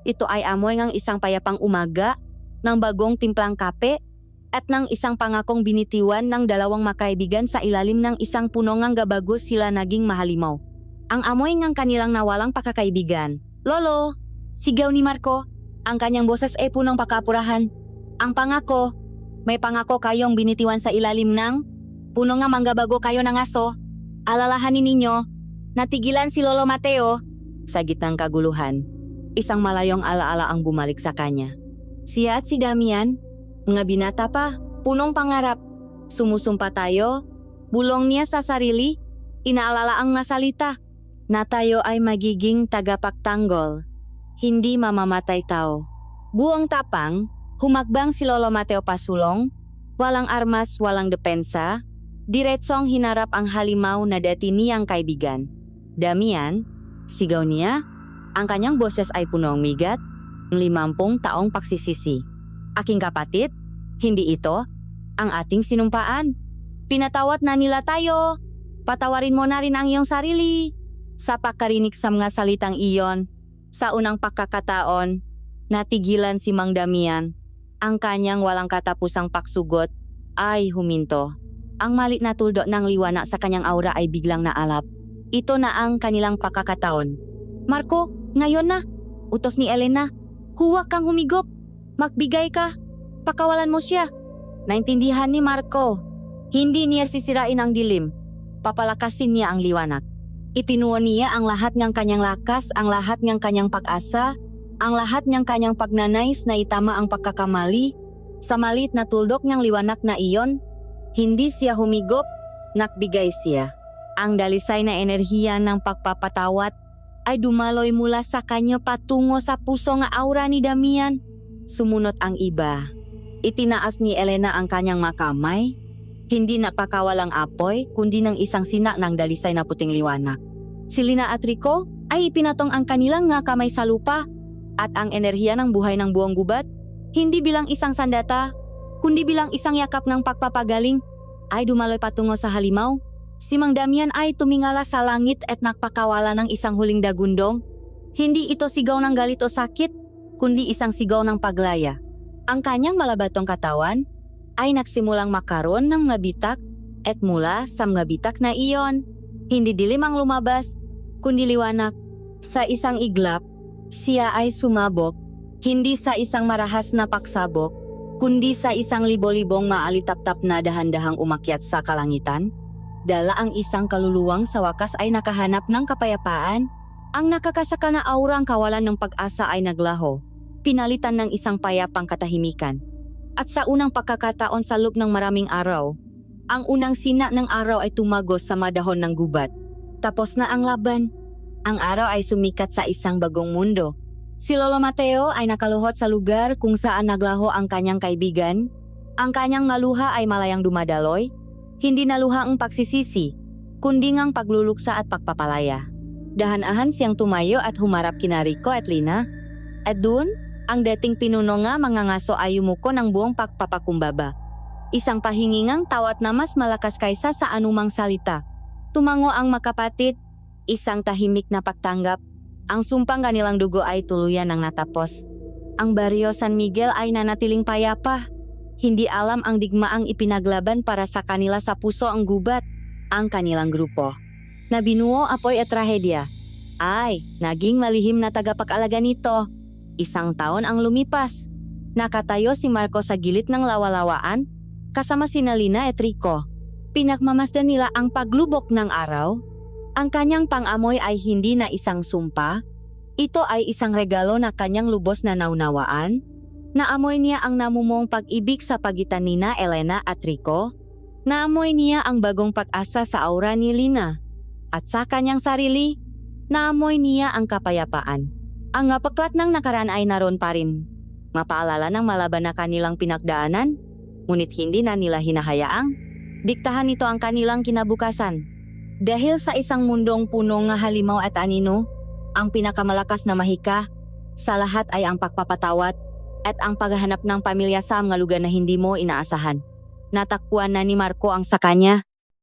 Ito ay amoy ng isang payapang umaga, ng bagong timplang kape, at ng isang pangakong binitiwan ng dalawang makaibigan sa ilalim ng isang puno ngang gabago sila naging mahalimaw. Ang amoy ngang kanilang nawalang pakakaibigan. Lolo! Sigaw ni Marco. Ang kanyang boses ay punong pakapurahan. Ang pangako. May pangako kayong binitiwan sa ilalim ng puno nga manggabago kayo ng aso. Alalahanin ninyo, natigilan si Lolo Mateo. Sa gitnang kaguluhan, isang malayong alaala ang bumalik sa kanya. Siya at si Damian, mga binata pa, punong pangarap. Sumusumpa tayo, bulong niya sa sarili, inaalala ang nasalita, na tayo ay magiging tagapagtanggol, hindi mamamatay tao. Buong tapang, humakbang si Lolo Mateo pasulong, walang armas, walang depensa, diretsong hinarap ang halimaw na dati niyang kaibigan. Damian, sigaw niya, ang kanyang boses ay punong migat, 50 taong pagsisisi. Aking kapatid, hindi ito ang ating sinumpaan. Pinatawad na nila tayo. Patawarin mo na rin ang iyong sarili. Sa pagkarinig sa mga salitang iyon, sa unang pagkakataon, natigilan si Mang Damian. Ang kanyang walang katapusang paksugot ay huminto. Ang malit na tuldo ng liwanag sa kanyang aura ay biglang naalap. Ito na ang kanilang pagkakataon. Marco, ngayon na. Utos ni Elena. Huwag kang humigop. Magbigay ka. Pakawalan mo siya. Naintindihan ni Marco. Hindi niya sisirain ang dilim. Papalakasin niya ang liwanag. Itinuon niya ang lahat ng kanyang lakas, ang lahat ng kanyang pag-asa, ang lahat ng kanyang pagnanais na itama ang pagkakamali. Sa malit na tuldok ng liwanag na iyon, hindi siya humigop, nagbigay siya. Ang dalisay na enerhiya ng pagpapatawat ay dumaloy mula sa kanya patungo sa puso nga aura ni Damian. Sumunod ang iba. Itinaas ni Elena ang kanyang makamay. Hindi napakawalang apoy, kundi ng isang sinak ng dalisay na puting liwanag. Si Lina at Rico ay ipinatong ang kanilang nga kamay sa lupa. At ang enerhiya ng buhay ng buong gubat, hindi bilang isang sandata, kundi bilang isang yakap ng pagpapagaling, ay dumaloy patungo sa halimaw. Si Mang Damian ay tumingala sa langit at nakpakawala ng isang huling dagundong. Hindi ito sigaw ng galit o sakit, kundi isang sigaw ng paglaya. Ang kanyang malabatong katawan ay nagsimulang makaroon ng mga bitak at mula sa mga bitak na iyon, hindi dilim ang lumabas, kundi liwanag. Sa isang iglap, siya ay sumabog, hindi sa isang marahas na pagsabog, kundi sa isang libo-libong maalitap-tap na dahan-dahang umakyat sa kalangitan. Dala ang isang kaluluwang sa wakas ay nakahanap ng kapayapaan. Ang nakakasakal na aurang kawalan ng pag-asa ay naglaho, pinalitan ng isang payapang katahimikan. At sa unang pagkakataon sa loob ng maraming araw, ang unang sina ng araw ay tumagos sa madahon ng gubat. Tapos na ang laban. Ang araw ay sumikat sa isang bagong mundo. Si Lolo Mateo ay nakaluhot sa lugar kung saan naglaho ang kanyang kaibigan. Ang kanyang naluha ay malayang dumadaloy. Hindi naluha ang pagsisisi, kundi ngang pagluluksa at pagpapalaya. Dahan-ahan siyang tumayo at humarap kina Rico at Lina. At dun, ang dating pinuno nga mga ngaso ay yumuko ng buong pagpapakumbaba. Isang pahingingang tawat na mas malakas kaysa sa anumang salita. Tumango ang makapatid, isang tahimik na pagtanggap. Ang sumpang kanilang dugo ay tuluyan ng natapos. Ang Barrio San Miguel ay nanatiling payapa. Hindi alam ang digmaang ipinaglaban para sa kanila sa puso ang gubat, ang kanilang grupo. Na binuo apoy at trahedya. Ay, naging malihim na tagapag-alaga nito. Isang taon ang lumipas. Nakatayo si Marco sa gilid ng lawalawaan, kasama si Lina at Rico. Pinagmamasdan nila ang paglubok ng araw. Ang kanyang pang-amoy ay hindi na isang sumpa. Ito ay isang regalo na kanyang lubos na naunawaan. Naamoy niya ang namumong pag-ibig sa pagitan ni Elena at Rico. Naamoy niya ang bagong pag-asa sa aura ni Lina. At sa kanyang sarili, naamoy niya ang kapayapaan. Ang ngapaklat ng nakaraan ay naroon pa rin. Mapaalala ng malaban na kanilang pinagdaanan, ngunit hindi na nila hinahayaang diktahan nito ang kanilang kinabukasan. Dahil sa isang mundong punong nga halimaw at anino, ang pinakamalakas na mahika sa lahat ay ang pagpapatawad at ang paghahanap ng pamilya sa mga lugar na hindi mo inaasahan. Natakpuan na ni Marco ang sa kanya